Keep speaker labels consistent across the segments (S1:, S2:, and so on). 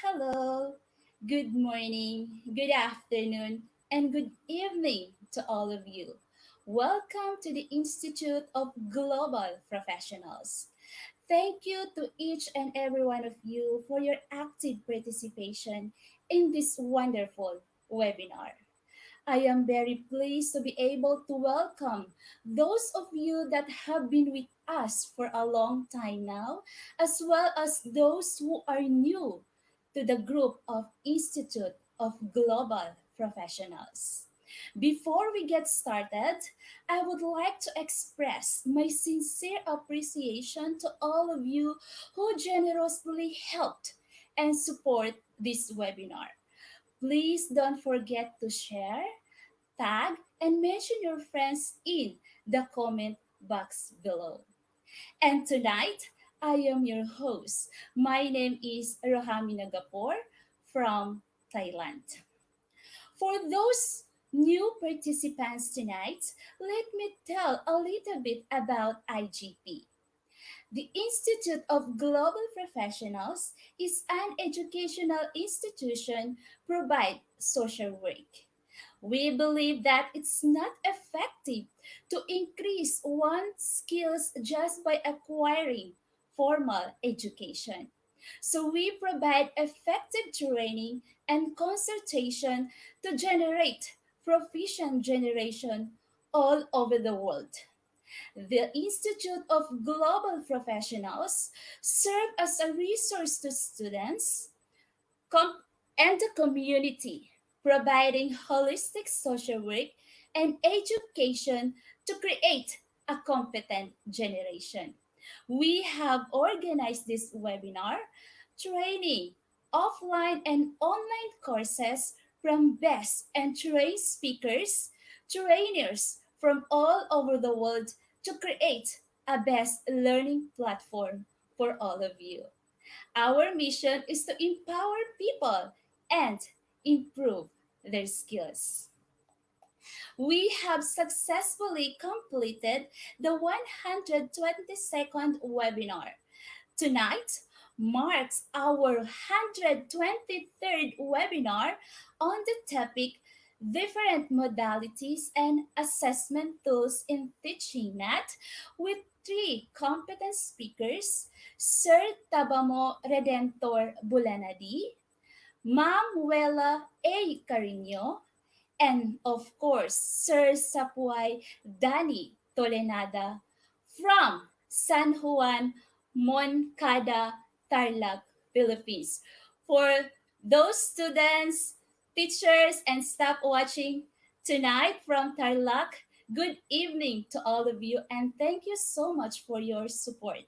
S1: Hello, good morning, good afternoon, and good evening to all of you. Welcome to the Institute of Global Professionals. Thank you to each and every one of you for your active participation in this wonderful webinar. I am very pleased to be able to welcome those of you that have been with us for a long time now, as well as those who are new to the group of Institute of Global Professionals. Before we get started, I would like to express my sincere appreciation to all of you who generously helped and support this webinar. Please don't forget to share, tag, and mention your friends in the comment box below. And tonight, I am your host. My name is Rohami Nagapur from Thailand. For those new participants tonight, let me tell a little bit about IGP. The Institute of Global Professionals is an educational institution provide social work. We believe that it's not effective to increase one's skills just by acquiring formal education. So we provide effective training and consultation to generate proficient generation all over the world. The Institute of Global Professionals serve as a resource to students com- and the community, providing holistic social work and education to create a competent generation. We have organized this webinar, training, offline and online courses from best and trained speakers, trainers from all over the world to create a best learning platform for all of you. Our mission is to empower people and improve their skills. We have successfully completed the 122nd webinar. Tonight marks our 123rd webinar on the topic different modalities and assessment tools in teaching math with three competent speakers, Sir Tabamo Redentor Bulanadi, Ma'am Wella A. Carino, and of course, Sir Sapuay Dani Tolenada from San Juan, Moncada, Tarlac, Philippines. For those students, teachers, and staff watching tonight from Tarlac, good evening to all of you, and thank you so much for your support.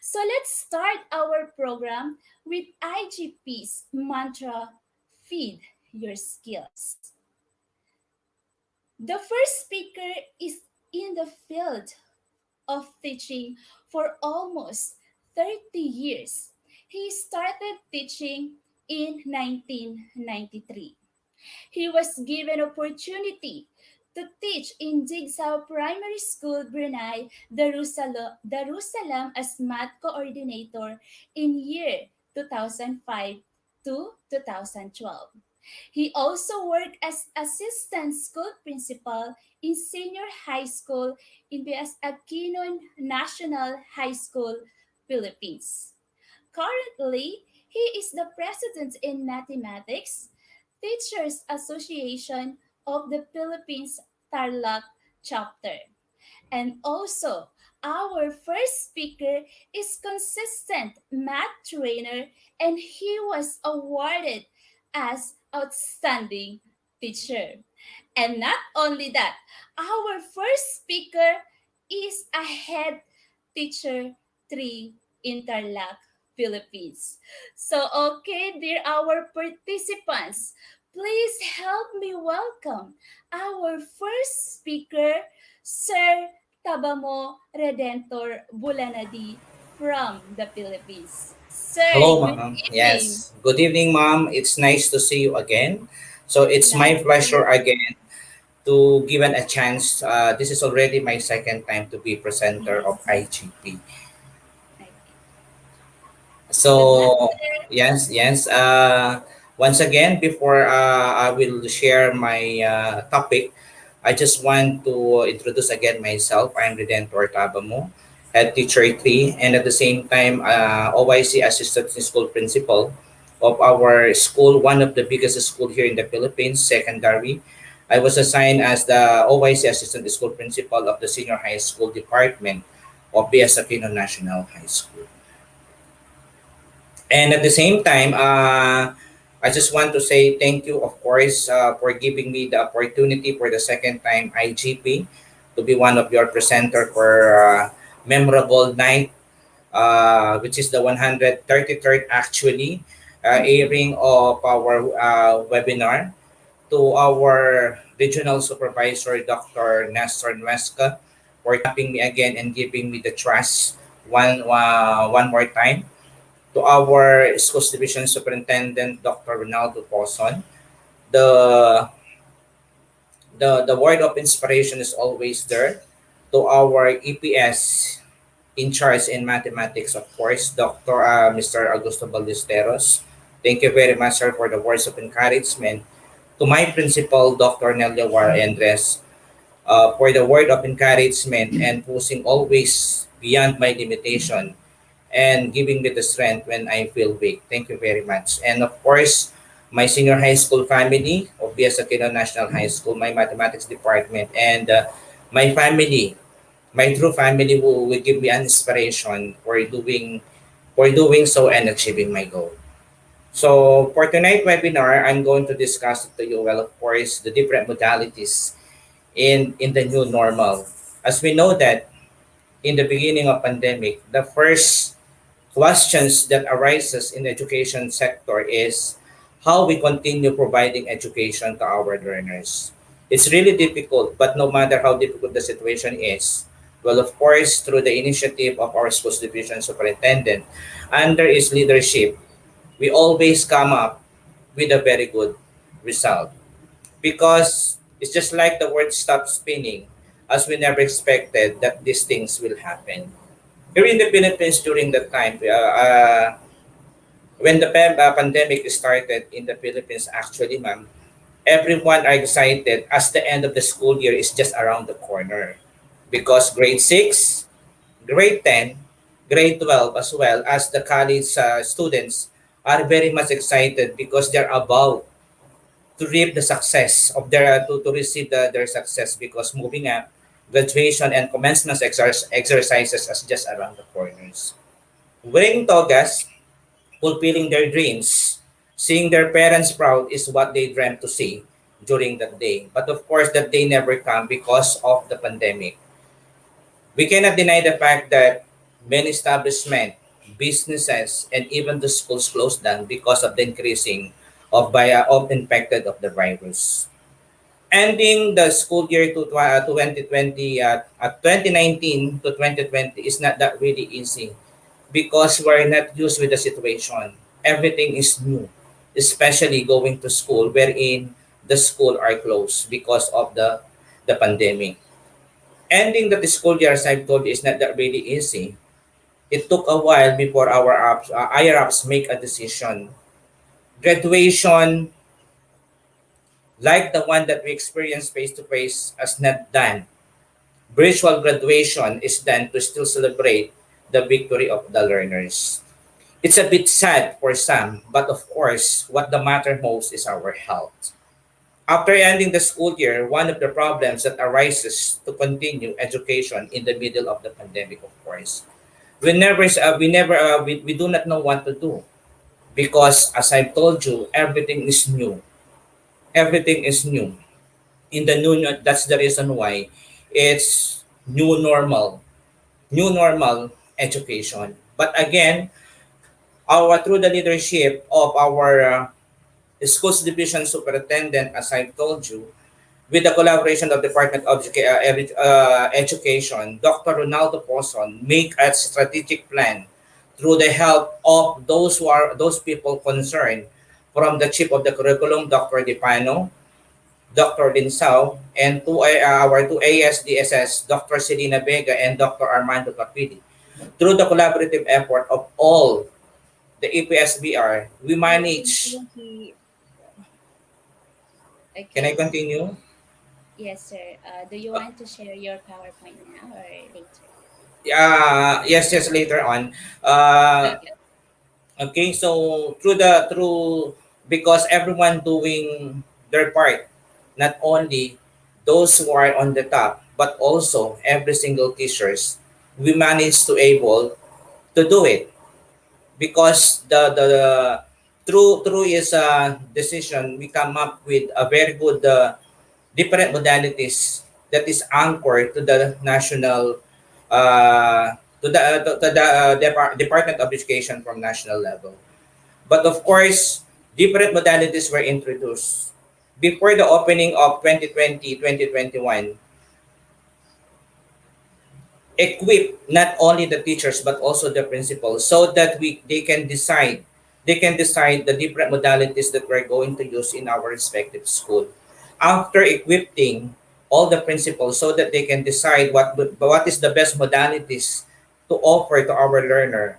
S1: So let's start our program with IGP's mantra, feed your skills. The first speaker is in the field of teaching for almost 30 years. He started teaching in 1993. He was given opportunity to teach in Jigsao Primary School, Brunei, Darussalam as math coordinator in year 2005 to 2012. He also worked as assistant school principal in senior high school in BS Aquino National High School, Philippines. Currently, he is the president in Mathematics Teachers Association of the Philippines Tarlac chapter. And also, our first speaker is consistent math trainer and he was awarded as outstanding teacher. And not only that, our first speaker is a head teacher 3 in Tarlac, Philippines. So, okay, dear our participants, please help me welcome our first speaker, Sir Tabamo Redentor Bulanadi from the Philippines. Sir,
S2: Hello,
S1: good
S2: ma'am.
S1: evening.
S2: Yes. Good evening, ma'am. It's nice to see you again. So it's my
S1: Nice to
S2: pleasure
S1: meet you.
S2: again to given a chance. This is already my second time to be presenter of
S1: Yes.
S2: IGP.
S1: Okay. Good luck.
S2: So, yes, yes. Once again, before I will share my topic, I just want to introduce again myself. I'm Redentor Tabamo, head teacher 3, and at the same time, OIC assistant school principal of our school, one of the biggest school here in the Philippines, secondary. I was assigned as the OIC assistant school principal of the senior high school department of BS Aquino National High School. And at the same time, I just want to say thank you, of course, for giving me the opportunity for the second time IGP to be one of your presenter for memorable night, which is the 133rd actually airing of our webinar to our regional supervisor, Dr. Nestor Nuesca, for tapping me again and giving me the trust one more time to our schools division superintendent, Dr. Ronaldo Poson. The, the word of inspiration is always there. To our EPS in charge in mathematics, of course, Dr. Mr. Augusto Ballesteros. Thank you very much, sir, for the words of encouragement. To my principal, Dr. Nelia War Andres, for the word of encouragement and pushing always beyond my limitation and giving me the strength when I feel weak. Thank you very much. And of course, my senior high school family of BS Aquino National High School, my mathematics department, and my family, my true family who will give me an inspiration for doing so and achieving my goal. So for tonight's webinar, I'm going to discuss to you, well, of course, the different modalities in the new normal. As we know that in the beginning of pandemic, the first questions that arises in the education sector is how we continue providing education to our learners. It's really difficult, but no matter how difficult the situation is, well, of course, through the initiative of our schools division superintendent, under his leadership, we always come up with a very good result because it's just like the world stopped spinning as we never expected that these things will happen. Here in the Philippines during that time, when the pandemic started in the Philippines, actually, ma'am, everyone are excited as the end of the school year is just around the corner because grade 6, grade 10, grade 12 as well as the college students are very much excited because they're about to reap the success of their to receive their success because moving up graduation and commencement exercises as just around the corners. Wearing togas, fulfilling their dreams, seeing their parents proud is what they dreamt to see during that day. But of course, that day never come because of the pandemic. We cannot deny the fact that many establishments, businesses, and even the schools closed down because of the increasing of infected of the virus. Ending the school year to 2020 2019 to 2020 is not that really easy because we're not used with the situation. Everything is new, especially going to school wherein the school are closed because of the pandemic. Ending the school year, as I've told you, is not that really easy. It took a while before our higher ups make a decision. Graduation, like the one that we experienced face to face, is not done. Virtual graduation is done to still celebrate the victory of the learners. It's a bit sad for some, but of course, what the matter most is our health. After ending the school year, one of the problems that arises to continue education in the middle of the pandemic, of course, we do not know what to do because, as I've told you, everything is new. Everything is new. In the new, that's the reason why it's new normal education. But again, through the leadership of our schools division superintendent, as I've told you, with the collaboration of Department of Education, Dr. Ronaldo Poson make a strategic plan through the help of those people concerned, from the chief of the curriculum, Dr. Dipano, Dr. Linsao, and our two ASDSS, Dr. Selena Vega and Dr. Armando Capili, through the collaborative effort of all the EPSBR, we
S1: I
S2: manage.
S1: don't hear.
S2: Can I
S1: Okay.
S2: continue?
S1: Yes, sir. Do you
S2: Uh,
S1: want to share your PowerPoint now or later?
S2: yes, yes, later on. Uh,
S1: Okay.
S2: okay, so through because everyone doing their part, not only those who are on the top, but also every single teachers, we managed to able to do it because the through is a decision we come up with a very good different modalities that is anchored to the national to the Department of Education from national level. But of course, different modalities were introduced before the opening of 2020-2021. Equip not only the teachers but also the principals so that we they can decide the different modalities that we're going to use in our respective school. After equipping all the principals so that they can decide what is the best modalities to offer to our learner,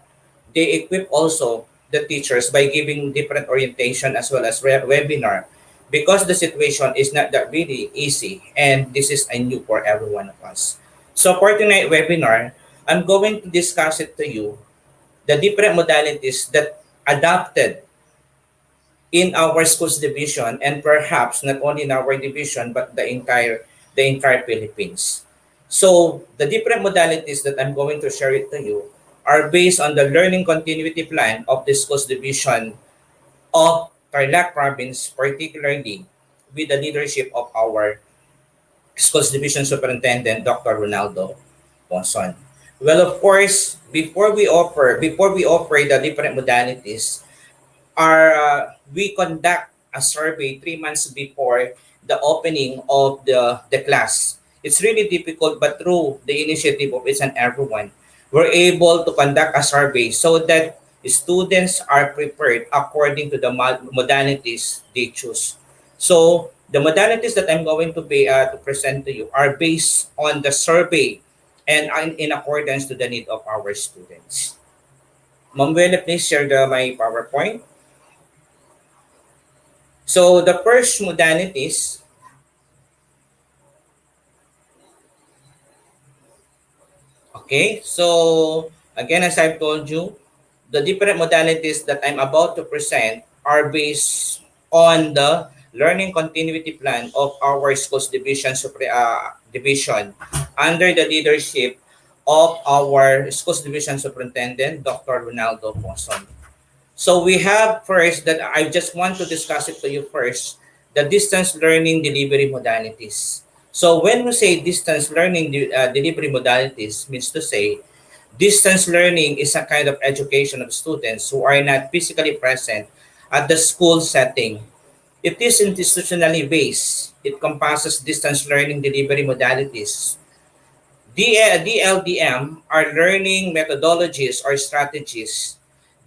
S2: they equip also the teachers by giving different orientation as well as webinar because the situation is not that really easy and this is a new for every one of us. So for tonight webinar, I'm going to discuss it to you, the different modalities that adapted in our schools division and perhaps not only in our division but the entire Philippines. So the different modalities that I'm going to share it to you are based on the learning continuity plan of the schools division of Tarlac province, particularly with the leadership of our schools division superintendent Dr. Ronaldo Ponson. Well, of course, before we offer the different modalities, we conduct a survey 3 months before the opening of the class. It's really difficult, but through the initiative of each and everyone, we're able to conduct a survey so that students are prepared according to the modalities they choose. So the modalities that I'm going to present to you are based on the survey and in accordance to the need of our students. Ma'am Wele, please share my PowerPoint. So the first modalities, okay, so again, as I've told you, the different modalities that I'm about to present are based on the learning continuity plan of our schools division under the leadership of our schools division superintendent, Dr. Ronaldo Poson. So we have first that I just want to discuss it to you first, the distance learning delivery modalities. So when we say distance learning delivery modalities, means to say distance learning is a kind of education of students who are not physically present at the school setting. It is institutionally based. It encompasses distance learning delivery modalities. DLDM are learning methodologies or strategies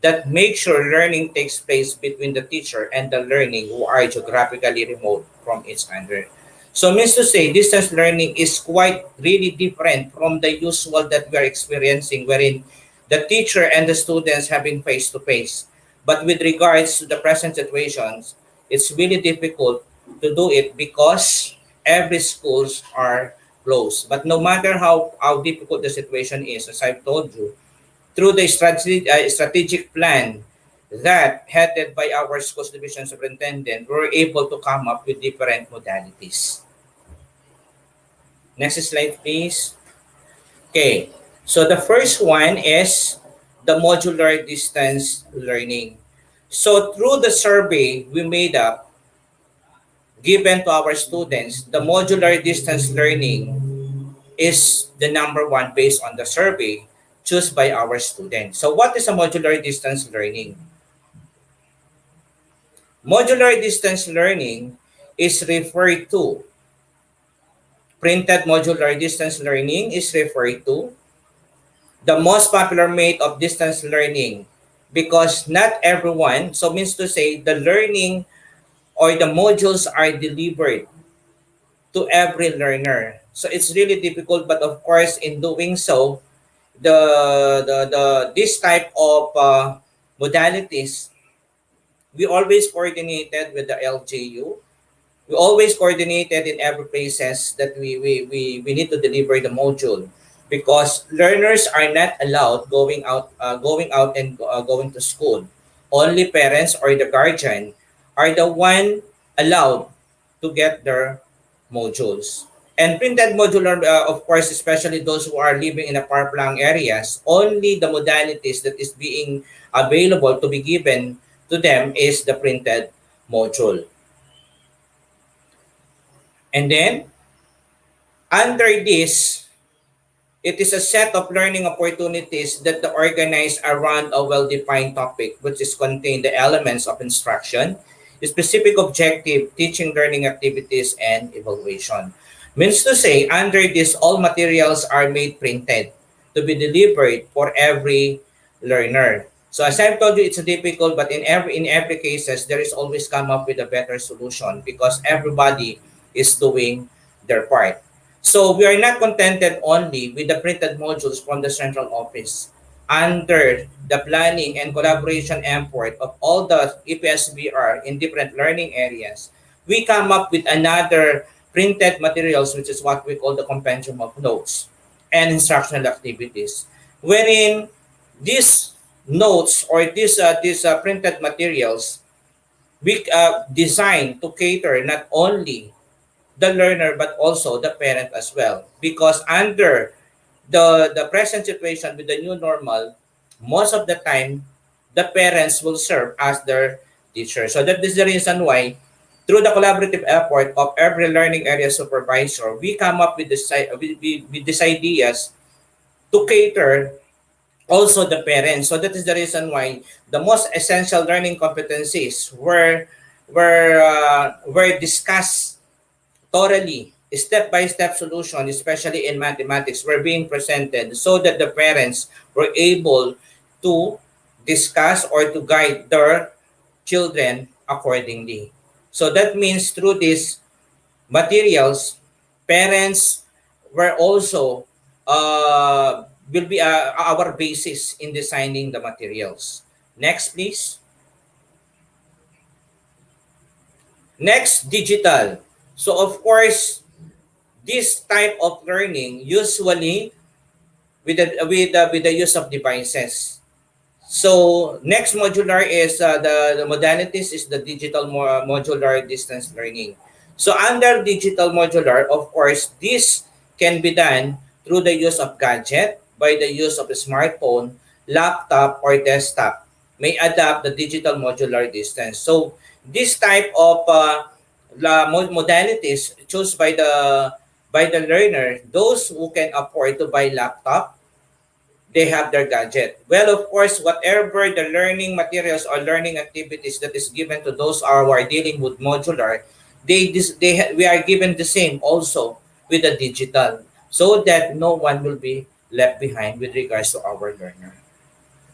S2: that make sure learning takes place between the teacher and the learning who are geographically remote from each other. So means to say, distance learning is quite really different from the usual that we are experiencing wherein the teacher and the students having face-to-face. But with regards to the present situations, it's really difficult to do it because every schools are closed. But no matter how difficult the situation is, as I've told you, through the strategic plan that headed by our schools division superintendent, we're able to come up with different modalities. Next slide, please. Okay, so the first one is the modular distance learning. So through the survey we made up, given to our students, the modular distance learning is the number one based on the survey chosen by our students. So what is a modular distance learning? Modular distance learning is referred to, printed modular distance learning is referred to the most popular method of distance learning because not everyone, so means to say the learning or the modules are delivered to every learner. So it's really difficult, but of course in doing so, the this type of modalities, we always coordinated with the LJU. We always coordinated in every places that we need to deliver the module, because learners are not allowed going out and going to school. Only parents or the guardian are the one allowed to get their modules. And printed modular, of course, especially those who are living in the far-flung areas, only the modalities that is being available to be given to them is the printed module. And then, under this, it is a set of learning opportunities that the organize around a well-defined topic, which is contain the elements of instruction, the specific objective, teaching learning activities, and evaluation. Means to say, under this, all materials are made printed to be delivered for every learner. So as I've told you, it's difficult, but in every cases, there is always come up with a better solution because everybody is doing their part. So we are not contented only with the printed modules from the central office. Under the planning and collaboration effort of all the EPSBR in different learning areas, we come up with another printed materials, which is what we call the compendium of notes and instructional activities, wherein these notes or these printed materials we design to cater not only the learner but also the parent as well, because under the present situation with the new normal, most of the time the parents will serve as their teacher. So that is the reason why through the collaborative effort of every learning area supervisor, we come up with with these ideas to cater also the parents. So that is the reason why the most essential learning competencies were discussed thoroughly. Step-by-step solution, especially in mathematics, were being presented so that the parents were able to discuss or to guide their children accordingly. So that means through these materials, parents were also will be our basis in designing the materials. Next, please. Next, digital. So of course, this type of learning usually with the use of devices. So next modular is the modalities is the digital modular distance learning. So under digital modular, of course, this can be done through the use of gadget by the use of a smartphone, laptop, or desktop. May adapt the digital modular distance. So this type of modalities choose by the learner, those who can afford to buy laptop, they have their gadget. Well, of course, whatever the learning materials or learning activities that is given to those who are dealing with modular, we are given the same also with the digital, so that no one will be left behind with regards to our learner.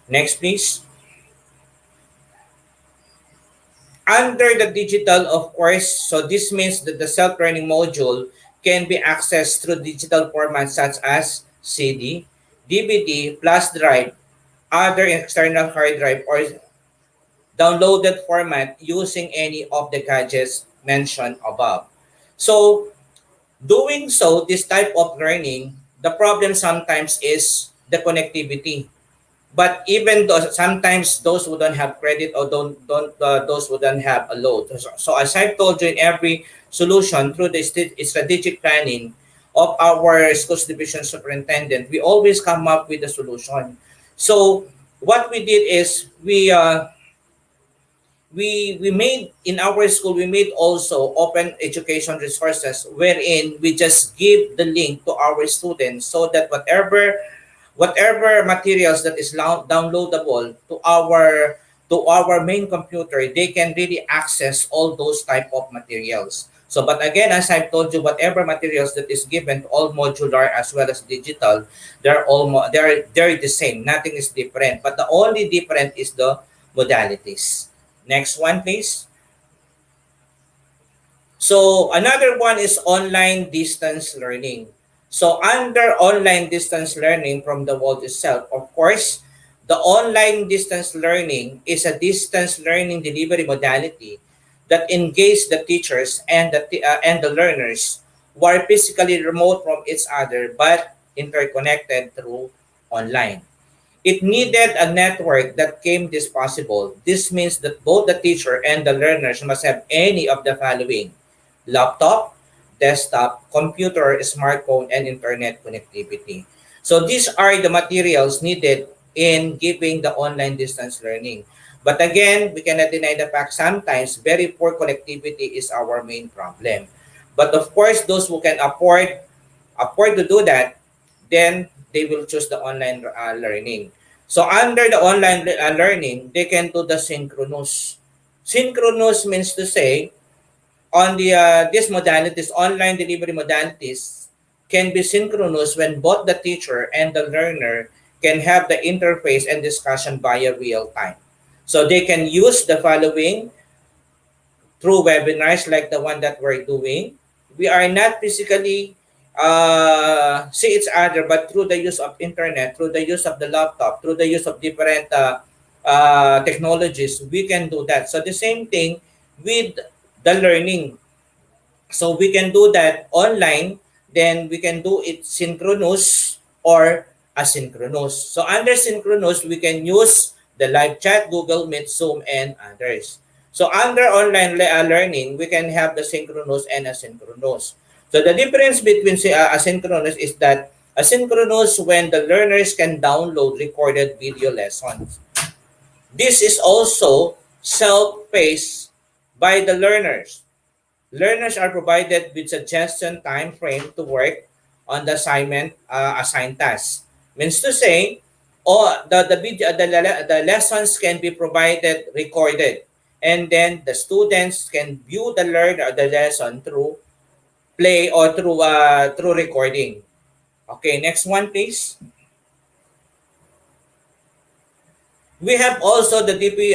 S2: Next, please. Under the digital, of course, so this means that the self-learning module can be accessed through digital formats such as CD, DVD, flash drive, other external hard drive, or downloaded format using any of the gadgets mentioned above. So, doing so, this type of learning, the problem sometimes is the connectivity. But even though sometimes those who don't have credit or don't those who don't have a load. So as I've told you, in every solution through the strategic planning of our schools division superintendent, we always come up with a solution. So what we did is we made in our school, we made also open education resources wherein we just give the link to our students so that whatever materials that is downloadable to our main computer, they can really access all those type of materials. So but again, as I've told you, whatever materials that is given to all modular as well as digital, they're the same, nothing is different, but the only different is the modalities. Next one, please. So another one is online distance learning. So under online distance learning from the world itself, of course, The online distance learning is a distance learning delivery modality that engage the teachers and the learners who are physically remote from each other but interconnected through online. It needed a network that came this possible. This means that both the teacher and the learners must have any of the following: laptop, desktop, computer, smartphone, and internet connectivity. So these are the materials needed in giving the online distance learning. But again, we cannot deny the fact sometimes very poor connectivity is our main problem. But of course, those who can afford to do that, then they will choose the online learning. So under the online learning, they can do the synchronous. Synchronous means to say, on the these modalities, online delivery modalities can be synchronous when both the teacher and the learner can have the interface and discussion via real time. So they can use the following through webinars like the one that we're doing. We are not physically see each other, but through the use of internet, through the use of the laptop, through the use of different technologies, we can do that. So the same thing with the learning. So we can do that online, then we can do it synchronous or asynchronous. So under synchronous, we can use the live chat, Google Meet, Zoom, and others. So under online learning, we can have the synchronous and asynchronous. So the difference between asynchronous is that asynchronous when the learners can download recorded video lessons. This is also self-paced by the learners. Learners are provided with suggestion time frame to work on the assigned task. Means to say, the lessons can be provided recorded, and then the students can view the lesson through play or through recording. Okay, next one please. We have also the TV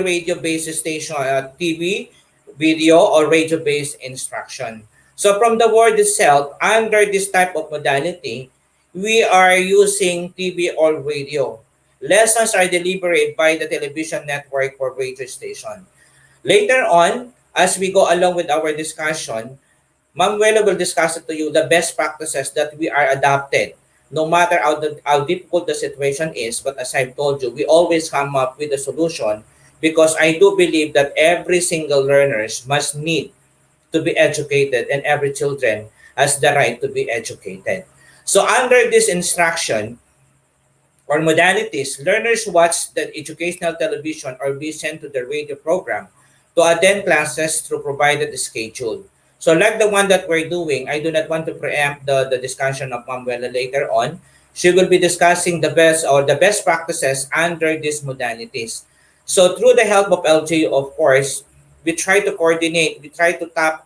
S2: radio based station, TV, video, or radio based instruction. So from the word itself, under this type of modality, we are using TV or radio. Lessons are delivered by the television network or radio station. Later on, as we go along with our discussion, Ma'am Wela will discuss it to you the best practices that we are adopted. No matter how difficult the situation is, but as I've told you, we always come up with a solution because I do believe that every single learners must need to be educated and every children has the right to be educated. So under this instruction, or modalities, learners watch the educational television or listen to the radio program to attend classes through provided schedule. So like the one that we're doing, I do not want to preempt the discussion of Manuela later on. She will be discussing the best practices under these modalities. So through the help of LGU, of course, we try to coordinate, we try to tap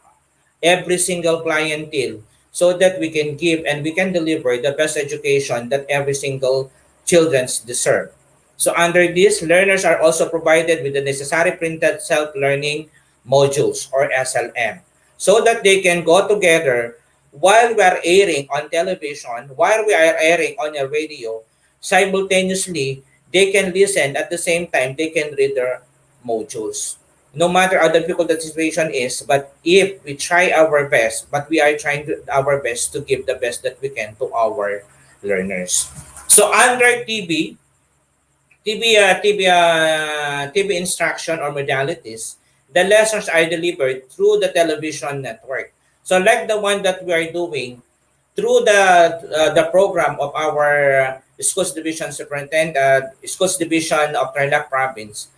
S2: every single clientele so that we can give and we can deliver the best education that every single children deserve. So under this, learners are also provided with the necessary printed self-learning modules or SLM so that they can go together while we are airing on television, while we are airing on a radio, simultaneously, they can listen at the same time, they can read their modules. No matter how difficult the situation is, but if we try our best, but we are trying our best to give the best that we can to our learners. So under TV instruction or modalities, the lessons are delivered through the television network. So like the one that we are doing through the program of our schools division superintendent, schools division of Tarlac province,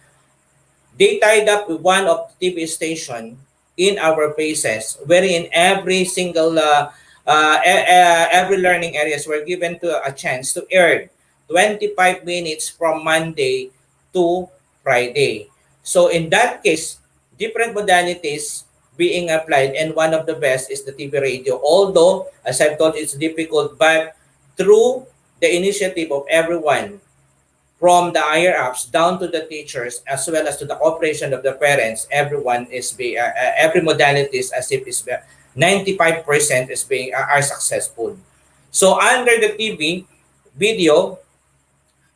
S2: they tied up with one of the TV station in our places, wherein every single every learning areas were given to a chance to earn 25 minutes from Monday to Friday. So in that case, different modalities being applied, and one of the best is the TV radio. Although, as I've told, it's difficult, but through the initiative of everyone, from the higher ups down to the teachers as well as to the cooperation of the parents, everyone is every modalities as if is 95% is being are successful. So under the TV video,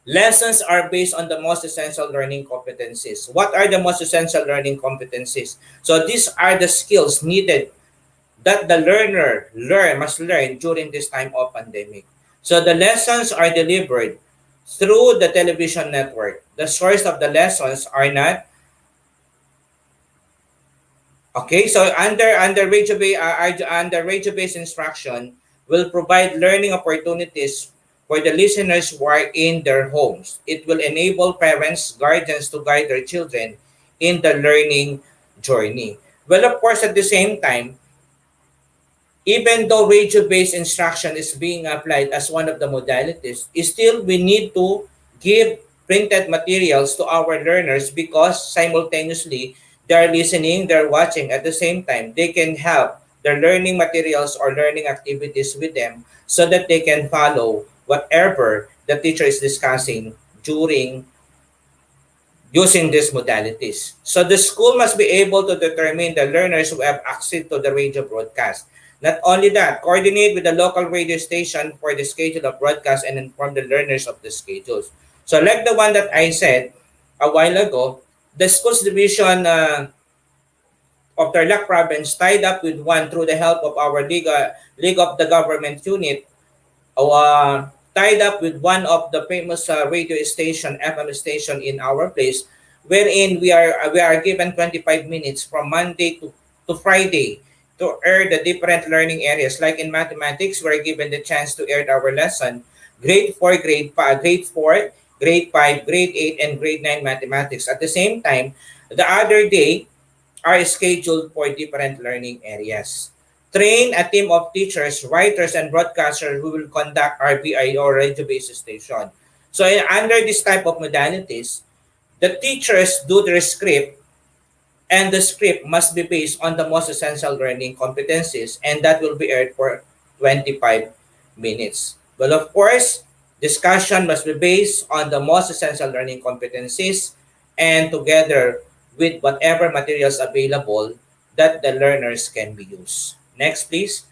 S2: Lessons are based on the most essential learning competencies. What are the most essential learning competencies? So these are the skills needed that the must learn during this time of pandemic. So the lessons are delivered through the television network. The source of the lessons are not okay. So under radio based instruction will provide learning opportunities for the listeners who are in their homes. It will enable parents, guardians to guide their children in the learning journey. Well, of course, at the same time, even though radio-based instruction is being applied as one of the modalities, still we need to give printed materials to our learners because simultaneously they're listening, they're watching at the same time. They can have their learning materials or learning activities with them so that they can follow whatever the teacher is discussing during using these modalities. So the school must be able to determine the learners who have access to the radio broadcast. Not only that, coordinate with the local radio station for the schedule of broadcast and inform the learners of the schedules. So like the one that I said a while ago, the schools division of Tarlac province tied up with one through the help of our League of the Government unit tied up with one of the famous radio station, FM station in our place, wherein we are given 25 minutes from Monday to Friday to air the different learning areas. Like in mathematics, we're given the chance to air our lesson, grade 4, grade 4, grade 5, grade 8, and grade 9 mathematics. At the same time, the other day, are scheduled for different learning areas. Train a team of teachers, writers, and broadcasters who will conduct RBI or radio-based station. So under this type of modalities, the teachers do their script and the script must be based on the most essential learning competencies and that will be aired for 25 minutes. Well, of course, discussion must be based on the most essential learning competencies and together with whatever materials available that the learners can be used. Next, please.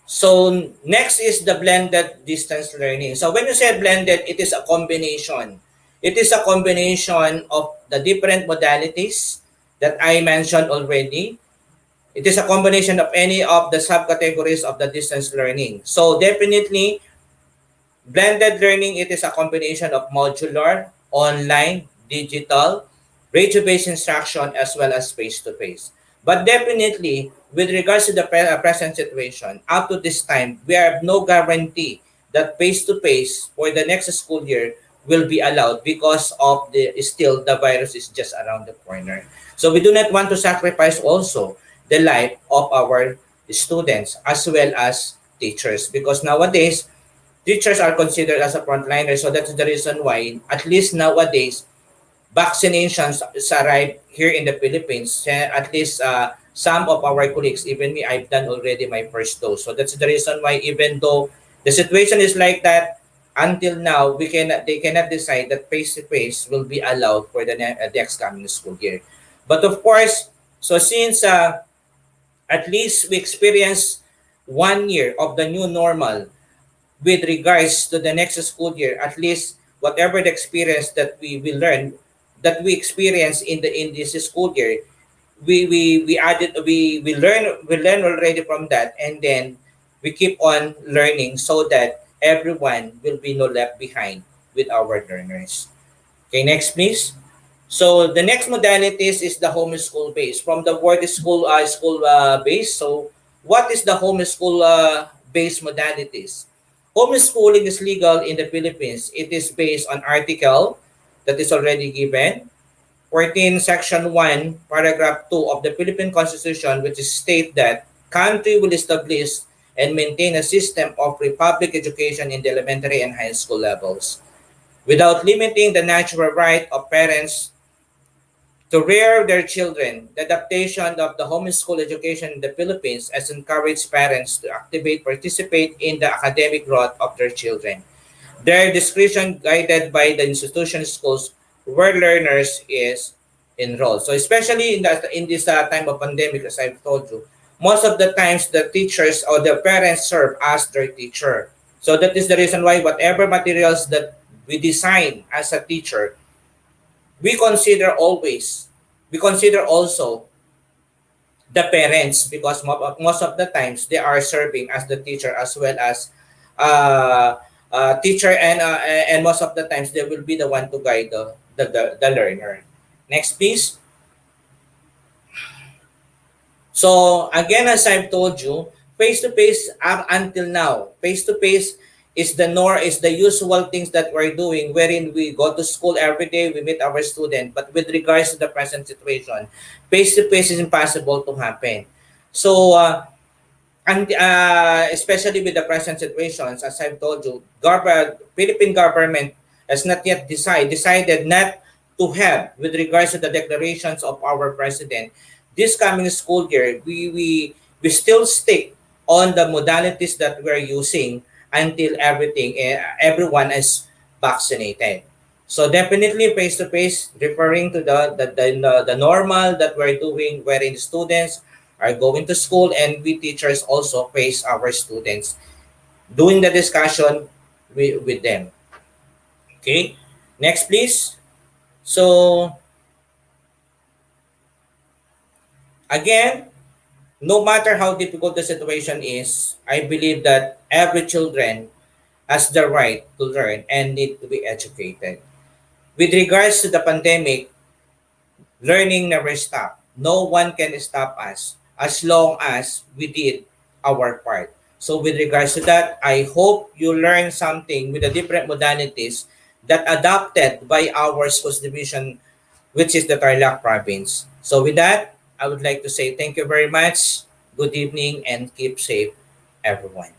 S2: So next is the blended distance learning. So when you say blended, it is a combination. It is a combination of the different modalities that I mentioned already. It is a combination of any of the subcategories of the distance learning. So definitely blended learning, it is a combination of modular, online, digital, radio-based instruction, as well as face-to-face. But definitely, with regards to the present situation, up to this time, we have no guarantee that face-to-face for the next school year will be allowed because of the virus is just around the corner. So we do not want to sacrifice also the life of our students as well as teachers because nowadays teachers are considered as a frontliner. So that's the reason why, at least nowadays, vaccinations arrived here in the Philippines. At least some of our colleagues, even me, I've done already my first dose. So that's the reason why, even though the situation is like that, until now, they cannot decide that face-to-face will be allowed for the next coming school year. But of course, so since at least we experience 1 year of the new normal, with regards to the next school year, at least whatever the experience that we learn, that we experience in this school year, we added we learn already from that, and then we keep on learning so that everyone will be no left behind with our learners. Okay, next please. So the next modalities is the homeschool base. From the word school base. So what is the homeschool base modalities? Homeschooling is legal in the Philippines. It is based on article that is already given, 14 section 1 paragraph 2 of the Philippine Constitution, which is state that country will establish and maintain a system of public education in the elementary and high school levels without limiting the natural right of parents to rear their children. The adaptation of the homeschool education in the Philippines has encouraged parents to activate, participate in the academic growth of their children. Their discretion guided by the institution schools where learners is enrolled. So especially in this time of pandemic, as I've told you, most of the times the teachers or the parents serve as their teacher. So that is the reason why whatever materials that we design as a teacher, we consider always, we consider also the parents, because most of the times they are serving as the teacher as well as uh, teacher, and most of the times they will be the one to guide the learner. Next, please. So again, as I've told you, face to face up until now, face to face is the usual things that we're doing, wherein we go to school every day, we meet our student. But with regards to the present situation, face to face is impossible to happen. So and especially with the present situations, as I've told you, Philippine government has not yet decided not to have, with regards to the declarations of our president, this coming school year, we still stick on the modalities that we're using until everyone is vaccinated. So definitely face to face, referring to the normal that we're doing, wherein students are going to school and we teachers also face our students doing the discussion with them. Okay, next please. So again, no matter how difficult the situation is, I believe that every children has the right to learn and need to be educated. With regards to the pandemic, learning never stop. No one can stop us as long as we did our part. So with regards to that, I hope you learn something with the different modalities that adopted by our schools division, which is the Tarlac province. So with that, I would like to say thank you very much. Good evening and keep safe, everyone.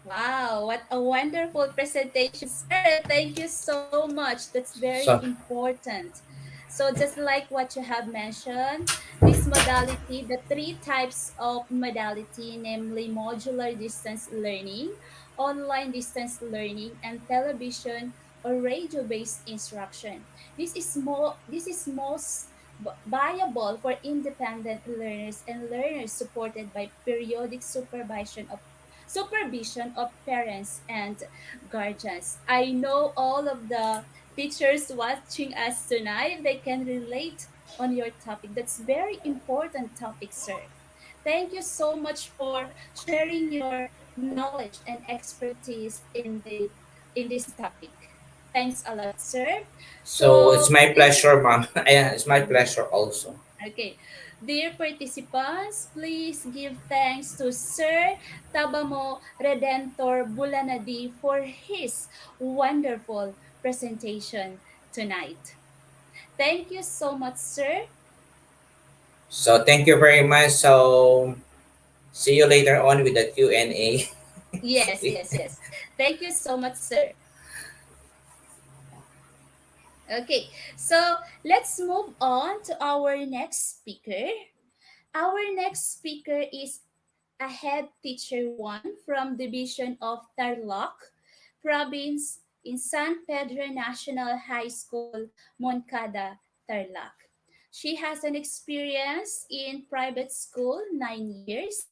S1: Wow, what a wonderful presentation, sir. Thank you so much. That's very
S2: So,
S1: important. So, just like what you have mentioned, this modality, the three types of modality, namely modular distance learning, online distance learning, and television or radio-based instruction. This is most viable for independent learners and learners supported by periodic supervision of parents and guardians. I know all of the teachers watching us tonight, they can relate on your topic. That's very important topic, sir. Thank you so much for sharing your knowledge and expertise in this topic. Thanks a lot, sir.
S2: so it's
S1: So,
S2: my
S1: dear
S2: pleasure, ma'am. Yeah, it's my pleasure also.
S1: Okay. Dear participants, please give thanks to Sir Tabamo Redentor Bulanadi for his wonderful presentation tonight. Thank you so much, sir.
S2: So thank you very much. So see you later on with the Q&A.
S1: Yes, yes, yes. Thank you so much, sir. Okay, so let's move on to our next speaker. Our next speaker is a head teacher one from Division of Tarlac Province in San Pedro National High School, Moncada, Tarlac. She has an experience in private school 9 years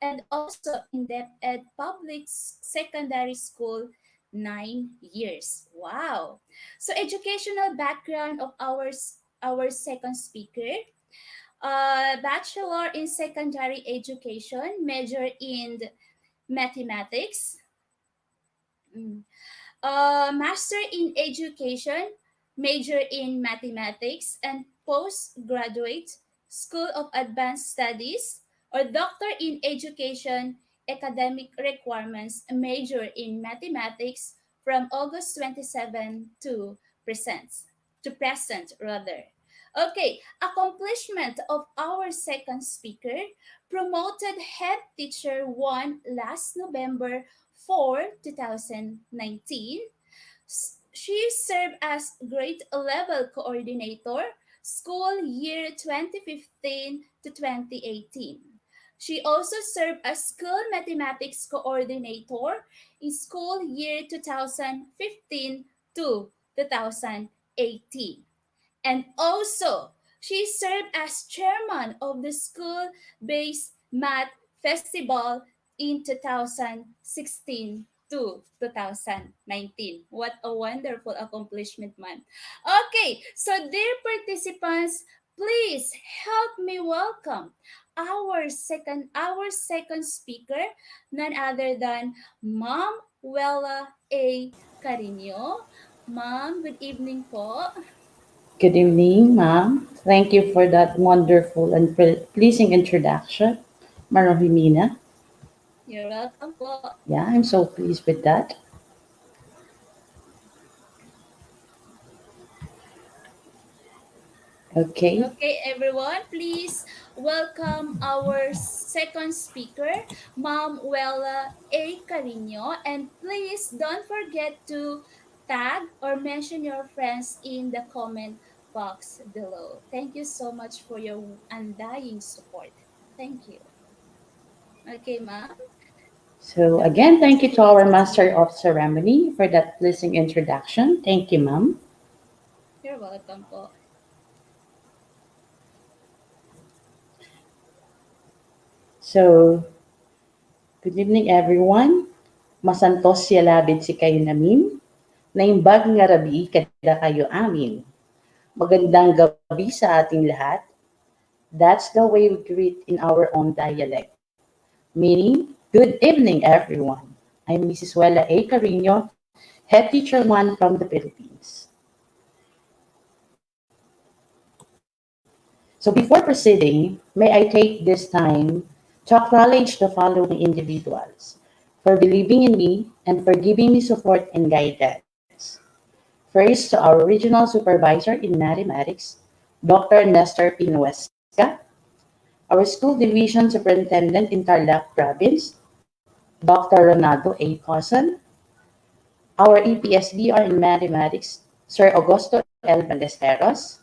S1: and also in depth ed public secondary school 9 years. Wow. So educational background of our second speaker, bachelor in secondary education, major in mathematics, mm, master in education, major in mathematics, and postgraduate, School of Advanced Studies, or doctor in education, academic requirements, major in mathematics from August 27 to present rather. Okay, accomplishment of our second speaker, promoted head teacher 1 last November 4, 2019. She served as grade level coordinator school year 2015 to 2018. She also served as school mathematics coordinator in school year 2015 to 2018. And also, she served as chairman of the school based math festival in 2016 to 2019. What a wonderful accomplishment, man. Okay, so dear participants, please help me welcome our second speaker, none other than Ma'am Wella A. Carino. Ma'am, good evening po.
S3: Good evening, ma'am. Thank you for that wonderful and pleasing introduction, Marohimina.
S1: You're welcome po.
S3: Yeah, I'm so pleased with that. Okay,
S1: Okay, everyone, please welcome our second speaker, Ma'am Wella A. Carino. And please don't forget to tag or mention your friends in the comment box below. Thank you so much for your undying support. Thank you. Okay, Ma'am,
S3: so
S1: the
S3: again,
S1: mic
S3: thank you to our
S1: is
S3: Master
S1: yours.
S3: of Ceremony for that pleasing introduction. Thank you, ma'am.
S1: You're welcome po.
S3: So, good evening, everyone. Masantos siya labid si kayo namin. Naimbag nga rabi kada kayo amin. Magandang gabi sa ating lahat. That's the way we greet in our own dialect. Meaning, good evening, everyone. I'm Mrs. Wella A. Carino, Head Teacher 1 from the Philippines. So before proceeding, may I take this time to acknowledge the following individuals for believing in me and for giving me support and guidance. First, to our regional supervisor in mathematics, Dr. Nestor Pinuesca, our school division superintendent in Tarlac Province, Dr. Ronaldo A. Cosan, our EPSDR in mathematics, Sir Augusto L. Ballesteros,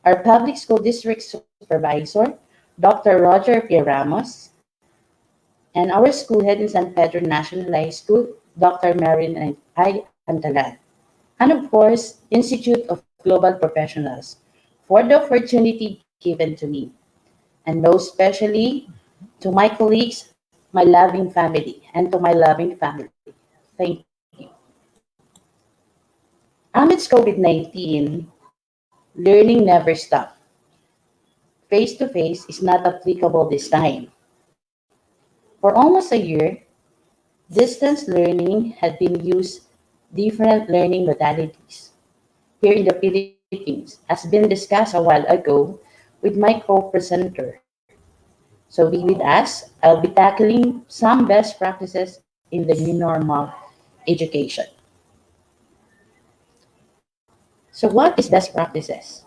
S3: our public school district supervisor, Dr. Roger P. Ramos, and our school head in San Pedro National High School, Dr. Marin I. Antalan. And of course, Institute of Global Professionals for the opportunity given to me. And most especially to my colleagues, my loving family, and to my loving family. Thank you. Amidst COVID-19, learning never stopped. Face-to-face is not applicable this time. For almost a year, distance learning had been used different learning modalities. Here in the Philippines, has been discussed a while ago with my co-presenter. So be with us. I'll be tackling some best practices in the new normal education. So what is best practices?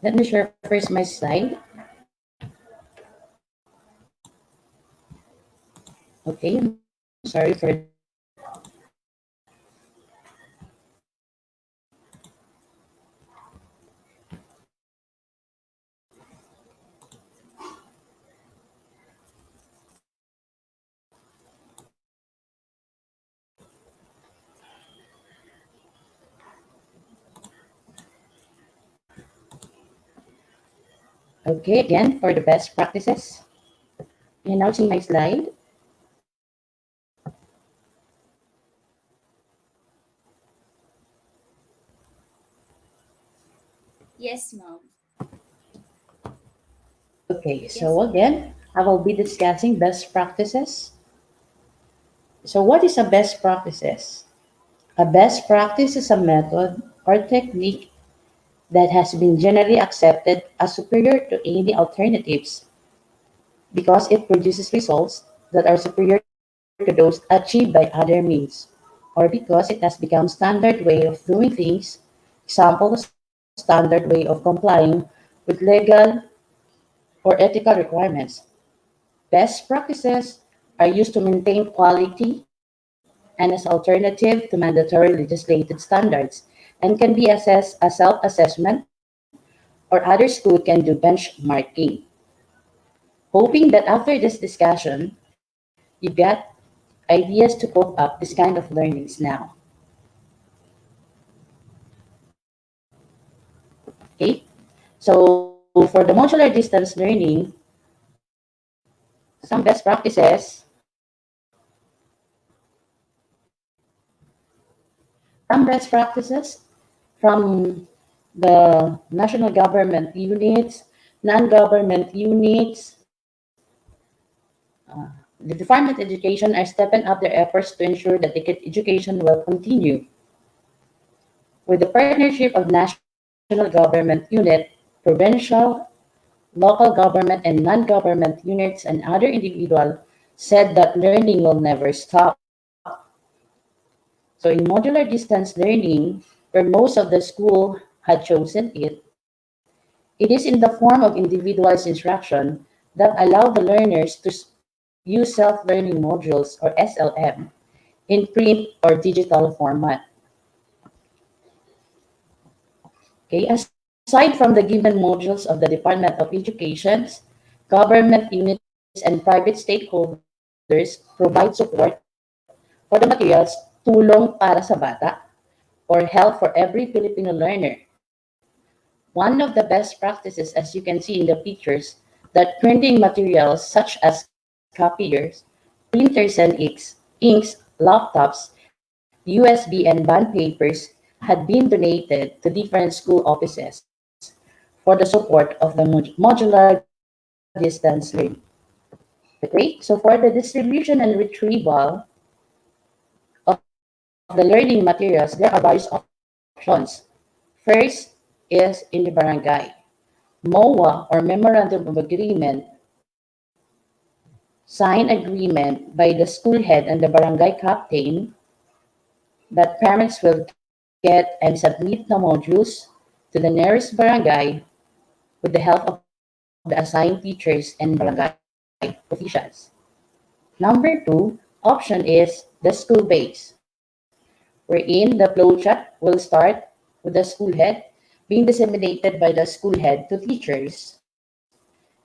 S3: Let me share first my slide. Okay, I'm sorry for that. Okay, again, for the best practices. You're now seeing my slide.
S1: Yes, Ma'am.
S3: Okay,
S1: Yes,
S3: so
S1: ma'am.
S3: again, I will be discussing best practices. So what is a best practices? A best practice is a method or technique that has been generally accepted as superior to any alternatives because it produces results that are superior to those achieved by other means, or because it has become standard way of doing things, example, standard way of complying with legal or ethical requirements. Best practices are used to maintain quality and as alternative to mandatory legislated standards and can be assessed as self-assessment or other school can do benchmarking. Hoping that after this discussion, you got ideas to cope up this kind of learnings now. Okay? So for the modular distance learning, some best practices, from the national government units, non-government units, the Department of Education are stepping up their efforts to ensure that the education will continue. With the partnership of national government unit, provincial, local government, and non-government units and other individuals said that learning will never stop. So in modular distance learning, where most of the school had chosen it, it is in the form of individualized instruction that allow the learners to use self-learning modules or SLM in print or digital format. Okay, aside from the given modules of the Department of Education, government units and private stakeholders provide support for the materials tulong para sa bata or help for every Filipino learner. One of the best practices, as you can see in the pictures, that printing materials such as copiers, printers and inks, laptops, USB and bond papers had been donated to different school offices for the support of the modular distance learning. Okay, so for the distribution and retrieval of the learning materials, there are various options. First is in the barangay. MOA or Memorandum of Agreement, sign agreement by the school head and the barangay captain that parents will get and submit the modules to the nearest barangay with the help of the assigned teachers and barangay officials. Number two option is the school base, wherein the flowchart will start with the school head being disseminated by the school head to teachers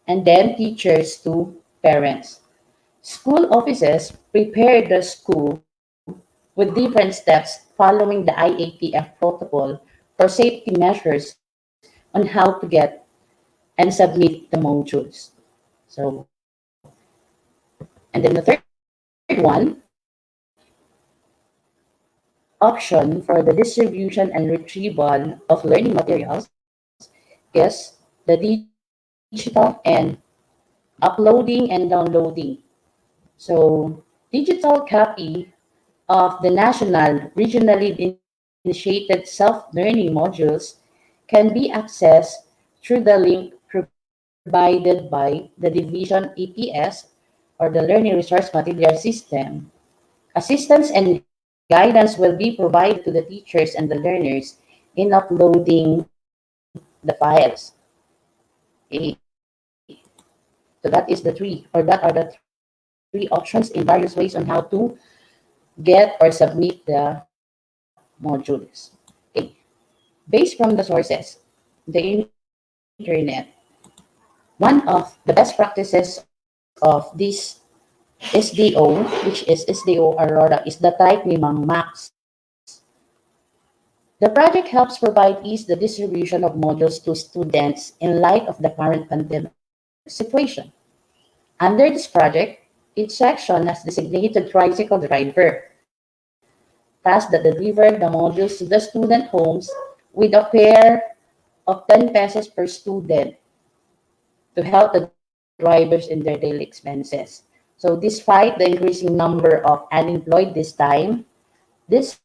S3: and then teachers to parents. School offices prepare the school with different steps following the IATF protocol for safety measures on how to get and submit the modules. So, and then the third one, option for the distribution and retrieval of learning materials is the digital and uploading and downloading. So, digital copy of the national, regionally initiated self-learning modules can be accessed through the link provided by the Division EPS or the Learning Resource Material System. Assistance and guidance will be provided to the teachers and the learners in uploading the files. Okay. So that is the three, or that are the three options in various ways on how to get or submit the modules. Okay. Based from the sources, the internet, one of the best practices of this SDO, which is SDO Aurora, is the type ni Mang Max. The project helps provide ease the distribution of modules to students in light of the current pandemic situation. Under this project, each section has designated tricycle driver, tasked that deliver the modules to the student homes with a fare of 10 pesos per student to help the drivers in their daily expenses. So despite the increasing number of unemployed this time, this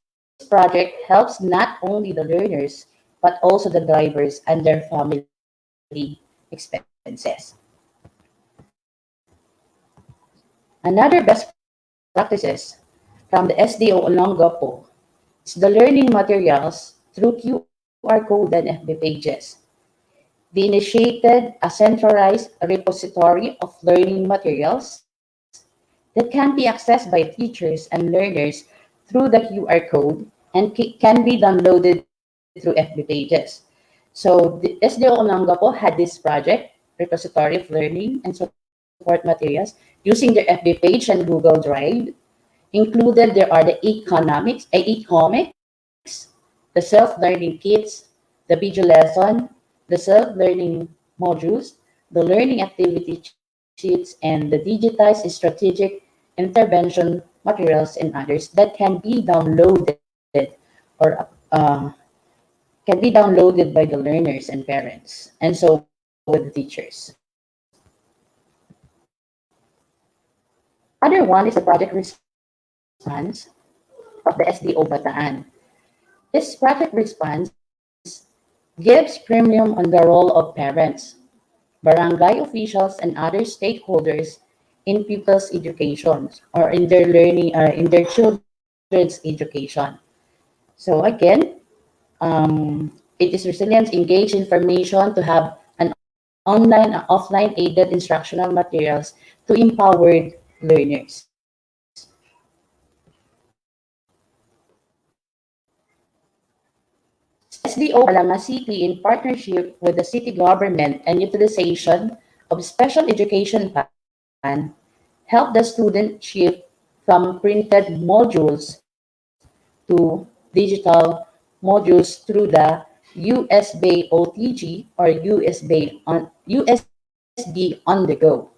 S3: project helps not only the learners, but also the drivers and their family expenses. Another best practices from the SDO Olongapo is the learning materials through QR code and FB pages. They initiated a centralized repository of learning materials that can be accessed by teachers and learners through the QR code and can be downloaded through FB pages. So the SDO Olongapo had this project, repository of learning and support materials, using their FB page and Google Drive. Included there are the e-comics, the self-learning kits, the video lesson, the self-learning modules, the learning activity sheets, and the digitized strategic intervention materials and others that or can be downloaded by the learners and parents, and so with the teachers. Other one is the project response of the SDO Bataan. This project response gives premium on the role of parents, barangay officials, and other stakeholders in people's education or in their learning or in their children's education. So again, it is resilience engaged information to have an online and offline aided instructional materials to empowered learners. SDO Balanga City, in partnership with the city government and utilization of special education plan, helped the student shift from printed modules to digital modules through the USB OTG or USB on the go.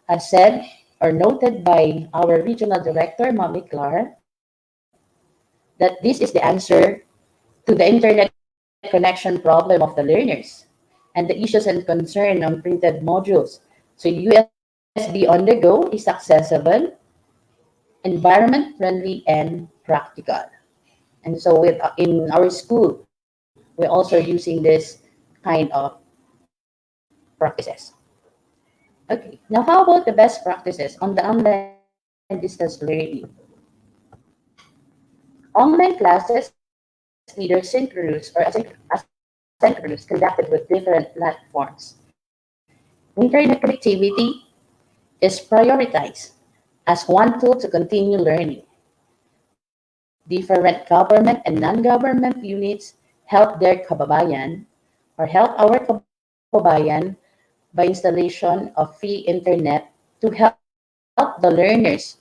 S3: As said or noted by our regional director, Mami Clar, that this is the answer to the internet connection problem of the learners and the issues and concern on printed modules. So USB on the go is accessible, environment friendly, and practical. And so in our school, we're also using this kind of practices. Okay, now how about the best practices on the online distance learning? Online classes, either synchronous or asynchronous, conducted with different platforms. Internet connectivity is prioritized as one tool to continue learning. Different government and non-government units help their kababayan or help our kababayan by installation of free internet to help the learners.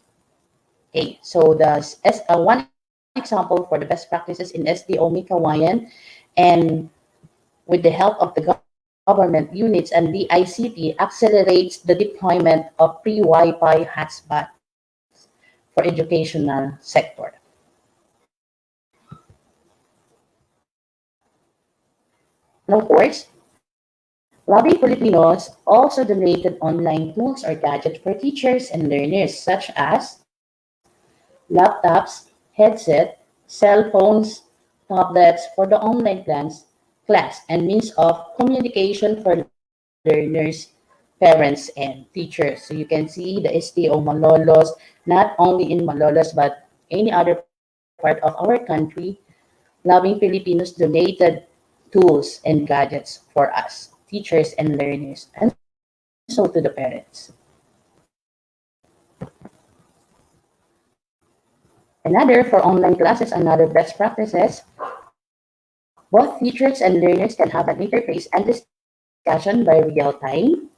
S3: Okay, so one example for the best practices in SDO Mikawayan, and with the help of the government units and the ICT, accelerates the deployment of free Wi-Fi hotspots for educational sector. And of course, loving Filipinos also donated online tools or gadgets for teachers and learners, such as laptops, headset, cell phones, tablets for the online class and means of communication for learners, parents, and teachers. So you can see the STO Malolos, not only in Malolos but any other part of our country, loving Filipinos donated tools and gadgets for us, teachers and learners, and so to the parents. Another for online classes, another best practices, both teachers and learners can have an interface and discussion by real time,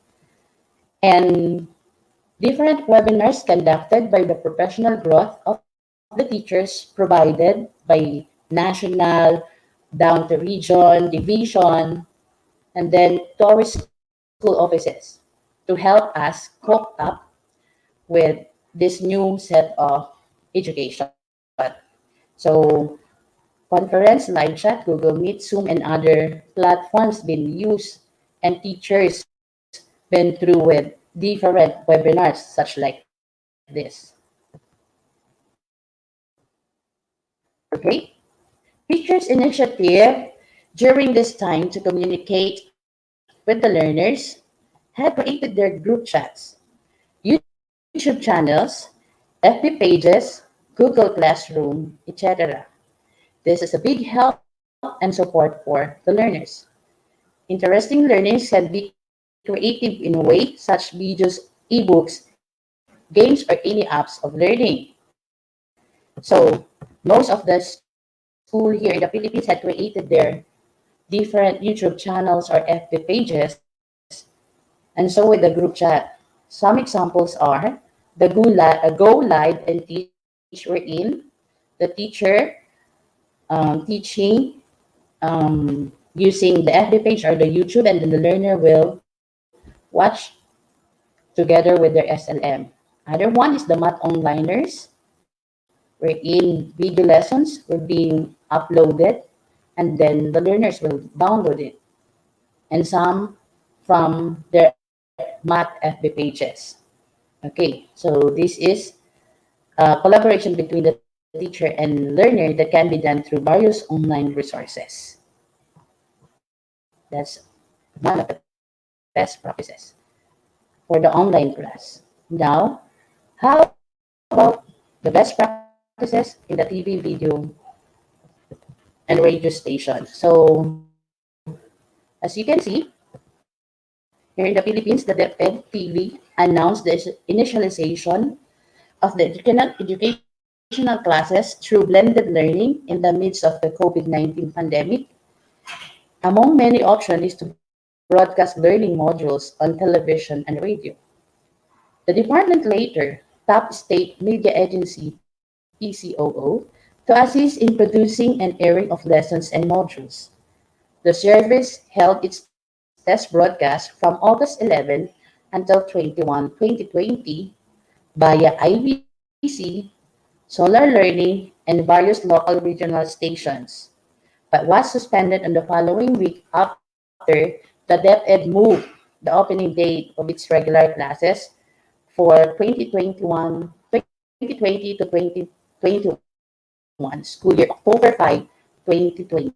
S3: and different webinars conducted by the professional growth of the teachers provided by national, down to region, division, and then to our school offices to help us cope up with this new set of education. So conference, live chat, Google Meet, Zoom, and other platforms been used, and teachers been through with different webinars such like this. Okay? Teachers' initiative during this time to communicate with the learners have created their group chats, YouTube channels, FB pages, Google Classroom, etc. This is a big help and support for the learners. Interesting learnings can be created in a way such videos, ebooks, games, or any apps of learning. So most of the school here in the Philippines had created their different YouTube channels or FB pages, and so with the group chat. Some examples are the Go Live and Teach, wherein the teacher teaching using the FB page or the YouTube, and then the learner will watch together with their SLM. Other one is the math onliners, wherein video lessons will be uploaded and then the learners will download it, and some from their math FB pages. Okay, so this is collaboration between the teacher and learner that can be done through various online resources. That's one of the best practices for the online class. Now, how about the best practices in the TV, video, and radio station? So, as you can see, here in the Philippines, the DepEd TV announced the initialization of the educational classes through blended learning in the midst of the COVID-19 pandemic. Among many options is to broadcast learning modules on television and radio. The department later tapped State Media Agency PCOO to assist in producing and airing of lessons and modules. The service held its test broadcast from August 11 until 2020 via IBC, Solar Learning, and various local regional stations, but was suspended on the following week after the DepEd moved the opening date of its regular classes for 2020 to 2021 school year, October 5, 2020.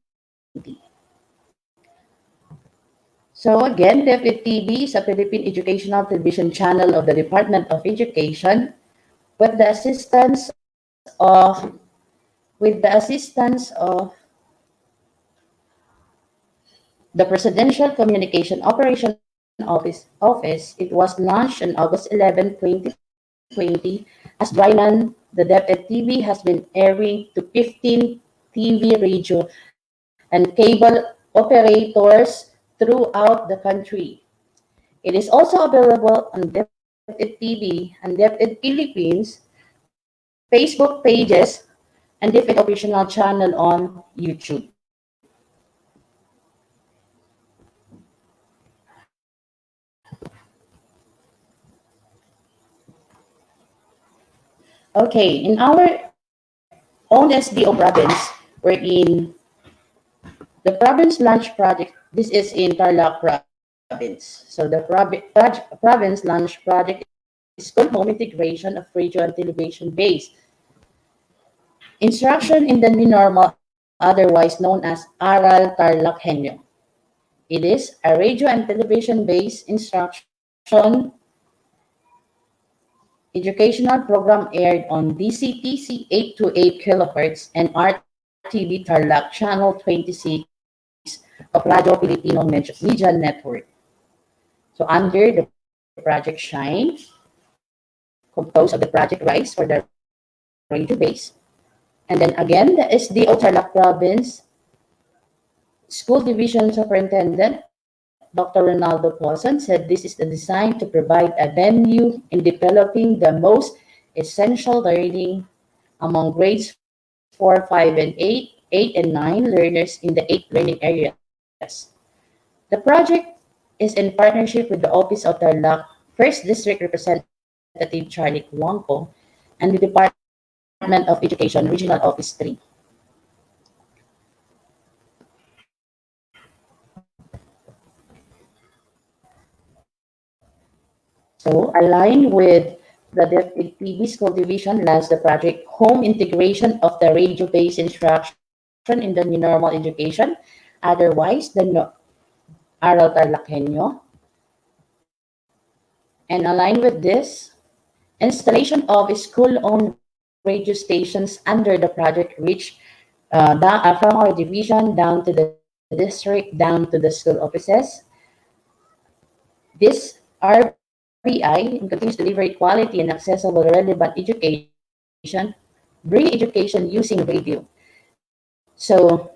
S3: So again, DepEd TV is a Philippine educational television channel of the Department of Education with the assistance of the Presidential Communication Operation Office. It was launched on August 11, 2020. As dryland, the DepEd TV has been airing to 15 TV, radio, and cable operators throughout the country. It is also available on DepEd TV and DepEd Philippines Facebook pages and DepEd official channel on YouTube. Okay, in our own SDO province, wherein the province launch project, this is in Tarlac province. So the province launch project is called Home Integration of Radio and Television Based Instruction in the New Normal, otherwise known as Aral Tarlac. It is a radio and television based instruction educational program aired on DCTC 828 kilohertz and RTV Tarlac channel 26 of Radio Filipino Media Network. So under the project Shine, composed of the project Rise for the radio base, and then again the SDO Tarlac Province School Division Superintendent Dr. Ronaldo Poson said this is the design to provide a venue in developing the most essential learning among grades 4, 5, and 8 and 9 learners in the 8 learning areas. The project is in partnership with the Office of Tarlac First District Representative Charlie Cuangco and the Department of Education Regional Office 3. So, aligned with the TV School Division lands the project Home Integration of the Radio-Based Instruction in the New Normal Education, otherwise the Aral Tarlac. And aligned with this, installation of school-owned radio stations under the project reached from our division down to the district, down to the school offices. This RBI continues to deliver quality and accessible relevant education, bring education using radio. So,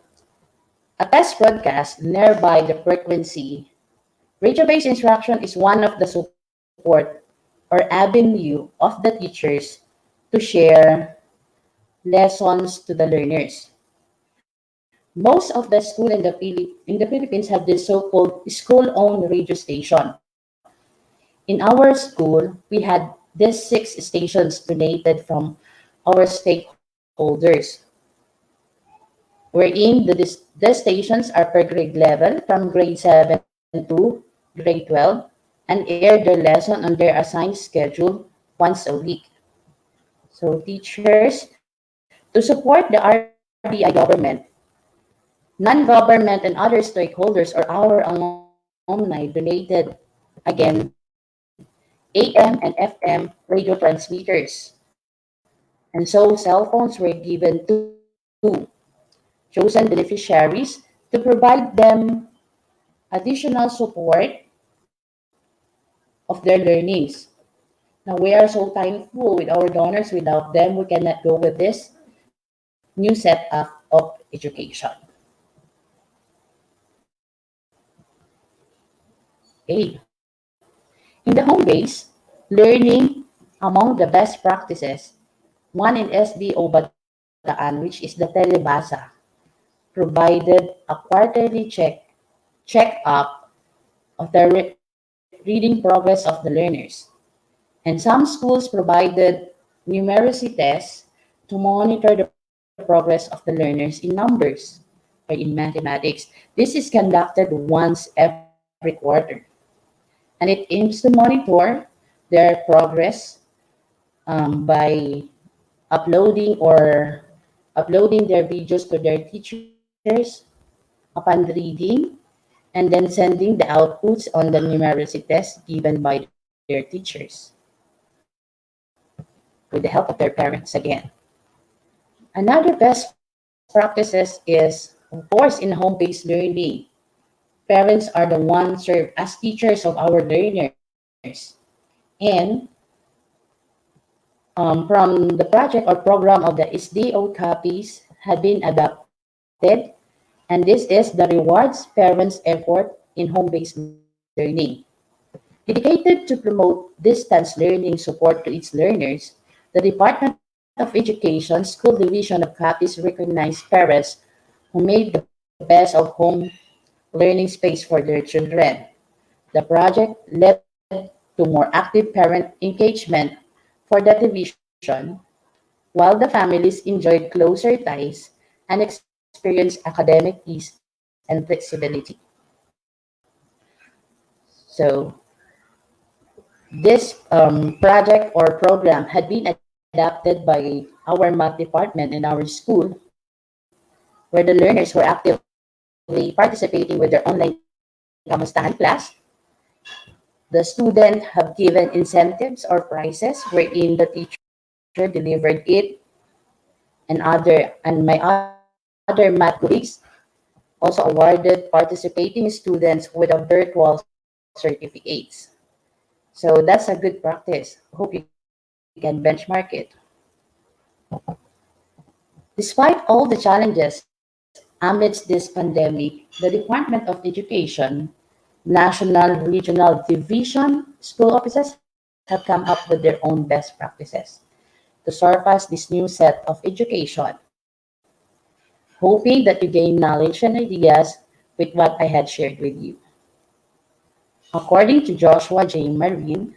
S3: a test broadcast nearby the frequency. Radio-based instruction is one of the support or avenue of the teachers to share lessons to the learners. Most Most of the school in in the Philippines have this so-called school-owned radio station. In our school, we had these 6 stations donated from our stakeholders, wherein the stations are per grade level from grade 7 to grade 12 and air their lesson on their assigned schedule once a week. So teachers, to support the RBI government, non-government and other stakeholders or our alumni donated again AM and FM radio transmitters. And so cell phones were given to chosen beneficiaries to provide them additional support of their learnings. Now we are so thankful with our donors. Without them, we cannot go with this new setup of education. Okay. In the home base, learning among the best practices, one in SDO Bataan, which is the Telebasa, provided a quarterly check-up of the reading progress of the learners. And some schools provided numeracy tests to monitor the progress of the learners in numbers or in mathematics. This is conducted once every quarter, and it aims to monitor their progress by uploading their videos to their teachers upon reading and then sending the outputs on the numeracy test given by their teachers with the help of their parents again. Another best practices is, of course, in home-based learning. Parents are the ones serve as teachers of our learners. And from the project or program of the SDO copies had been adopted, and this is the rewards parents' effort in home-based learning. Dedicated to promote distance learning support to its learners, the Department of Education School Division of Capiz recognized parents who made the best of home learning space for their children. The project led to more active parent engagement for the division, while the families enjoyed closer ties and experienced academic ease and flexibility. So, this project or program had been adapted by our math department in our school, where the learners were actively participating with their online kamustahan class. The student have given incentives or prizes wherein the teacher delivered it, and my other math colleagues also awarded participating students with a virtual certificates. So that's a good practice. Hope you can benchmark it. Despite all the challenges amidst this pandemic, the Department of Education, national, regional, division, school offices have come up with their own best practices to surpass this new set of education, hoping that you gain knowledge and ideas with what I had shared with you. According to Joshua J. Marine,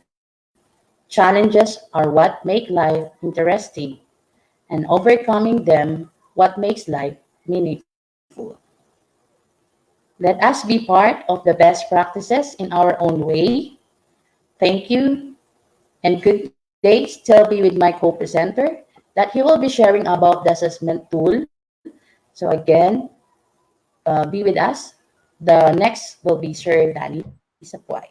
S3: challenges are what make life interesting, and overcoming them what makes life meaningful. Let us be part of the best practices in our own way. Thank you and good day. Still be with my co-presenter that he will be sharing about the assessment tool. So again, be with us. The next will be Sir Danny Sapuay.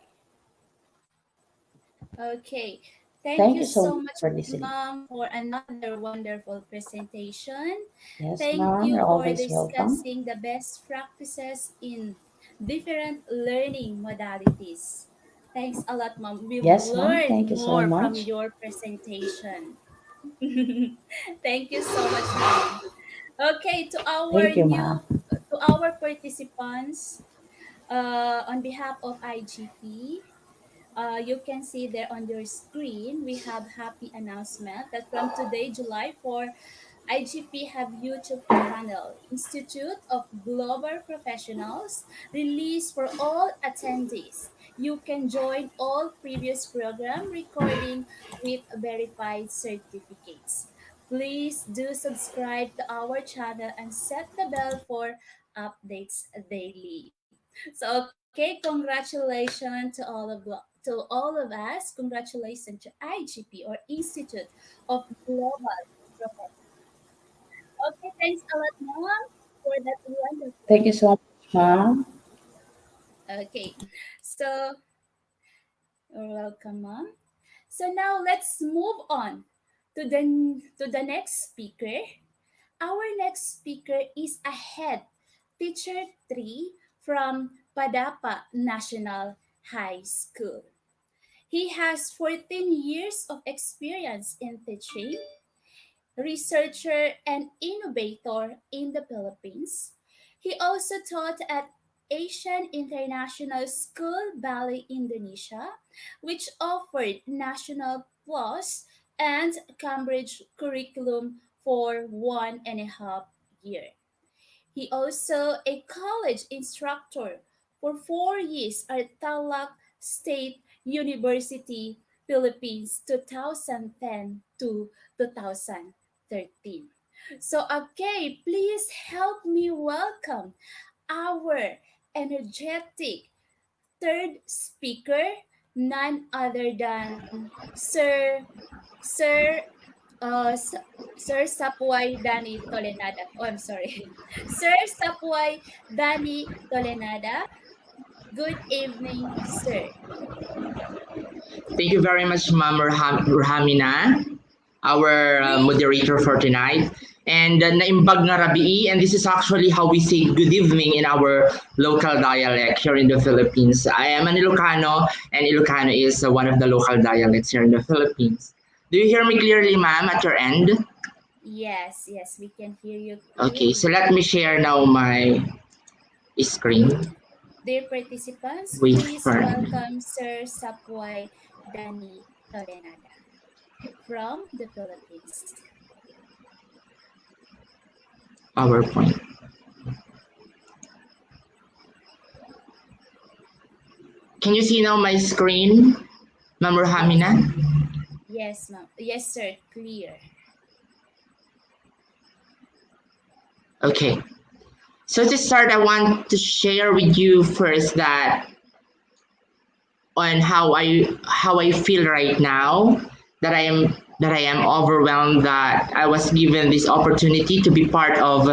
S1: Okay.
S3: Thank you
S1: Thank
S3: so
S1: you
S3: much for
S1: so much,
S3: listening.
S1: ma'am, for another wonderful presentation.
S3: Yes,
S1: Thank
S3: ma'am, you're
S1: you for
S3: always welcome.
S1: discussing the best practices in different learning modalities. Thanks a lot, ma'am. We've
S3: Yes, ma'am, thank
S1: learned
S3: you so
S1: more from
S3: much.
S1: your presentation. Thank you so much, ma'am. Okay,
S3: Thank you, ma'am.
S1: to our participants, on behalf of IGP, you can see there on your screen, we have happy announcement that from today, July 4, IGP have YouTube channel, Institute of Global Professionals, released for all attendees. You can join all previous program recording with verified certificates. Please do subscribe to our channel and set the bell for updates daily. So okay, congratulations to all of us. Congratulations to IGP or Institute of Global Professionals. Okay, thanks a lot, Mom, for that wonderful.
S3: Thank you so much, ma'am.
S1: Okay, so you're welcome, Mom. So now let's move on to the next speaker. Our next speaker is a head teacher 3 from Padapa National High School. He has 14 years of experience in teaching, researcher, and innovator in the Philippines. He also taught at Asian International School Bali, Indonesia, which offered National Plus and Cambridge curriculum for 1.5 years. He also a college instructor for 4 years at Tarlac State University, Philippines, 2010 to 2013. So, okay, please help me welcome our energetic third speaker, none other than Sir Sir Sapuay Dani Tolenada. Oh, I'm sorry. Sir Sapuay Dani Tolenada. Good evening, sir.
S4: Thank you very much, Ma'am Rahamina, our
S1: Please,
S4: moderator for tonight. And naimbag nga rabii, and this is actually how we say good evening in our local dialect here in the Philippines. I am an Ilocano, and Ilocano is one of the local dialects here in the Philippines. Do you hear me clearly, ma'am, at your end?
S1: yes, yes, we can hear you
S4: Okay, so
S1: clearly.
S4: let me share now my
S1: Dear,
S4: screen.
S1: dear participants,
S4: Wait
S1: please
S4: for
S1: welcome Sir Sapuay Dani Tolenada from the Philippines.
S4: PowerPoint. Can you see now my screen, Ma'am
S1: Yes,
S4: Rahamina?
S1: yes, ma'am. Yes, sir, clear.
S4: Okay. So to start, I want to share with you first that on how I feel right now that I am overwhelmed that I was given this opportunity to be part of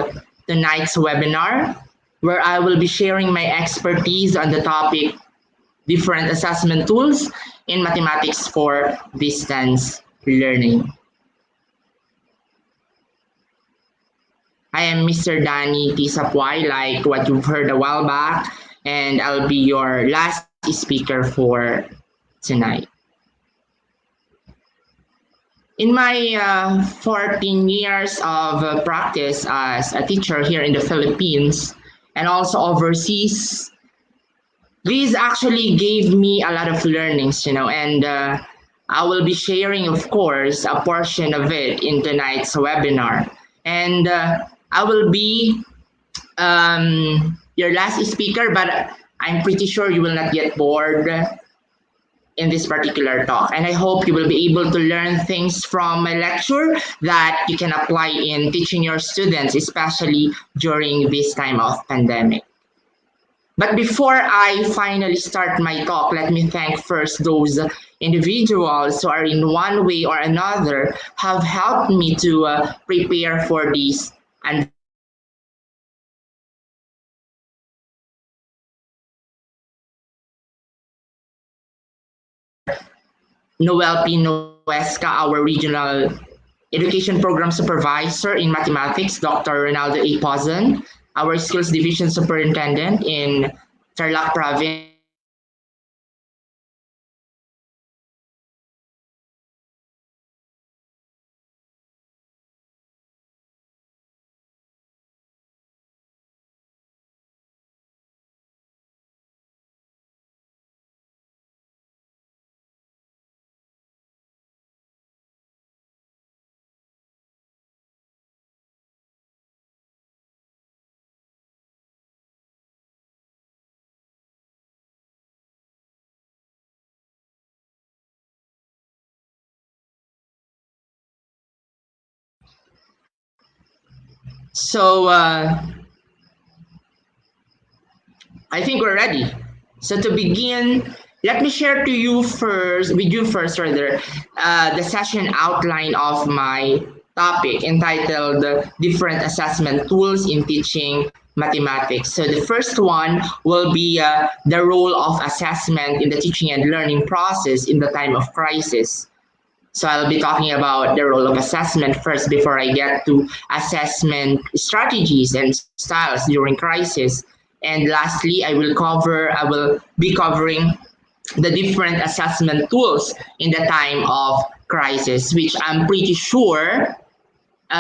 S4: tonight's webinar where I will be sharing my expertise on the topic different assessment tools in mathematics for distance learning. I am Mr. Danny Tisapwai, like what you've heard a while back, and I'll be your last speaker for tonight. In my 14 years of practice as a teacher here in the Philippines and also overseas, this actually gave me a lot of learnings, and I will be sharing, of course, a portion of it in tonight's webinar. And I will be your last speaker, but I'm pretty sure you will not get bored in this particular talk. And I hope you will be able to learn things from my lecture that you can apply in teaching your students, especially during this time of pandemic. But before I finally start my talk, let me thank first those individuals who are in one way or another have helped me to prepare for this unveiling ceremony. Our Noel P. Noesca, our regional education program supervisor in mathematics, Dr. Ronaldo A. Pozan, our skills division superintendent in Tarlac province, Dr. Ronaldo A. Pozan, So I think we're ready. So to begin, let me share with you first rather, the session outline of my topic entitled Different Assessment Tools in Teaching Mathematics. So the first one will be the role of assessment in the teaching and learning process in the time of crisis. So I'll be talking about the role of assessment first before I get to assessment strategies and styles during crisis. And lastly, I will be covering the different assessment tools in the time of crisis, which I'm pretty sure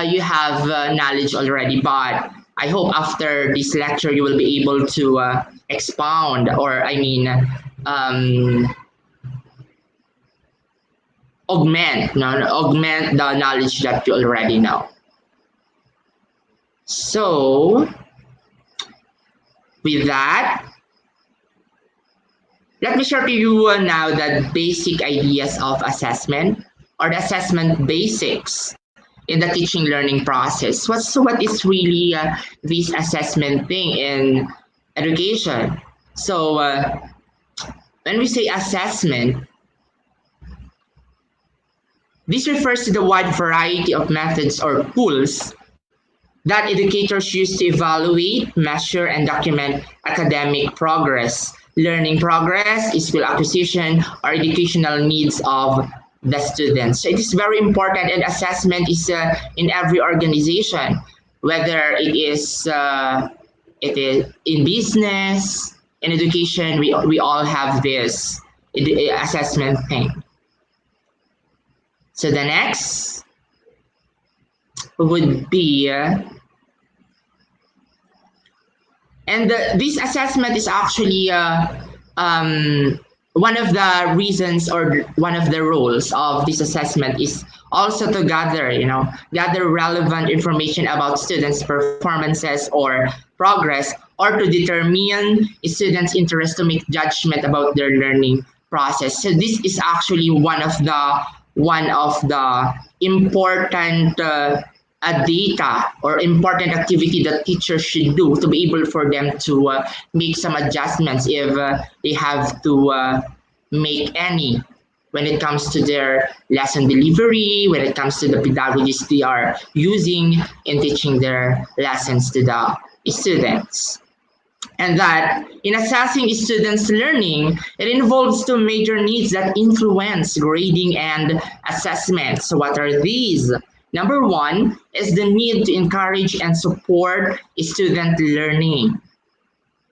S4: you have knowledge already. But I hope after this lecture you will be able to expound, or um, augment the knowledge that you already know. So with that, let me share to you now the basic ideas of assessment, or the assessment basics in the teaching learning process. What is really this assessment thing in education? So when we say assessment, this refers to the wide variety of methods or tools that educators use to evaluate, measure, and document academic progress, learning progress, skill acquisition, or educational needs of the students. So it is very important, and assessment is in every organization, whether it is in business, in education. We all have this assessment thing. So the next would be and this assessment is actually one of the reasons, or one of the roles of this assessment is also to gather relevant information about students' performances or progress, or to determine students' interest to make judgment about their learning process. So this is actually one of the important data or important activity that teachers should do to be able for them to make some adjustments if they have to make any, when it comes to their lesson delivery, when it comes to the pedagogies they are using in teaching their lessons to the students. And that in assessing students' learning, it involves two major needs that influence grading and assessment. So what are these? Number one is the need to encourage and support student learning.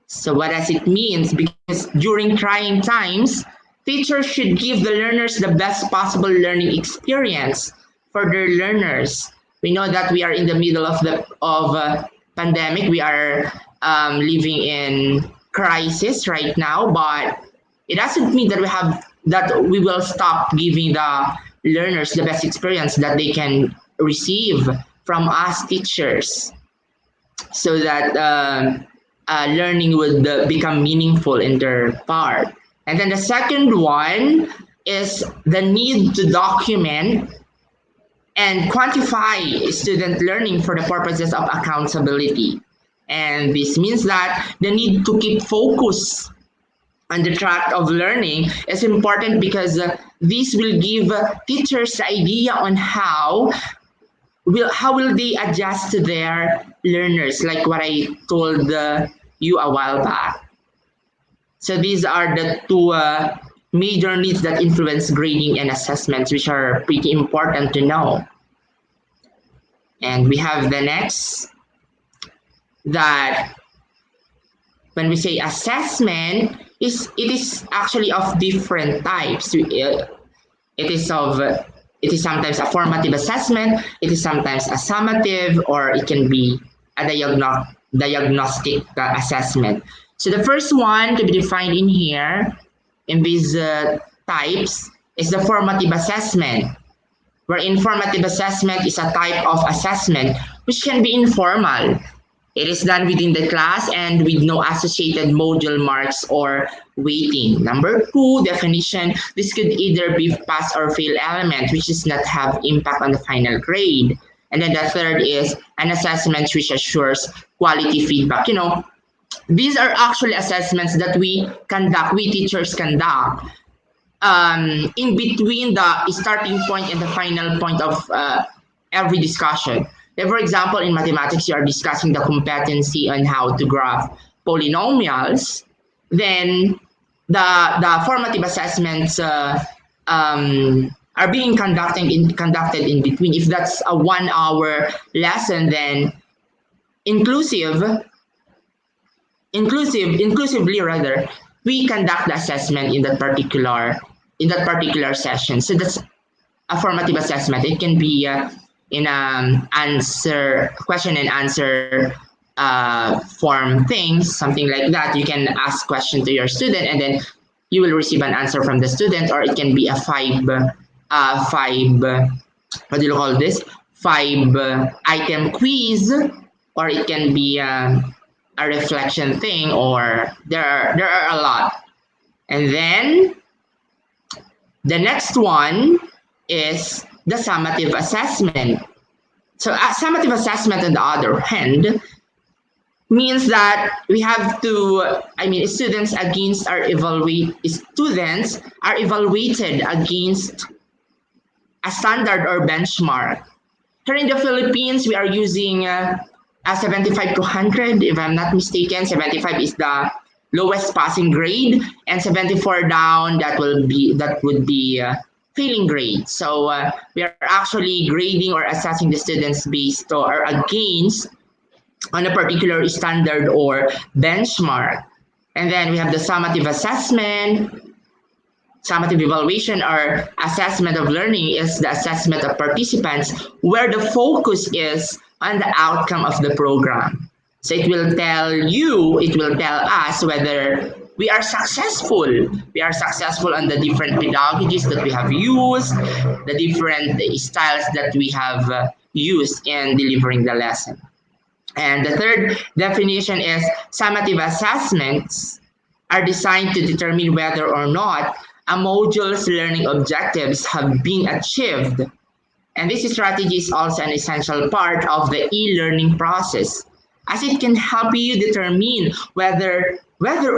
S4: So what does it mean? Because during trying times, teachers should give the learners the best possible learning experience for their learners. We know that we are in the middle of pandemic. We are living in crisis right now, but it doesn't mean that we will stop giving the learners the best experience that they can receive from us teachers, so that learning would become meaningful in their part. And then the second one is the need to document and quantify student learning for the purposes of accountability. And this means that the need to keep focus on the track of learning is important, because this will give teachers the idea on how will they adjust to their learners, like what I told you a while back. So these are the two major needs that influence grading and assessments, which are pretty important to know. And we have the next, that when we say assessment, it is actually of different types. It is sometimes a formative assessment, it is sometimes a summative, or it can be a diagnostic assessment. So the first one to be defined in here, in these types, is the formative assessment, where informative assessment is a type of assessment which can be informal. It is done within the class and with no associated module marks or weighting. Number two, definition, this could either be pass or fail element, which does not have impact on the final grade. And then the third is an assessment which assures quality feedback. These are actually assessments that we teachers conduct in between the starting point and the final point of every discussion. Like for example, in mathematics, you are discussing the competency on how to graph polynomials. Then the formative assessments are being conducted in between. If that's a 1 hour lesson, then inclusive inclusively rather, we conduct the assessment in that particular session. So that's a formative assessment. It can be in answer question and answer form things, something like that. You can ask question to your student, and then you will receive an answer from the student, or it can be a five what do you call this, five item quiz, or it can be a reflection thing, or there are a lot. And then the next one is the summative assessment. So a summative assessment, on the other hand, means that we have to, students are evaluated against a standard or benchmark. Here in the Philippines, we are using a 75 to 100, if I'm not mistaken. 75 is the lowest passing grade, and 74 down, that would be failing grade. So we are actually grading or assessing the students based or against on a particular standard or benchmark. And then we have the summative assessment. Summative evaluation or assessment of learning is the assessment of participants where the focus is on the outcome of the program. So it will tell us whether we are successful. We are successful on the different pedagogies that we have used, the different styles that we have used in delivering the lesson. And the third definition is summative assessments are designed to determine whether or not a module's learning objectives have been achieved. And this strategy is also an essential part of the e-learning process, as it can help you determine whether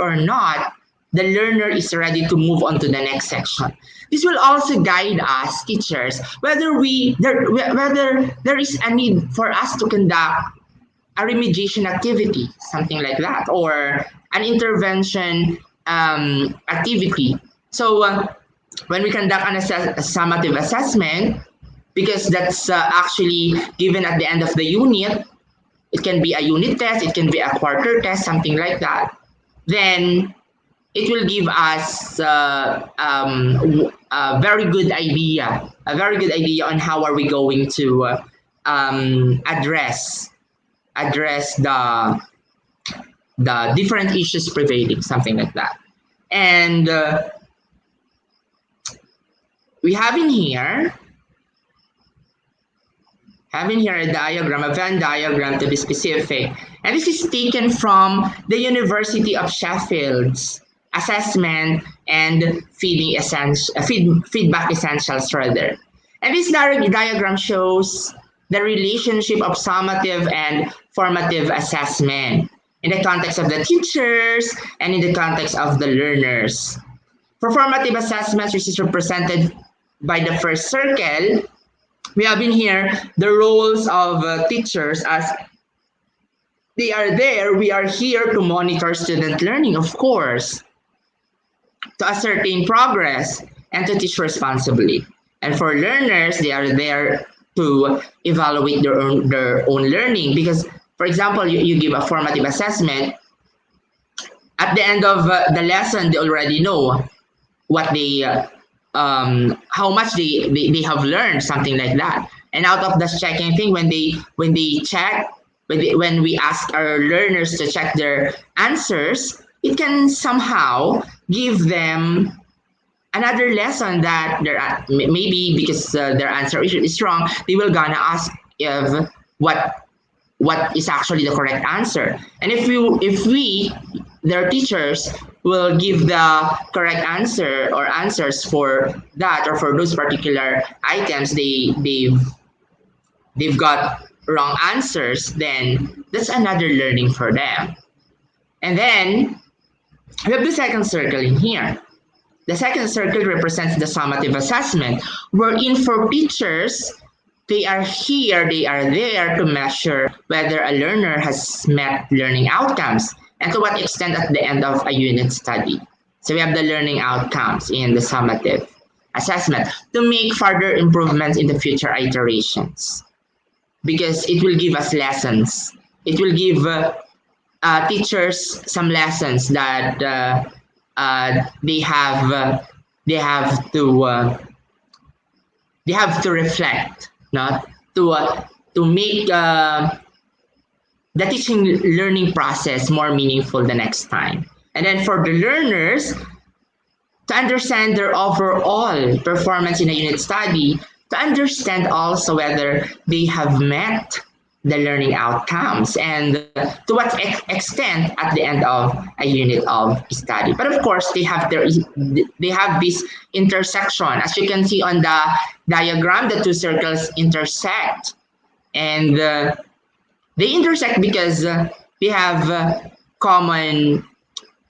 S4: or not the learner is ready to move on to the next section. This will also guide us, teachers, whether there is a need for us to conduct a remediation activity, something like that, or an intervention activity. So when we conduct a summative assessment, because that's actually given at the end of the unit, it can be a unit test, it can be a quarter test, something like that, then it will give us a very good idea, on how are we going to address the different issues prevailing, something like that. And we have in here a diagram, a Venn diagram to be specific. And this is taken from the University of Sheffield's assessment and feedback essentials rather. And this diagram shows the relationship of summative and formative assessment in the context of the teachers and in the context of the learners. For formative assessments, which is represented by the first circle, we have in here the roles of teachers, as they are there. We are here to monitor student learning, of course, to ascertain progress, and to teach responsibly. And for learners, they are there to evaluate their own learning. Because, for example, you give a formative assessment. At the end of the lesson, they already know what they how much they have learned, something like that. And out of this checking thing, when we ask our learners to check their answers, it can somehow give them another lesson that maybe because their answer is wrong, they will gonna ask if what is actually the correct answer. And if we their teachers will give the correct answer or answers for that, or for those particular items they've they've got wrong answers, then that's another learning for them. And then we have the second circle in here. The second circle represents the summative assessment, wherein for teachers, they are here, they are there to measure whether a learner has met learning outcomes and to what extent at the end of a unit study. So we have the learning outcomes in the summative assessment to make further improvements in the future iterations because it will give us lessons. It will give teachers some lessons that they have to reflect, not to make the teaching learning process more meaningful the next time. And then for the learners to understand their overall performance in a unit study, to understand also whether they have met the learning outcomes and to what extent at the end of a unit of study. But of course, they have this intersection. As you can see on the diagram, the two circles intersect, and they intersect because they have common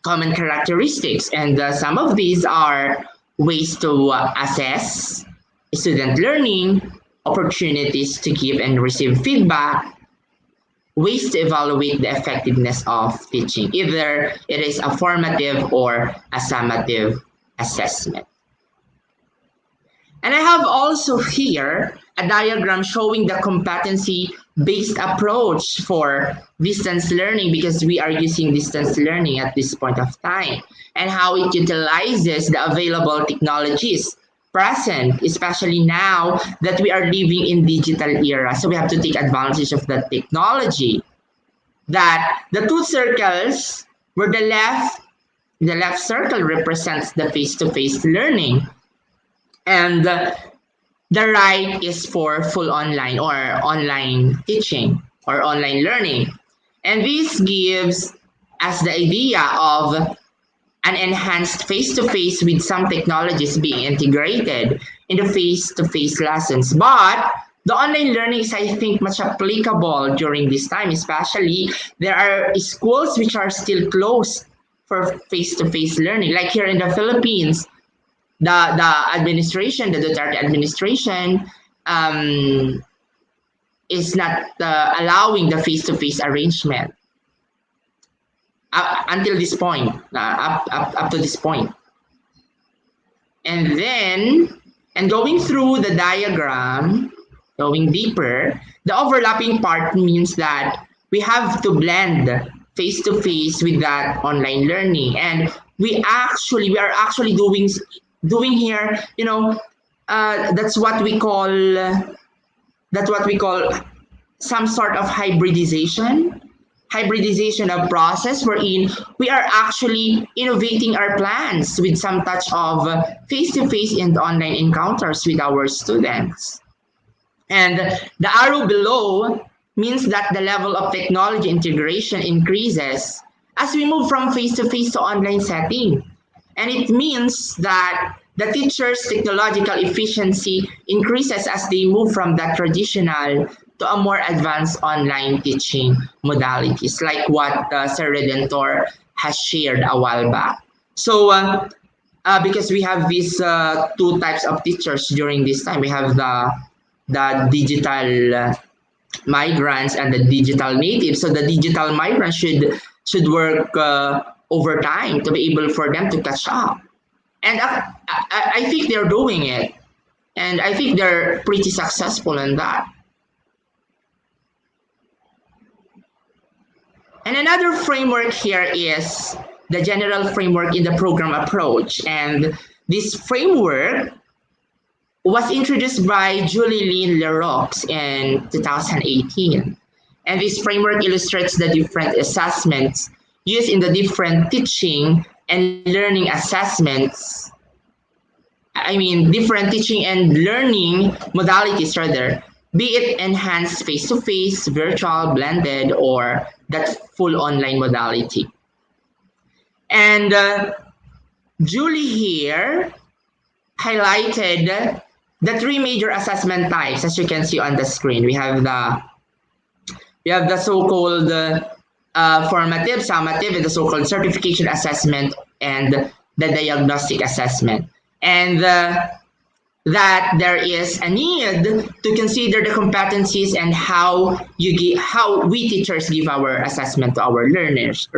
S4: characteristics, and some of these are ways to assess student learning, opportunities to give and receive feedback, ways to evaluate the effectiveness of teaching. Either it is a formative or a summative assessment. And I have also here a diagram showing the competency-based approach for distance learning because we are using distance learning at this point of time and how it utilizes the available technologies present, especially now that we are living in digital era. So we have to take advantage of that technology. That the two circles where the left circle represents the face-to-face learning and the right is for full online or online teaching or online learning. And this gives us the idea of an enhanced face-to-face with some technologies being integrated in the face-to-face lessons. But the online learning is, I think, much applicable during this time, especially there are schools which are still closed for face-to-face learning. Like here in the Philippines, the administration, the Duterte administration, is not allowing the face-to-face arrangement until this point, up to this point. And then, and going through the diagram, going deeper, the overlapping part means that we have to blend face-to-face with that online learning, and we are actually doing here, that's what we call some sort of hybridization of process wherein we are actually innovating our plans with some touch of face-to-face and online encounters with our students. And the arrow below means that the level of technology integration increases as we move from face-to-face to online setting. And it means that the teacher's technological efficiency increases as they move from that traditional to a more advanced online teaching modalities, like what Sir Redentor has shared a while back. So, because we have these two types of teachers during this time, we have the digital migrants and the digital natives. So the digital migrants should work over time to be able for them to catch up. And I think they're doing it. And I think they're pretty successful in that. And another framework here is the general framework in the program approach. And this framework was introduced by Julie Lynn Leroux in 2018. And this framework illustrates the different assessments used in the different teaching and learning assessments. Different teaching and learning modalities rather, be it enhanced face-to-face, virtual, blended, or that full online modality. And Julie here highlighted the three major assessment types, as you can see on the screen. We have the so-called formative, summative, and the so-called certification assessment and the diagnostic assessment. And that there is a need to consider the competencies and how we teachers give our assessment to our learners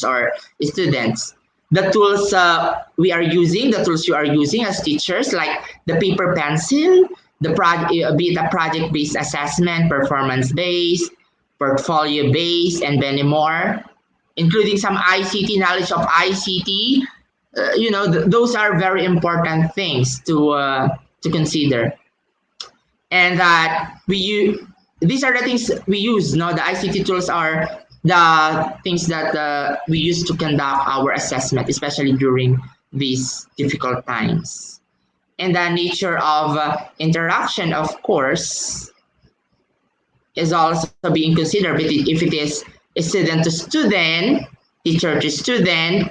S4: or students. The tools the tools you are using as teachers, like the paper pencil, be it a project based assessment, performance based, portfolio based, and many more, including some ICT knowledge of ICT. Those are very important things to consider, and that we use. These are the things we use. No, the ICT tools are the things that we use to conduct our assessment, especially during these difficult times. And the nature of interaction, of course, is also being considered. But if it is student to student, teacher to student,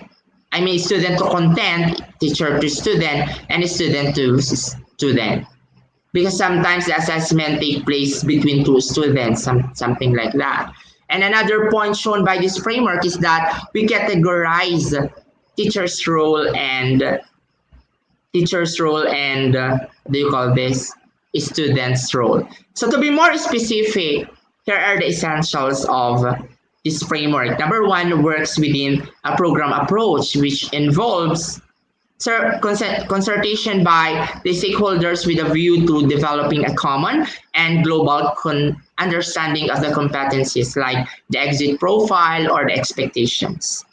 S4: I mean student to content, teacher to student, and student to student. Because sometimes the assessment take place between two students, something like that. And another point shown by this framework is that we categorize teacher's role and do you call this student's role. So to be more specific, here are the essentials of this framework. Number one, works within a program approach, which involves consultation by the stakeholders with a view to developing a common and global understanding of the competencies, like the exit profile or the expectations.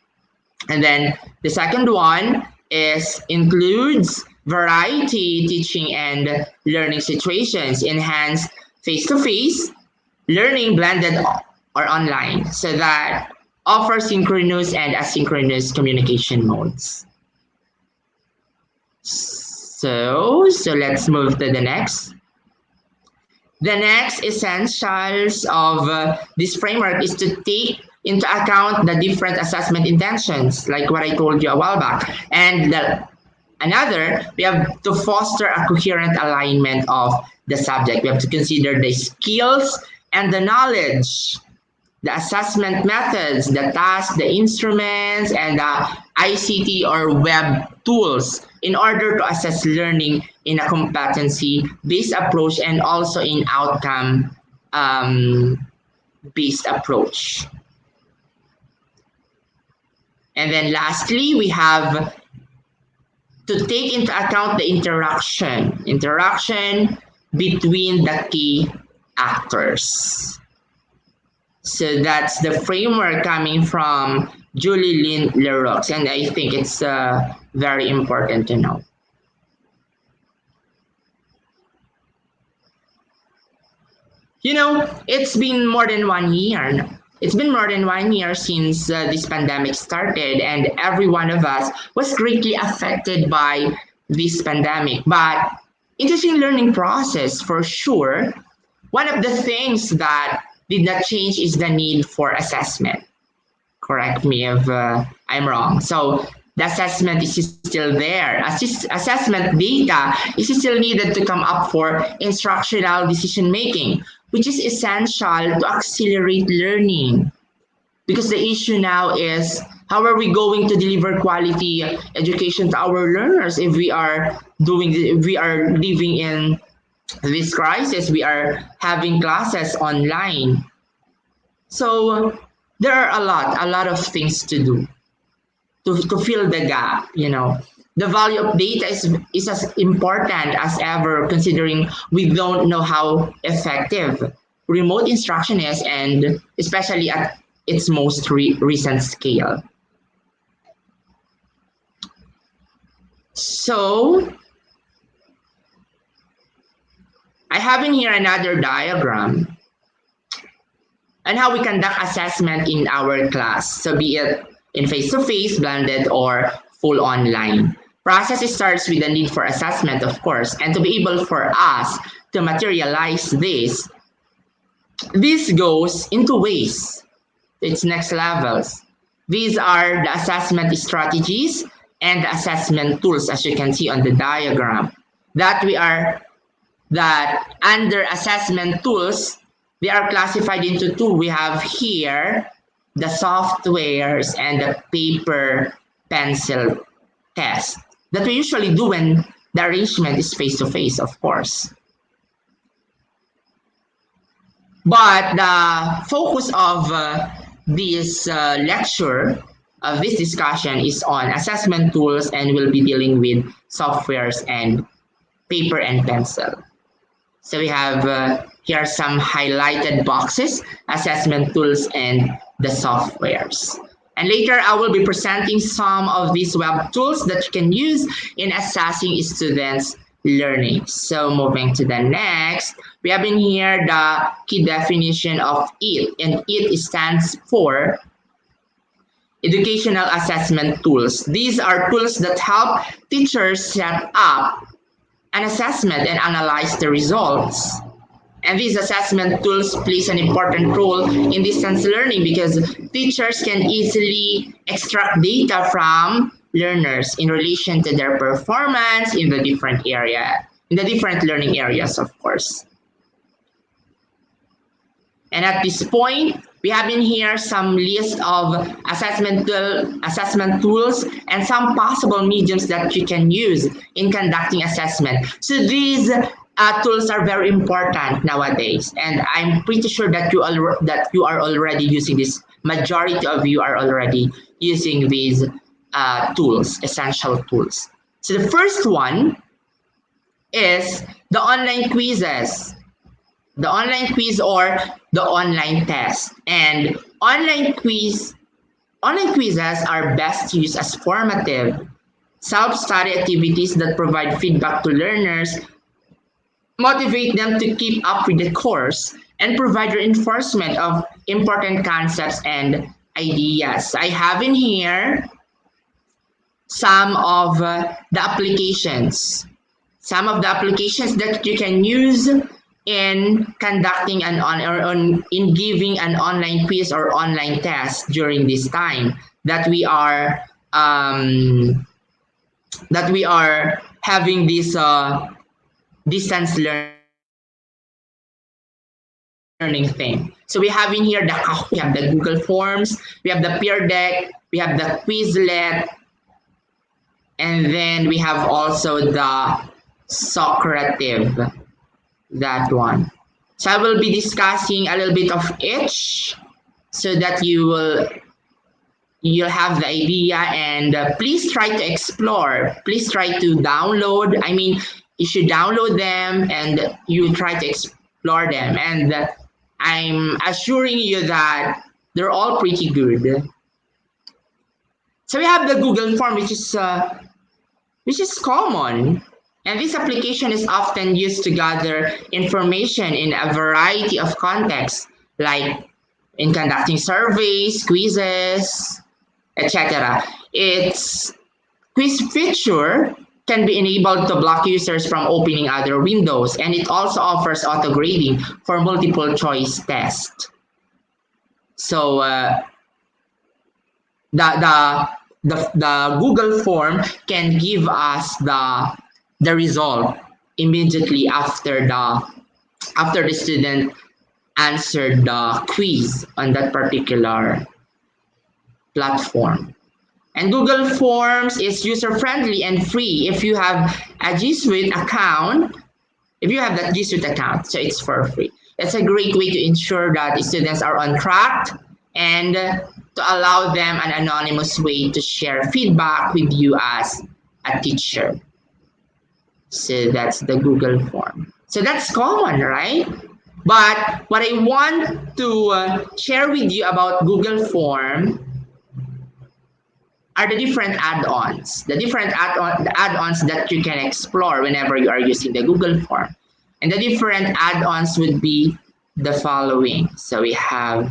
S4: And then the second one includes variety teaching and learning situations, enhance face-to-face learning blended or online, so that offers synchronous and asynchronous communication modes. So let's move to the next. The next essentials of this framework is to take into account the different assessment intentions, like what I told you a while back. And we have to foster a coherent alignment of the subject. We have to consider the skills and the knowledge, the assessment methods, the tasks, the instruments, and the ICT or web tools in order to assess learning in a competency-based approach and also in outcome-based approach. And then lastly, we have to take into account the interaction between the key actors. So that's the framework coming from Julie Lynn Leroux, and I think it's very important to know. It's been more than 1 year. It's been more than 1 year since this pandemic started, and every one of us was greatly affected by this pandemic. But interesting learning process for sure. One of the things that did not change is the need for assessment. Correct me if I'm wrong. So the assessment is still there. Assessment data is still needed to come up for instructional decision making, which is essential to accelerate learning. Because the issue now is, how are we going to deliver quality education to our learners if we are living in this crisis? We are having classes online. So there are a lot of things to do to fill the gap. The value of data is as important as ever, considering we don't know how effective remote instruction is, and especially at its most recent scale. So I have in here another diagram and how we conduct assessment in our class. So be it in face-to-face, blended, or full online. Process starts with the need for assessment, of course, and to be able for us to materialize this goes into ways. Its next levels. These are the assessment strategies and the assessment tools, as you can see on the diagram, that we are that under assessment tools, they are classified into two. We have here the softwares and the paper pencil test that we usually do when the arrangement is face to face, of course. But the focus of this lecture, of this discussion, is on assessment tools, and we'll be dealing with softwares and paper and pencil. So we have here some highlighted boxes, assessment tools, and the softwares. And later I will be presenting some of these web tools that you can use in assessing students' learning. So moving to the next, we have in here the key definition of EAT, and EAT stands for Educational Assessment Tools. These are tools that help teachers set up an assessment and analyze the results. And these assessment tools plays an important role in distance learning because teachers can easily extract data from learners in relation to their performance in the different learning areas, of course. And at this point, we have in here some list of assessment tools and some possible mediums that you can use in conducting assessment. So these tools are very important nowadays, and I'm pretty sure that you are already using this. Majority of you are already using these tools, essential tools. So the first one is the online quizzes. The online quiz or the online test. And online quizzes are best used as formative, self-study activities that provide feedback to learners, motivate them to keep up with the course, and provide reinforcement of important concepts and ideas. I have in here some of the applications. Some of the applications that you can use in conducting in giving an online quiz or online test during this time that we are having this distance learning thing. So we have in here the Kahoot, we have the Google Forms, we have the Peer Deck, we have the Quizlet, and then we have also the Socrative, that one. So I will be discussing a little bit of each so that you'll have the idea, and please try to explore. Please try to download. I mean, you should download them and you try to explore them. And I'm assuring you that they're all pretty good. So we have the Google Form, which is common. And this application is often used to gather information in a variety of contexts, like in conducting surveys, quizzes, etc. Its quiz feature can be enabled to block users from opening other windows, and it also offers auto-grading for multiple choice tests. So the Google form can give us the result immediately after the student answered the quiz on that particular platform. And Google Forms is user-friendly and free if you have a G Suite account. If you have that G Suite account, so it's for free. It's a great way to ensure that students are on track and to allow them an anonymous way to share feedback with you as a teacher. So that's the Google form. So that's common, right? But what I want to share with you about Google form are the different add-ons. The different add-ons that you can explore whenever you are using the Google form. And the different add-ons would be the following. So we have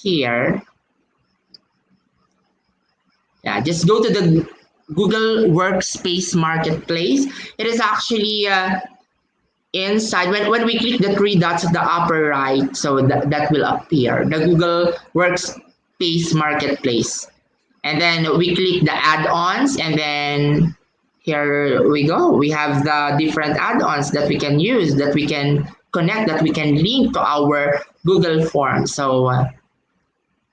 S4: here. Yeah, just go to the Google Workspace Marketplace. It is actually inside. When we click the three dots at the upper right, so that will appear. The Google Workspace Marketplace. And then we click the add-ons, and then here we go. We have the different add-ons that we can use, that we can connect, that we can link to our Google Form. So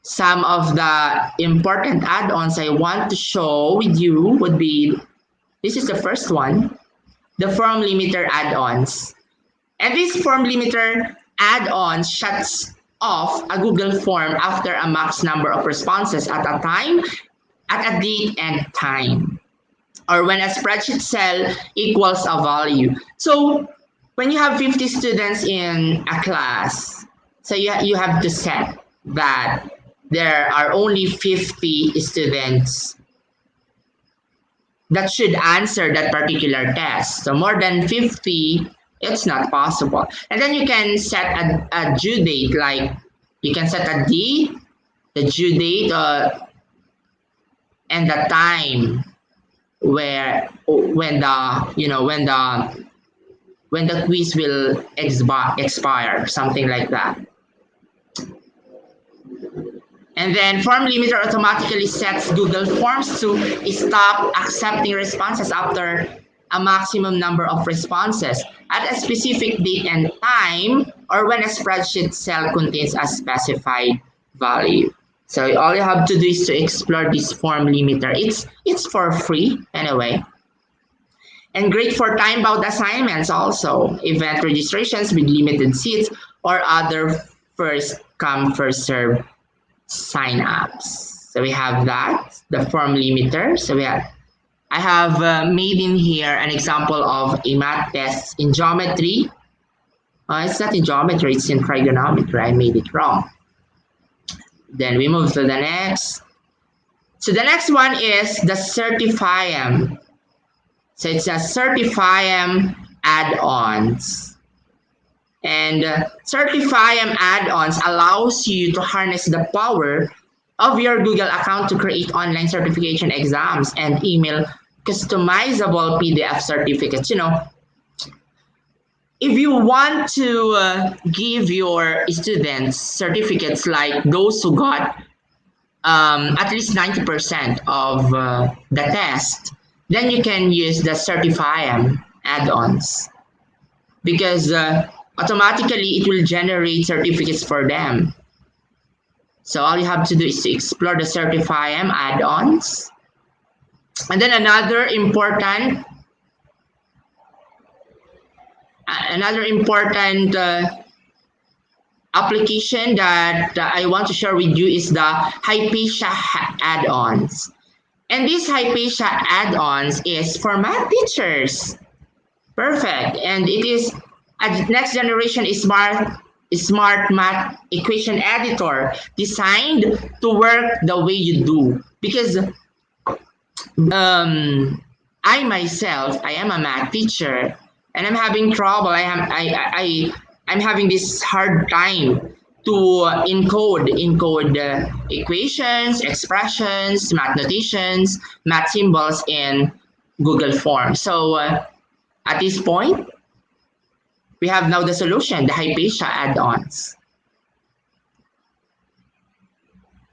S4: some of the important add-ons I want to show with you would be, this is the first one, the form limiter add-ons. And this form limiter add-on shuts off a Google form after a max number of responses at a time, at a date and time, or when a spreadsheet cell equals a value. So when you have 50 students in a class, so you have to set that there are only 50 students that should answer that particular test. So more than 50, it's not possible. And then you can set a due date, like you can set a D, the due date, and the time where when the quiz will expire, something like that. And then form limiter automatically sets Google Forms to stop accepting responses after a maximum number of responses at a specific date and time, or when a spreadsheet cell contains a specified value. So all you have to do is to explore this form limiter. It's for free anyway. And great for time-bound assignments also, event registrations with limited seats, or other first come first serve sign-ups. So we have that, the form limiter. So I have made in here an example of a math test in geometry. It's not in geometry, it's in trigonometry. I made it wrong. Then we move to the next. So the next one is the Certify-em. So it's a Certify-em add-ons. And Certify-em add-ons allows you to harness the power of your Google account to create online certification exams and email customizable PDF certificates. If you want to give your students certificates like those who got at least 90% of the test, then you can use the Certify-em add-ons, because automatically it will generate certificates for them. So all you have to do is to explore the Certify-em add-ons. And then another important application that I want to share with you is the Hypatia add-ons. And these Hypatia add-ons is for math teachers. Perfect. And it is a next generation smart math equation editor designed to work the way you do. Because I myself, I am a math teacher, and I'm having trouble. I'm having this hard time to encode equations, expressions, math notations, math symbols in Google Forms. So at this point, we have now the solution, the Hypatia add-ons.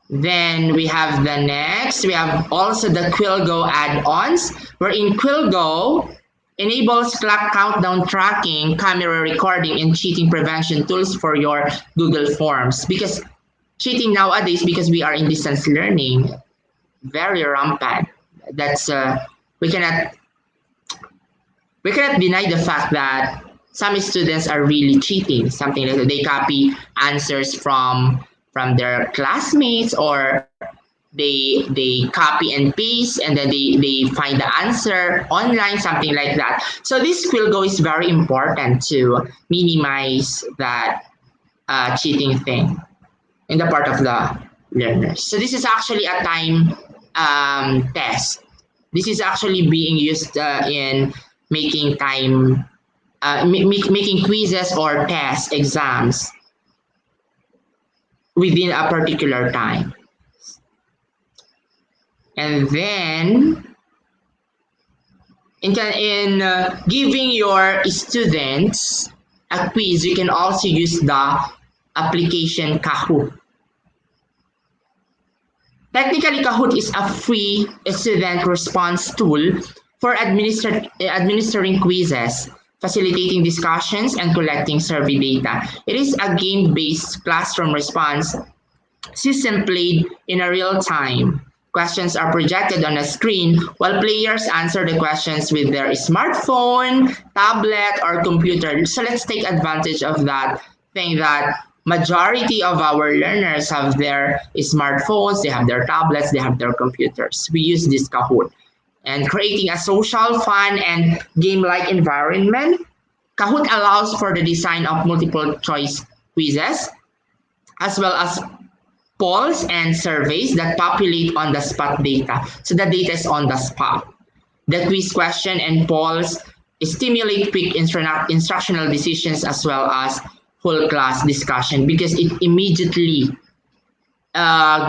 S4: Then we have the next. We have also the Quillgo add-ons, wherein Quillgo enables clock countdown tracking, camera recording, and cheating prevention tools for your Google Forms. Because cheating nowadays, because we are in distance learning, very rampant. That's we cannot deny the fact that some students are really cheating. Something like that. They copy answers from their classmates, or they copy and paste, and then they find the answer online, something like that. So this Quillgo is very important to minimize that cheating thing in the part of the learners. So this is actually a time test. This is actually being used in making time, making quizzes or test exams within a particular time. And then in giving your students a quiz, you can also use the application Kahoot. Technically, Kahoot is a free student response tool for administering quizzes, facilitating discussions, and collecting survey data. It is a game-based classroom response system played in a real time. Questions are projected on a screen while players answer the questions with their smartphone, tablet, or computer. So let's take advantage of that thing that majority of our learners have their smartphones, they have their tablets, they have their computers. We use this Kahoot. And creating a social, fun, and game-like environment, Kahoot allows for the design of multiple choice quizzes as well as polls and surveys that populate on the spot data. So the data is on the spot. The quiz question and polls stimulate quick instructional decisions as well as whole class discussion because it immediately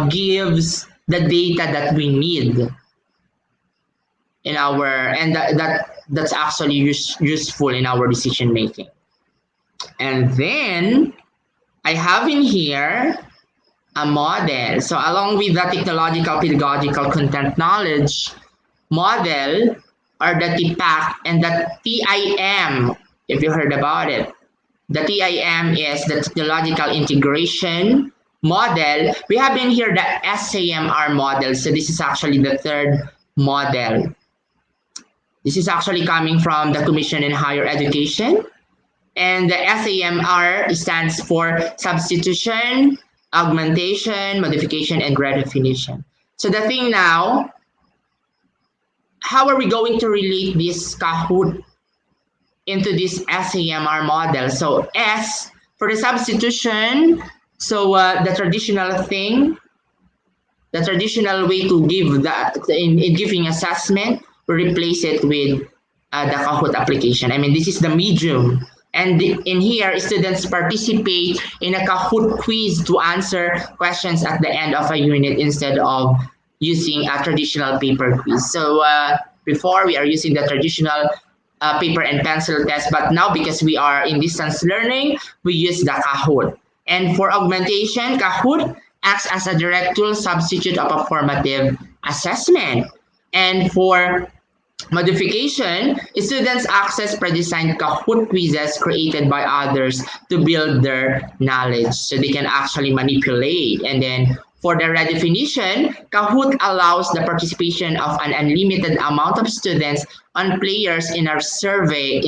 S4: gives the data that we need in our and that's actually useful in our decision making. And then I have in here a model. So along with the technological, pedagogical, content knowledge model are the TPAC and the TIM, if you heard about it. The TIM is the technological integration model. We have in here the SAMR model. So this is actually the third model. This is actually coming from the Commission in Higher Education. And the SAMR stands for substitution, augmentation, modification, and redefinition. So the thing now, how are we going to relate this Kahoot into this SAMR model? So S for the substitution, so the traditional thing, the traditional way to give that in giving assessment, we replace it with the Kahoot application. I mean, this is the medium. And in here, students participate in a Kahoot quiz to answer questions at the end of a unit instead of using a traditional paper quiz. So before, we are using the traditional paper and pencil test, but now because we are in distance learning, we use the Kahoot. And for augmentation, Kahoot acts as a direct tool substitute of a formative assessment. And for modification, students access pre-designed Kahoot quizzes created by others to build their knowledge so they can actually manipulate. And then for the redefinition, Kahoot allows the participation of an unlimited amount of students and players in a survey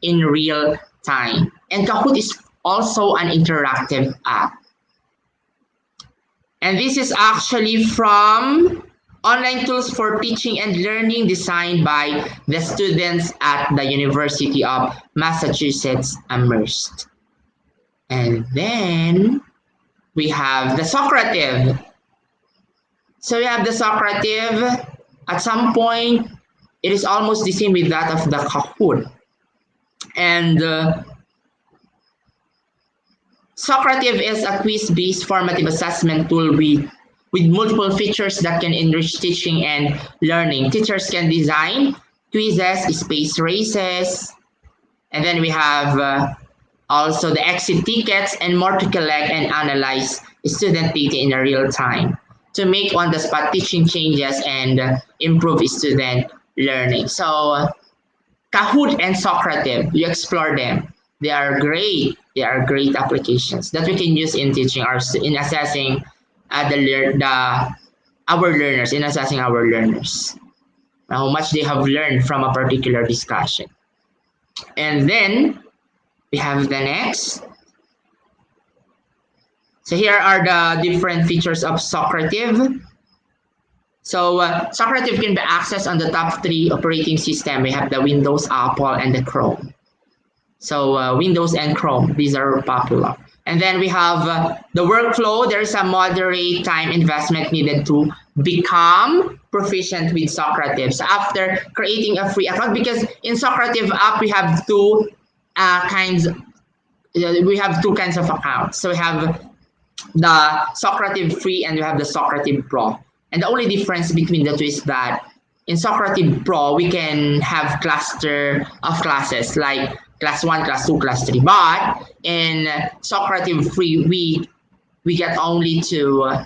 S4: in real time. And Kahoot is also an interactive app. And this is actually from Online Tools for Teaching and Learning designed by the students at the University of Massachusetts Amherst. And then we have the Socrative. So we have the Socrative. At some point, it is almost the same with that of the Kahoot. And Socrative is a quiz-based formative assessment tool with multiple features that can enrich teaching and learning. Teachers can design quizzes, space races, and then we have also the exit tickets and more to collect and analyze student data in real time to make on-the-spot teaching changes and improve student learning. So Kahoot and Socrative, you explore them. They are great. They are great applications that we can use in teaching or in assessing our learners, in assessing our learners, how much they have learned from a particular discussion. And then we have the next. So here are the different features of Socrative. So Socrative can be accessed on the top 3 operating systems. We have the Windows, Apple, and the Chrome. So Windows and Chrome, these are popular. And then we have the workflow. There's a moderate time investment needed to become proficient with Socrative. So after creating a free account, because in Socrative app we have two kinds of accounts. So we have the Socrative free and we have the Socrative Pro. And the only difference between the two is that in Socrative Pro we can have cluster of classes like class 1, class 2, class 3. But in Socrative free, we get only to,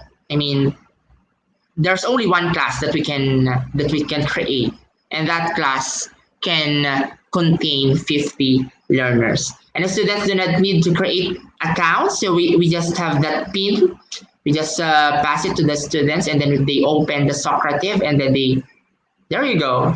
S4: there's only one class that we can create. and that class can contain 50 learners. And the students do not need to create accounts, so we just have that pin. We just pass it to the students, and then they open the Socrative, and then there you go.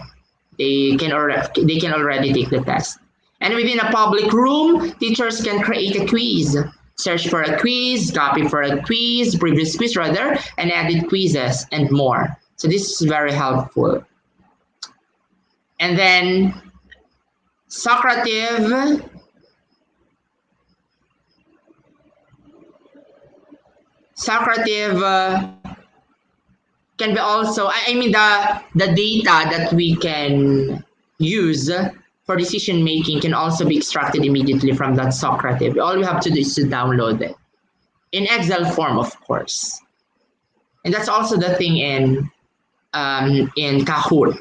S4: They can already take the test. And within a public room, teachers can create a quiz, search for a quiz, copy for a quiz, previous quiz rather, and edit quizzes and more. So this is very helpful. And then Socrative can be also, I mean, the data that we can use for decision making can also be extracted immediately from that Socrative. All we have to do is to download it in Excel form, of course. And that's also the thing in Kahoot.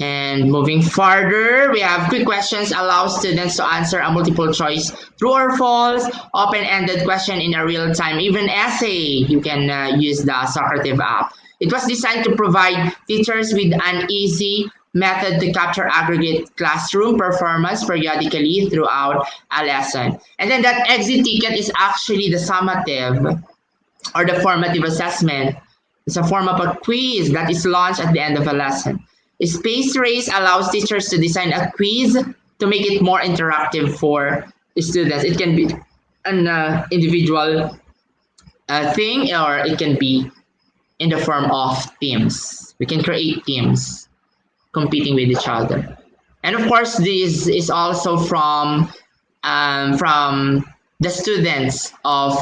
S4: And moving further, we have quick questions allow students to answer a multiple choice true or false, open-ended question in a real-time, even essay. You can use the Socrative app. It was designed to provide teachers with an easy method to capture aggregate classroom performance periodically throughout a lesson. And then that exit ticket is actually the summative or the formative assessment. It's a form of a quiz that is launched at the end of a lesson. Space Race allows teachers to design a quiz to make it more interactive for students. It can be an individual thing, or it can be in the form of teams. We can create teams competing with each other. And of course, this is also from the students of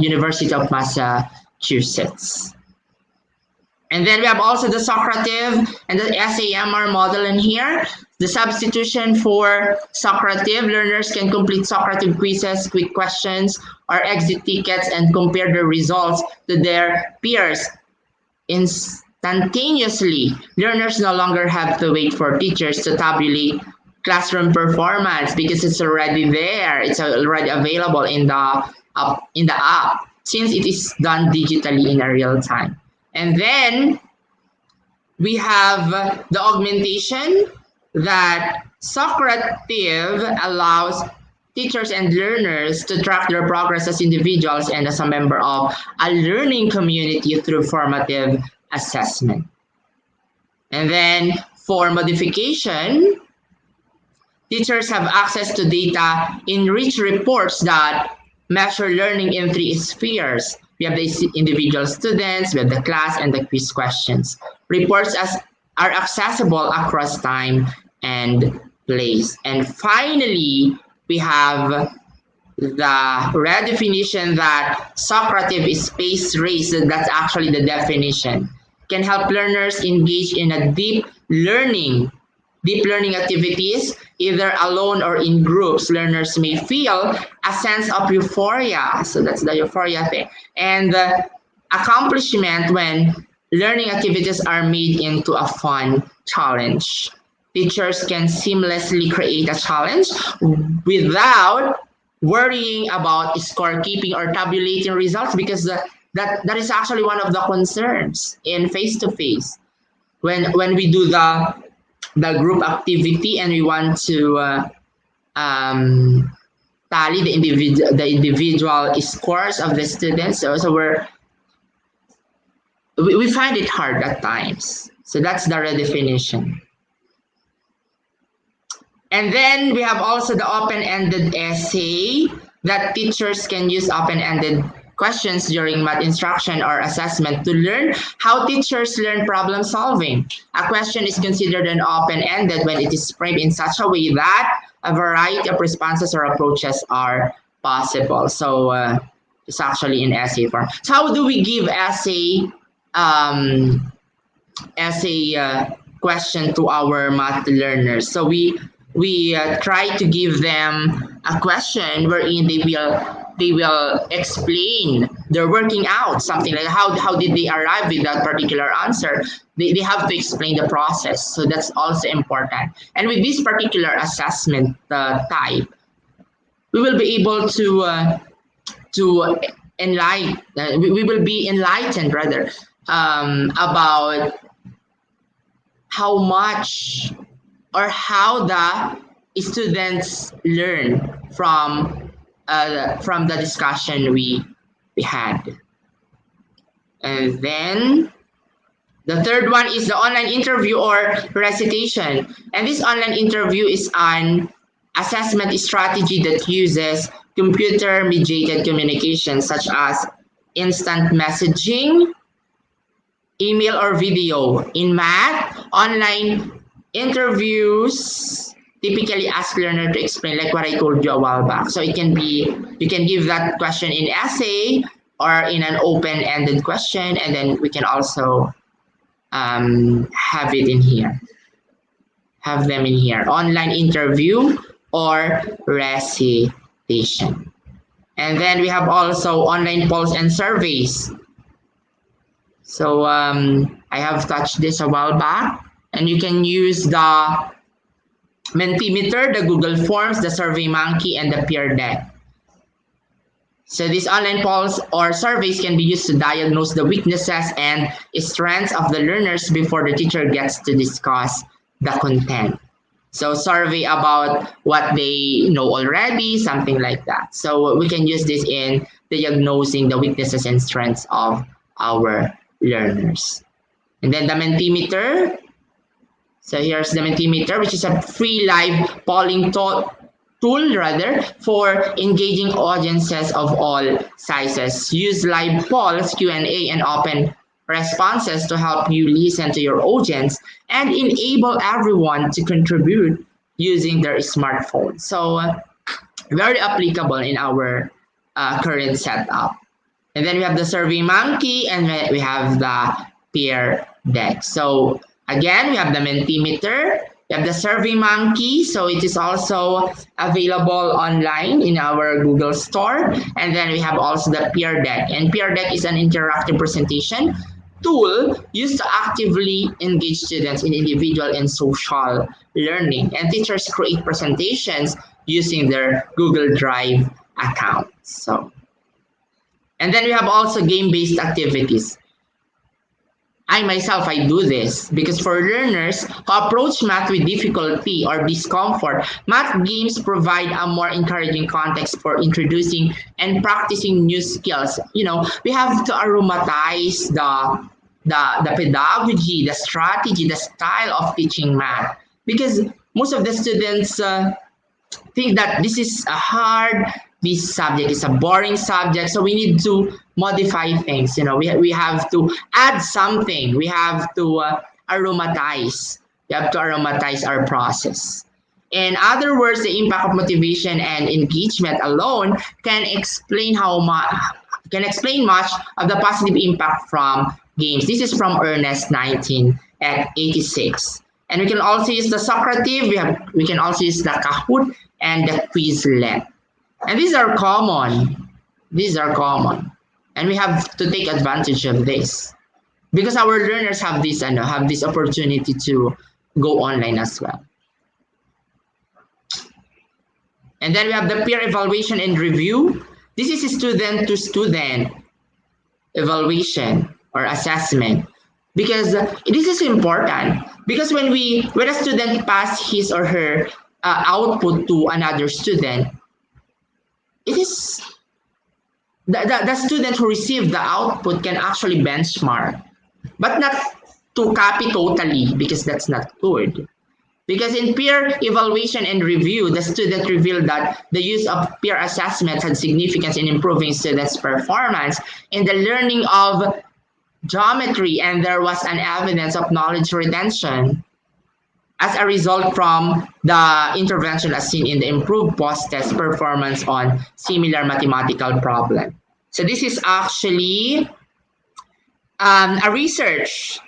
S4: University of Massachusetts. And then we have also the Socrative and the SAMR model in here. The substitution for Socrative, learners can complete Socrative quizzes, quick questions, or exit tickets and compare the results to their peers instantaneously. Learners no longer have to wait for teachers to tabulate classroom performance because it's already there. It's already available in the app since it is done digitally in a real time. And then we have the augmentation that Socrative allows teachers and learners to track their progress as individuals and as a member of a learning community through formative assessment. And then for modification, teachers have access to data enriched reports that measure learning in 3 spheres. We have the individual students, we have the class, and the quiz questions. Reports are accessible across time and place. And finally, we have the redefinition that Socrative is space race. That's actually the definition. Can help learners engage in a deep learning activities, either alone or in groups. Learners may feel a sense of euphoria. So that's the euphoria thing. And the accomplishment when learning activities are made into a fun challenge. Teachers can seamlessly create a challenge without worrying about scorekeeping or tabulating results, because that is actually one of the concerns in face-to-face. When we do the group activity and we want to tally the individual scores of the students, so we find it hard at times. So that's the redefinition. And then we have also the open-ended essay that teachers can use open-ended questions during math instruction or assessment to learn how teachers learn problem solving. A question is considered an open-ended when it is framed in such a way that a variety of responses or approaches are possible. So it's actually in essay form. So how do we give essay question to our math learners? So we try to give them a question wherein they will explain their working out, something like how did they arrive with that particular answer. They have to explain the process, so that's also important. And with this particular assessment type, we will be able to enlighten we will be enlightened rather about how much or how the students learn from the discussion we had. And then the third one is the online interview or recitation. And this online interview is an assessment strategy that uses computer mediated communication such as instant messaging, email, or video. In math, online interviews typically ask learner to explain like what I told you a while back. So it can be, you can give that question in essay or in an open-ended question, and then we can also have it in here, have them in here. Online interview or recitation. And then we have also online polls and surveys. So I have touched this a while back, and you can use the Mentimeter, the Google Forms, the SurveyMonkey, and the Peer Deck. So these online polls or surveys can be used to diagnose the weaknesses and strengths of the learners before the teacher gets to discuss the content. So survey about what they know already, something like that. So we can use this in diagnosing the weaknesses and strengths of our learners. And then the Mentimeter. So here's the Mentimeter, which is a free live polling tool for engaging audiences of all sizes. Use live polls, Q&A, and open responses to help you listen to your audience and enable everyone to contribute using their smartphone. So very applicable in our current setup. And then we have the SurveyMonkey and we have the Peer Deck. So again, we have the Mentimeter, we have the SurveyMonkey, so it is also available online in our Google Store. And then we have also the Peer Deck. And Peer Deck is an interactive presentation tool used to actively engage students in individual and social learning. And teachers create presentations using their Google Drive account. So, and then we have also game-based activities. I myself, I do this because for learners who approach math with difficulty or discomfort, math games provide a more encouraging context for introducing and practicing new skills. You know, we have to aromatize the pedagogy, the strategy, the style of teaching math, because most of the students think that this is a hard, this subject is a boring subject, so we need to modify things. You know, we have to add something. We have to aromatize. We have to aromatize our process. In other words, the impact of motivation and engagement alone can explain much of the positive impact from games. This is from Ernest 1986. And we can also use the Socrative. We can also use the Kahoot and the Quizlet. And these are common. These are common. And we have to take advantage of this because our learners have this opportunity to go online as well. And then we have the peer evaluation and review. This is student to student evaluation or assessment, because this is important, because when a student pass his or her output to another student, it is the student who received the output can actually benchmark, but not to copy totally, because that's not good. Because in peer evaluation and review, the student revealed that the use of peer assessment had significance in improving students' performance in the learning of geometry, and there was an evidence of knowledge retention as a result from the intervention as seen in the improved post-test performance on similar mathematical problem. So this is actually a research,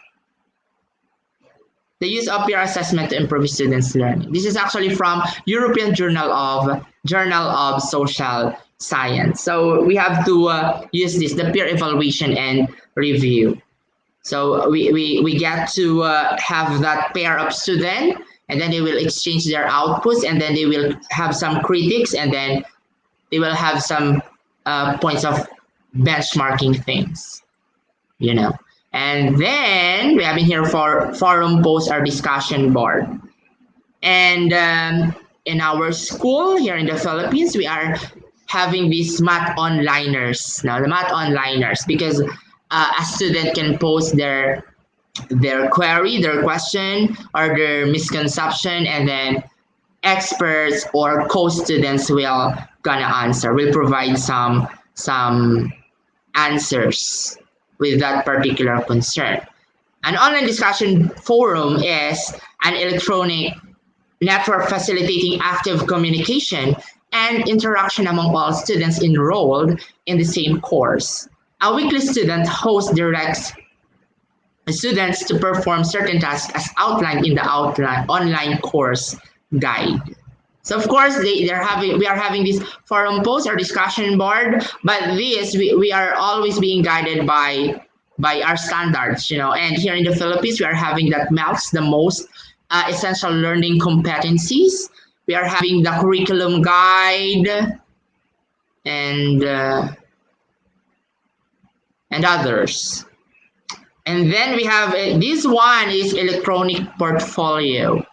S4: the use of peer assessment to improve students' learning. This is actually from European Journal of Social Science. So we have to use this, the peer evaluation and review. So we get to have that pair of student, and then they will exchange their outputs, and then they will have some critics, and then they will have some points of benchmarking things, you know. And then we have in here for forum post or discussion board. And in our school here in the Philippines, we are having these math onliners. Now, the math onliners, because a student can post their query, their question, or their misconception, and then experts or co-students will gonna answer. Will provide some answers with that particular concern. An online discussion forum is an electronic network facilitating active communication and interaction among all students enrolled in the same course. A weekly student host directs students to perform certain tasks as outlined in the outline online course guide. So of course we are having this forum post or discussion board, but this we are always being guided by our standards, And here in the Philippines, we are having that MELCs, the most essential learning competencies. We are having the curriculum guide and others. And then we have this one is electronic portfolio.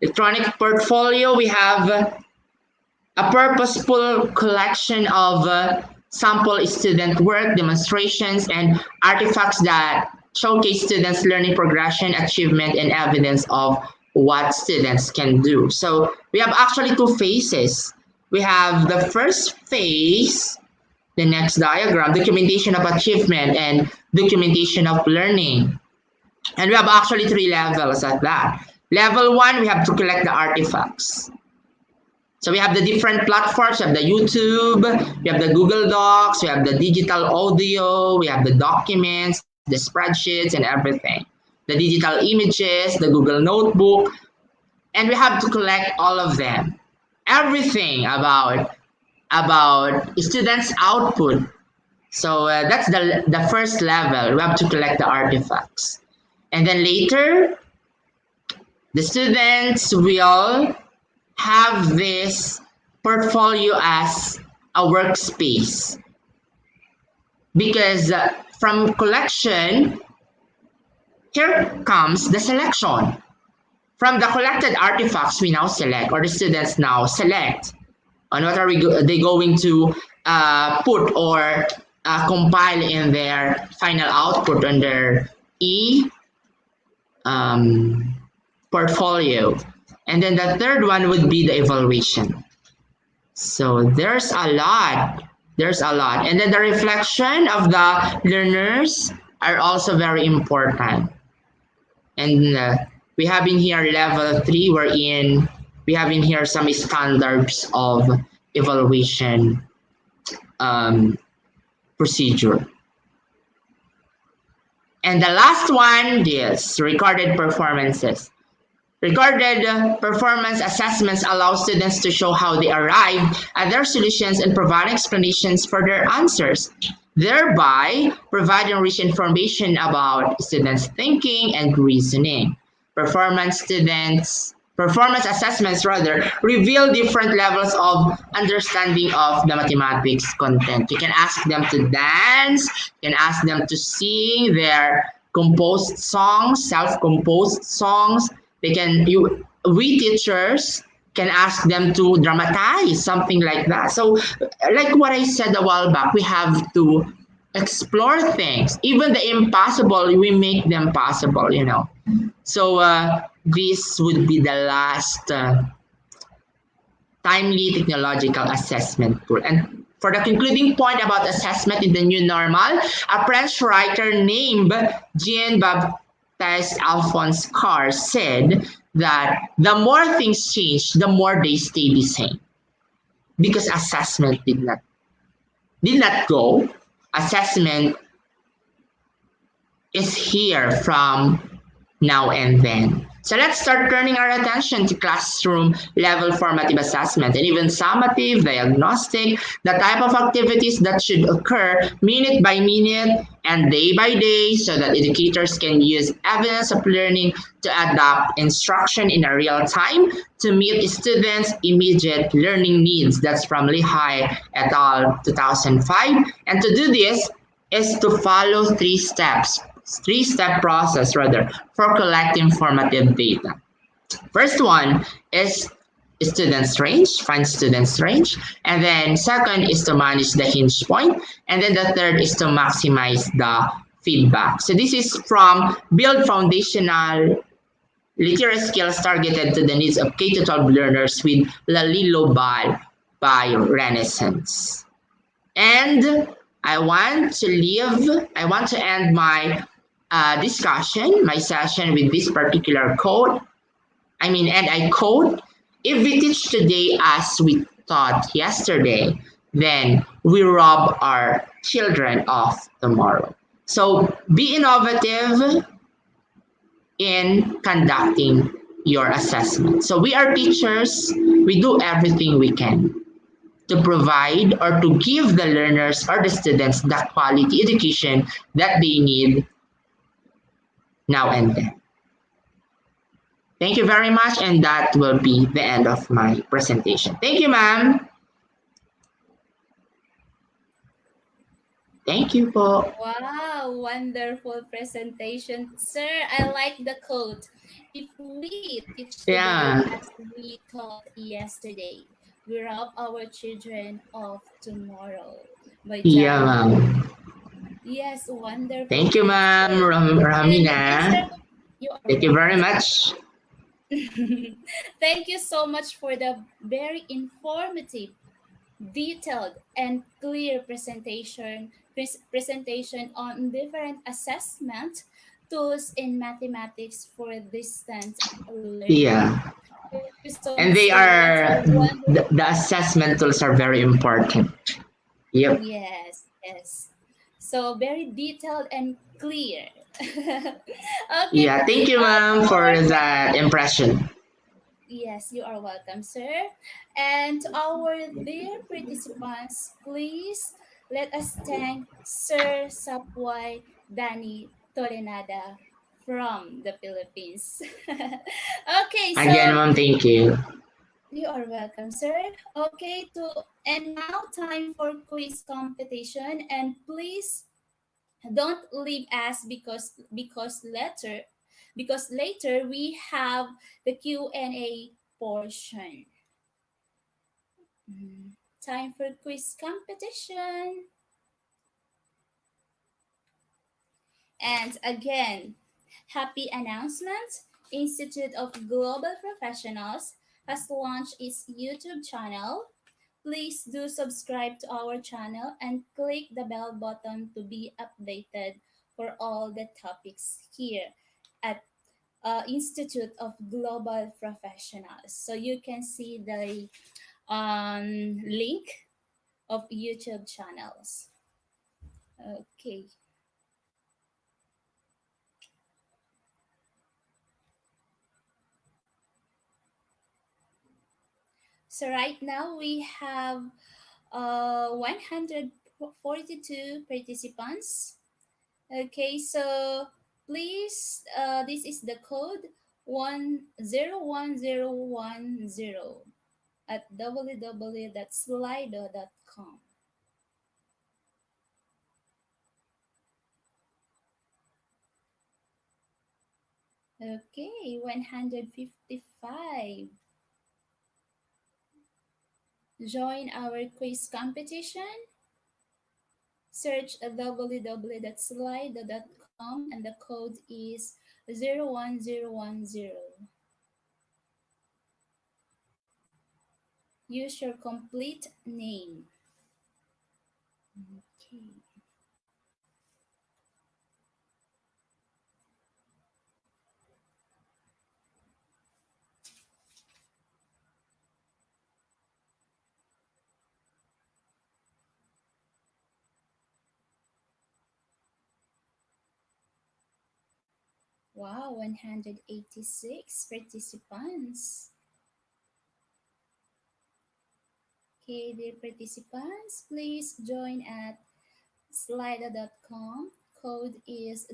S4: Electronic portfolio, we have a purposeful collection of sample student work, demonstrations, and artifacts that showcase students' learning progression, achievement, and evidence of what students can do. So we have actually two phases. We have the first phase, the next diagram, documentation of achievement and documentation of learning. And we have actually three levels at that. Level 1, we have to collect the artifacts. So we have the different platforms. We have the YouTube, we have the Google Docs, we have the digital audio, we have the documents, the spreadsheets, and everything. The digital images, the Google Notebook, and we have to collect all of them. Everything about students' output. So that's the first level. We have to collect the artifacts. And then later, the students will have this portfolio as a workspace. Because from collection, here comes the selection. From the collected artifacts, we now select, or the students now select, on what are they going to put or compile in their final output on their portfolio. And then the third one would be the evaluation. So there's a lot. And then the reflection of the learners are also very important. And we have in here level 3, wherein we have in here some standards of evaluation procedure. And the last one is recorded performances. Recorded performance assessments allow students to show how they arrived at their solutions and provide explanations for their answers, thereby providing rich information about students' thinking and reasoning. Performance assessments reveal different levels of understanding of the mathematics content. You can ask them to dance, you can ask them to sing their composed songs, self-composed songs. We teachers can ask them to dramatize something like that. So like what I said a while back, we have to explore things. Even the impossible, we make them possible, So this would be the last timely technological assessment tool. And for the concluding point about assessment in the new normal, a French writer named Jean-Baptiste Alphonse Carr said that the more things change, the more they stay the same. Because assessment did not go. Assessment is here from now and then. So let's start turning our attention to classroom level formative assessment and even summative, diagnostic, the type of activities that should occur minute by minute and day by day so that educators can use evidence of learning to adapt instruction in a real time to meet students' immediate learning needs. That's from Lehigh et al. 2005. And to do this, is to follow three-step process rather, for collecting formative data. First one is students range, find students range. And then second is to manage the hinge point. And then the third is to maximize the feedback. So this is from build foundational literary skills targeted to the needs of K-12 learners with Lalilo by Renaissance. And I want to end my discussion, my session with this particular quote. And I quote, if we teach today as we taught yesterday, then we rob our children of tomorrow. So be innovative in conducting your assessment. So we are teachers, we do everything we can to provide or to give the learners or the students the quality education that they need now and then. Thank you very much, and that will be the end of my presentation. Thank you, ma'am. Thank you po.
S1: Wow, wonderful presentation, sir. I like the quote. If we teach today
S4: Yeah.
S1: as we taught yesterday, we rob our children of tomorrow. By
S4: Yeah,
S1: Danny.
S4: ma'am.
S1: Yes, wonderful
S4: Thank you,
S1: quote,
S4: ma'am
S1: sir. And again,
S4: Ramina.
S1: sir, you are
S4: Thank you very
S1: welcome, sir.
S4: much.
S1: Thank you so much for the very informative, detailed, and clear presentation on different assessment tools in mathematics for distant learning.
S4: Yeah.
S1: Thank you so much,
S4: And they
S1: sir. That's a
S4: are,
S1: wonderful.
S4: the assessment tools are very important. Yep.
S1: Yes, yes. So very detailed and clear. Okay.
S4: Yeah. Thank you,
S1: To
S4: ma'am,
S1: our
S4: for that impression.
S1: Yes, you are welcome, sir. And to our dear participants, please let us thank Sir Sapway Dani Tolenada from the Philippines. Okay,
S4: Again,
S1: so
S4: ma'am, thank you.
S1: you are welcome, sir. Okay, and now time for quiz competition, and please don't leave us because later we have the Q&A portion. Time for quiz competition. And again, happy announcement. Institute of Global Professionals has launched its YouTube channel. Please do subscribe to our channel and click the bell button to be updated for all the topics here at Institute of Global Professionals. So you can see the link of YouTube channels. Okay. So right now we have 142 participants. Okay, so please, this is the code 101010 at www.slido.com. Okay, 155. Join our quiz competition. Search www.slido.com and the code is 01010. Use your complete name. Okay. Wow, 186 participants. Okay, dear participants, please join at slido.com. Code is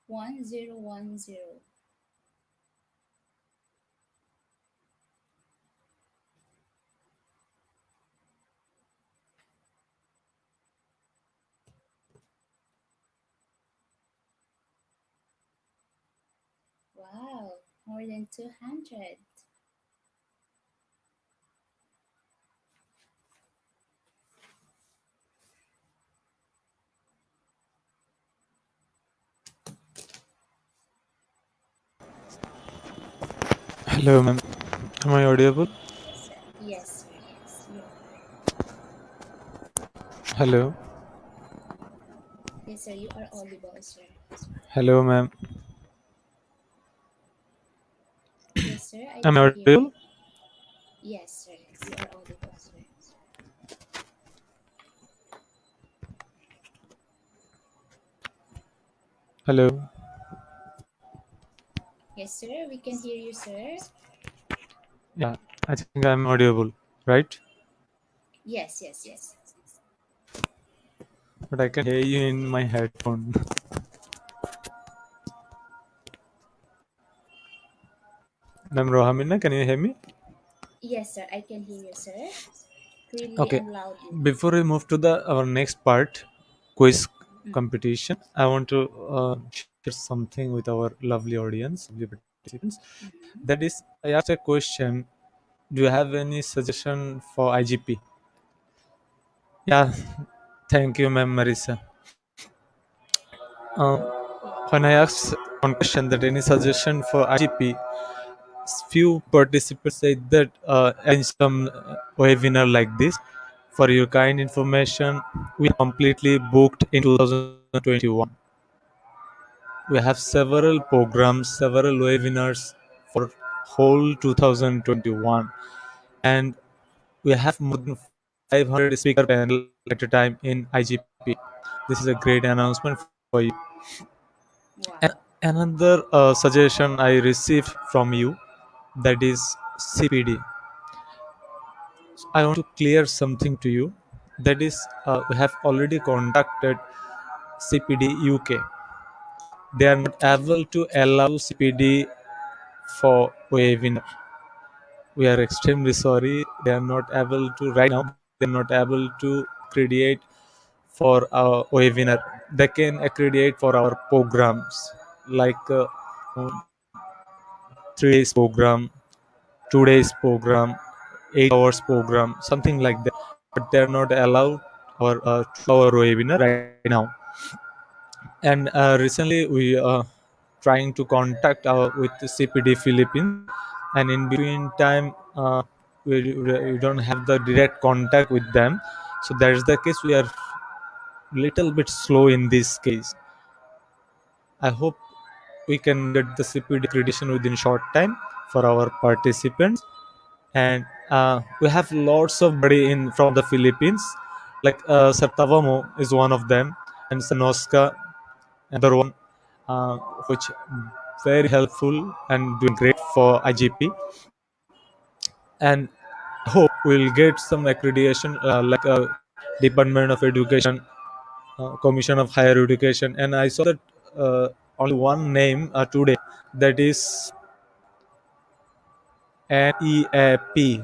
S1: 01010. more than 200.
S5: Hello, ma'am. Am I audible?
S1: Yes, sir. Yes, you are.
S5: Hello.
S1: Yes, sir. You are audible, sir.
S5: Hello, ma'am.
S1: Yes, sir. I
S5: Am I
S1: can hear
S5: audible?
S1: you. Yes, sir. You are audible, sir.
S5: Hello.
S1: Yes, sir. We can hear you, sir.
S5: Yeah, I think I'm audible, right?
S1: Yes, yes, yes.
S5: But I can hear you in my headphone. Ma'am Rohamina, can you hear me?
S1: Yes, sir. I can hear you, sir. Clearly
S5: Okay.
S1: and loudly.
S5: Before we move to the our next part, quiz
S1: Mm-hmm.
S5: competition, I want to share something with our lovely audience, lovely participants.
S1: Mm-hmm.
S5: That is, I asked a question. Do you have any suggestion for IGP? Yeah. Thank you, ma'am Marisa. When I asked one question that any suggestion for IGP, few participants said that arrange some webinar like this. For your kind information, we completely booked in 2021. We have several programs, several webinars for whole 2021, and we have more than 500 speaker panel at a time in IGP. This is a great announcement for you.
S1: Wow.
S5: Another suggestion I received from you, that is CPD. I want to clear something to you. That is, we have already contacted CPD UK. They are not
S1: Mm-hmm.
S5: able to allow CPD for webinar. We are extremely sorry. They are not able to right now. They are not able to accredit for our webinar. They can accredit for our programs like 3 days program, 2 days program, 8 hours program, something like that. But they're not allowed our 2 hour webinar right now. And recently we trying to contact with the CPD Philippines, and in between time we don't have the direct contact with them. So that is the case. We are little bit slow in this case. I hope we can get the CPD accreditation within short time for our participants. And we have lots of buddy in from the Philippines, like Sartavamo is one of them, and Sanoska, another one, which very helpful and doing great for IGP. And hope we'll get some accreditation like Department of Education, Commission of Higher Education, and I saw that only one name today, that is NEAP.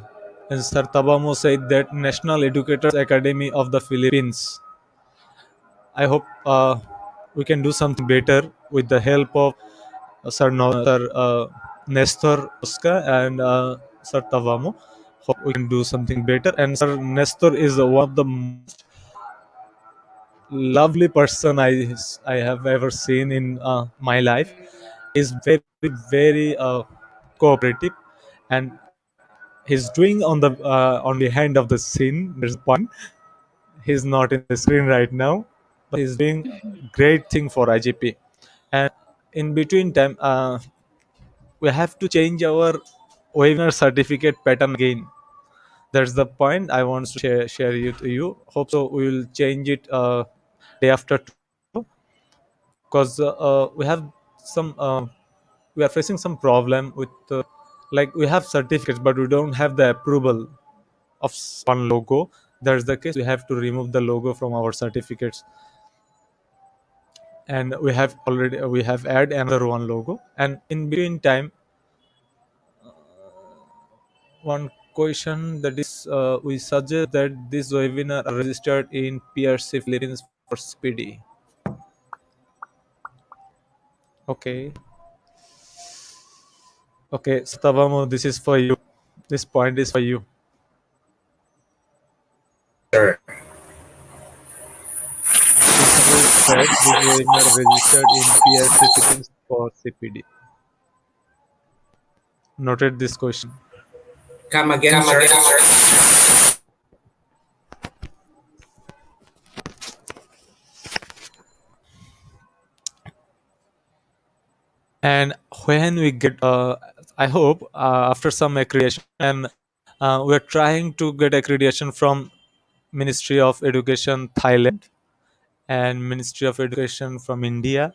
S5: And Sir Tabamo said that National Educators Academy of the Philippines. I hope we can do something better with the help of Sir Nestor Oscar and Sir Tavamo. Hope we can do something better. And Sir Nestor is one of the most lovely person I have ever seen in my life.
S1: Mm-hmm.
S5: He's very cooperative, and he's doing on behind of the scene. There's a point. He's not in the screen right now, but he's doing great thing for IGP. And in between time, we have to change our webinar certificate pattern again. That's the point I want to share you to you. Hope so. We will change it day after tomorrow, because we have some we are facing some problem with like we have certificates but we don't have the approval of one logo. That's the case. We have to remove the logo from our certificates, and we have add another one logo. And in between time, one question, that is we suggest that this webinar are registered in PRC Philippines for SPD. Okay. Okay, Satyabhamu, this is for you. This point is for you.
S2: Sir.
S5: Principal said this webinar registered in PRC Philippines for CPD. Noted this question.
S2: Come again, sir.
S5: And when we get, I hope after some accreditation, and we're trying to get accreditation from Ministry of Education Thailand and Ministry of Education from India,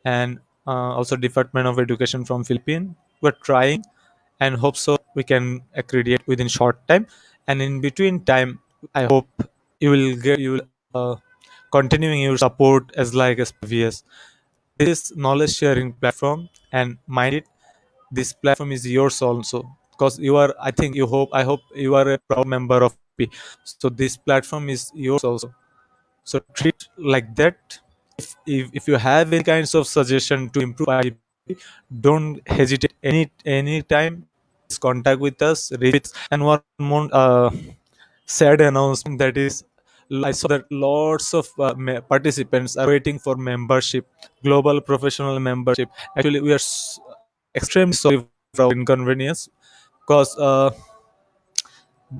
S5: and also Department of Education from Philippines. We're trying and hope so we can accredit within short time. And in between time, I hope you will continuing your support as previous. This is knowledge sharing platform, and mind it, this platform is yours also, because you are, I think, I hope you are a proud member of IGP. So this platform is yours also, so treat like that. If you have any kinds of suggestion to improve IGP, don't hesitate any time. Please contact with us, reach. And one more sad announcement, that is, I saw that lots of participants are waiting for membership, global professional membership. Actually, we are extremely sorry for our inconvenience, because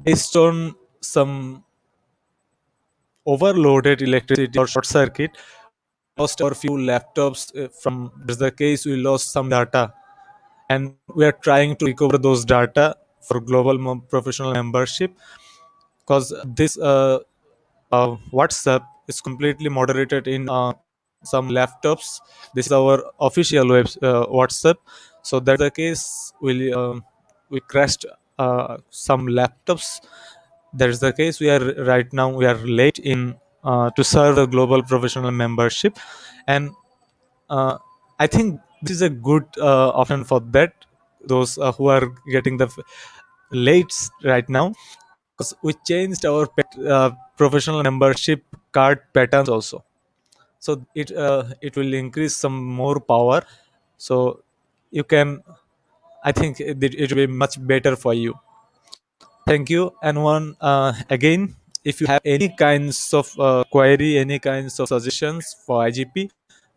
S5: based on some overloaded electricity or short circuit, we lost our few laptops. From this the case, we lost some data, and we are trying to recover those data for global professional membership, because this WhatsApp is completely moderated in some laptops. This is our official WhatsApp. So that's the case. We crashed some laptops. That's the case. We are right now. We are late in to serve the global professional membership, and uh, I think this is a good option for that. Those who are getting the late right now, because we changed our professional membership card patterns also. So it will increase some more power. So you can, I think it will be much better for you. Thank you. And one again, if you have any kinds of query, any kinds of suggestions for IGP,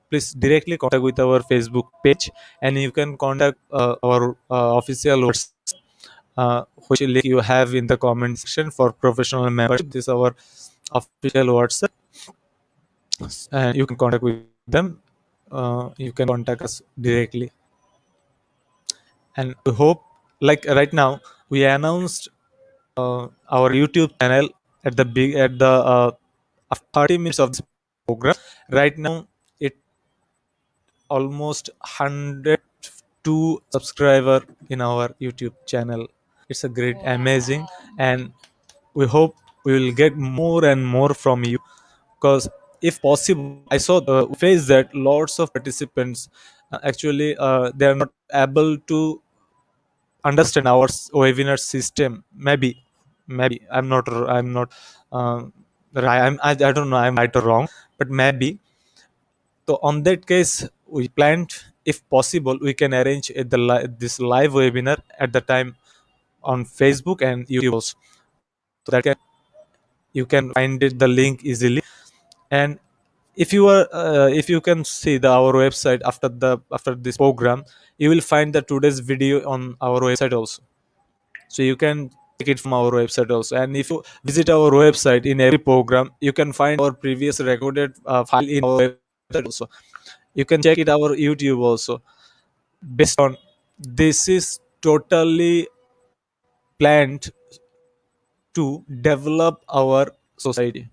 S5: please directly contact with our Facebook page, and you can contact our official WhatsApp, which link you have in the comment section for professional membership. This is our official WhatsApp, and you can contact with them. You can contact us directly, and we hope, like right now, we announced our YouTube channel at the big at the after 30 minutes of this program. Right now, it almost 102 subscriber in our YouTube channel. It's a great, amazing,
S1: Wow.
S5: and we hope we will get more and more from you, because if possible, I saw the face that lots of participants actually they are not able to understand our webinar system. Maybe I'm not right. I don't know I'm right or wrong, but maybe. So on that case, we planned, if possible, we can arrange this live webinar at the time on Facebook and YouTube also. So that you can find it the link easily. And if you can see our website after this program, you will find the today's video on our website also. So you can take it from our website also. And if you visit our website, in every program you can find our previous recorded file in our website also. You can check it our YouTube also. Based on this is totally planned to develop our society.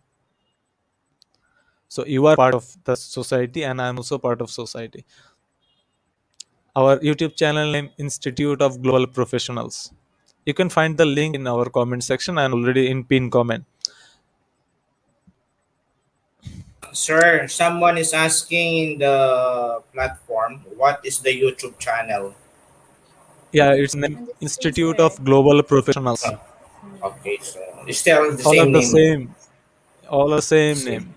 S5: So you are part of the society, and I'm also part of society. Our YouTube channel name, Institute of Global Professionals. You can find the link in our comment section and already in pin comment.
S2: Sir, someone is asking in the platform, what is the YouTube channel?
S5: Yeah, it's name
S1: On the screen,
S5: Institute
S1: sir.
S5: of Global Professionals.
S2: Oh,
S1: Yeah.
S2: okay, so it's still the
S5: All are
S2: same
S5: the
S2: name.
S5: same. All the same
S2: Same.
S5: name.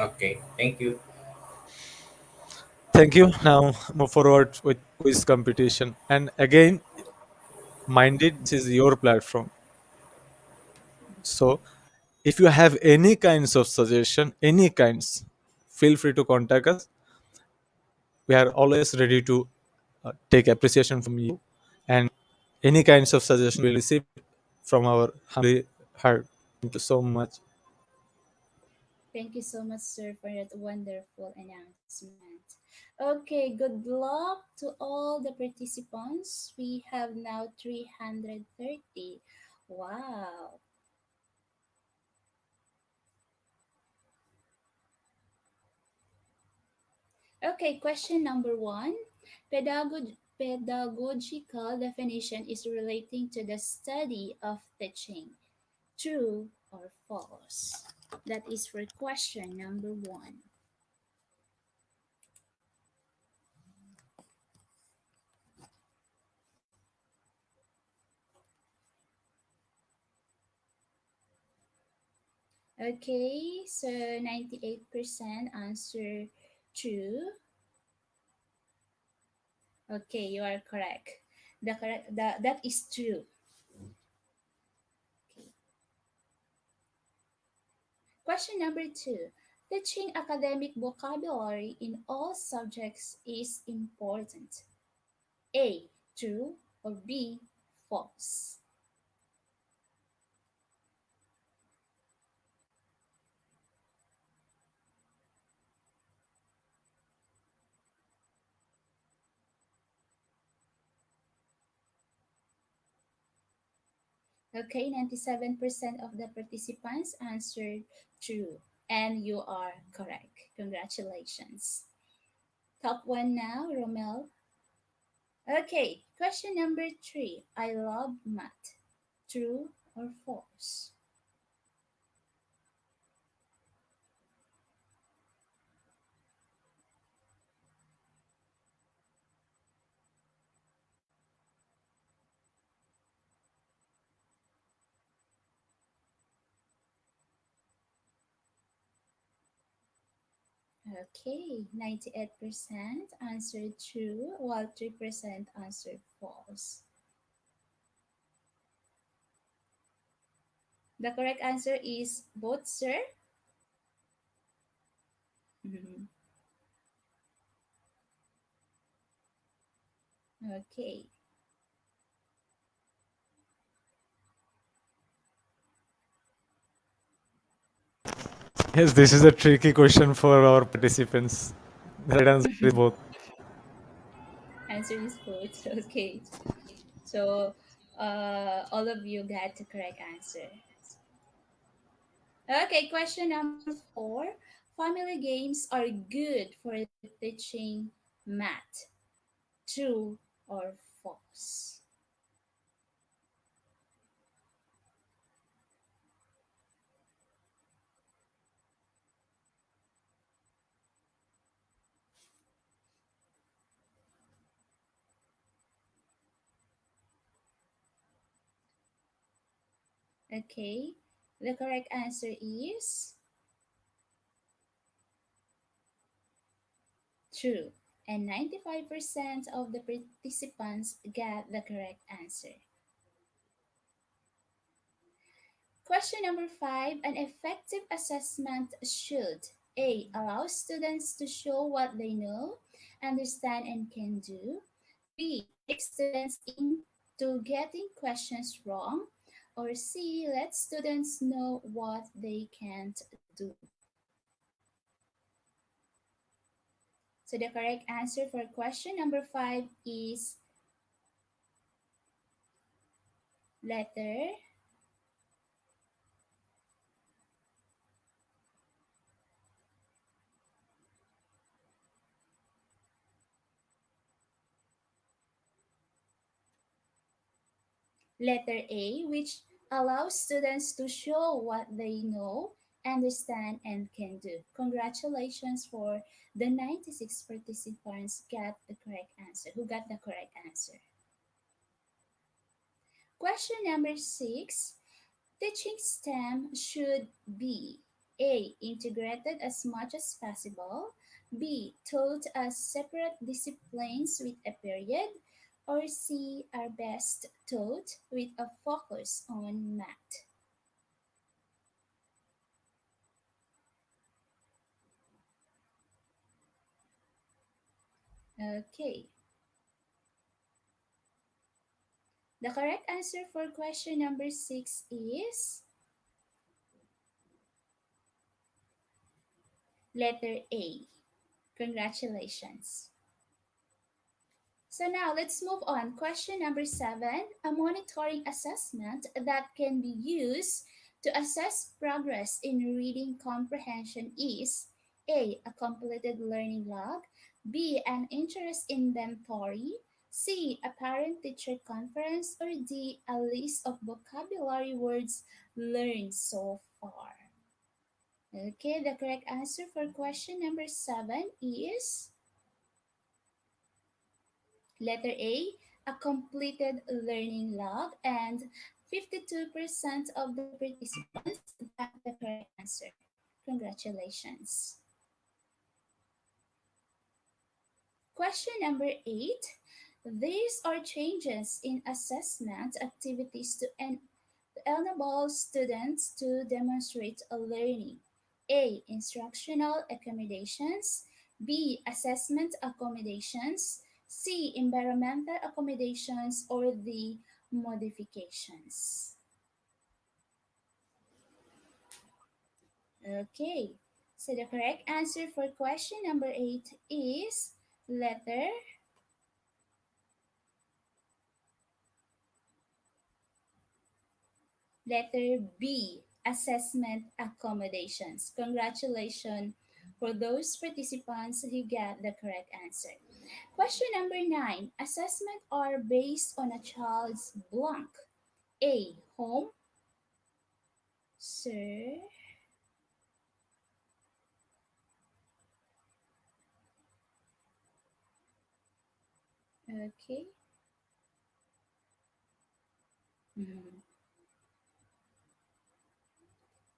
S2: Okay, thank you.
S5: Thank you. Now move forward with quiz competition. And again, mind it, this is your platform. So if you have any kinds of suggestion, any kinds, feel free to contact us. We are always ready to take appreciation from you, and any kinds of suggestion we receive from our humbly heart. Thank you so much.
S1: Thank you so much, sir, for that wonderful announcement. Okay, good luck to all the participants. We have now 330. Wow. Okay, question number one. Pedagogical definition is relating to the study of teaching. True or false? That is for question number one. Okay, so 98% answer true. Okay, you are correct. That is true. Okay. Question number two. Teaching academic vocabulary in all subjects is important. A. True or B. False. Okay, 97% of the participants answered true, and you are correct. Congratulations. Top one now, Romel. Okay, question number three. I love math. True or false? Okay, 98% answered true, while 3% answered false. The correct answer is both, sir. Mhm. Okay.
S5: Yes, this is a tricky question for our participants. The right answer is both.
S1: Answer is both. Okay. So, all of you got the correct answer. Okay, question number four. Family games are good for teaching math. True or false? Okay, the correct answer is true. And 95% of the participants got the correct answer. Question number five. An effective assessment should A. Allow students to show what they know, understand, and can do. B. Trick students into getting questions wrong. Or C. Let students know what they can't do. So the correct answer for question number five is letter letter A, which allows students to show what they know, understand, and can do. Congratulations for the 96 participants got the correct answer. Who got the correct answer? Question number six. Teaching STEM should be A. Integrated as much as possible. B. Taught as separate disciplines with a period. Or C. Are best taught with a focus on math. Okay. The correct answer for question number 6 is letter A. Congratulations. So now let's move on. Question number 7. A monitoring assessment that can be used to assess progress in reading comprehension is A. A completed learning log. B. An interest inventory. C. A parent teacher conference. Or D. A list of vocabulary words learned so far. Okay, the correct answer for question number 7 is letter A, a completed learning log, and 52% of the participants got the correct answer. Congratulations. Question number 8. These are changes in assessment activities to enable students to demonstrate a learning. A. Instructional accommodations. B. Assessment accommodations. C. Environmental accommodations. Or D. Modifications. Okay. So the correct answer for question number 8 is letter B, assessment accommodations. Congratulations for those participants who got the correct answer. Question number 9. Assessment are based on a child's blank. A. Home. Sir. Okay. Mhm.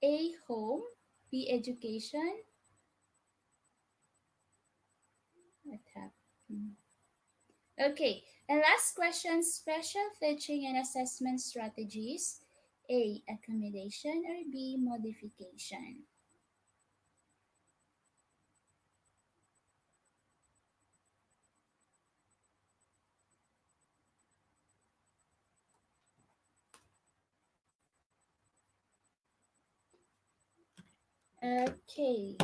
S1: A. Home. B. Education. What happened? Okay. And last question, special teaching and assessment strategies. A. Accommodation or B. Modification. Okay.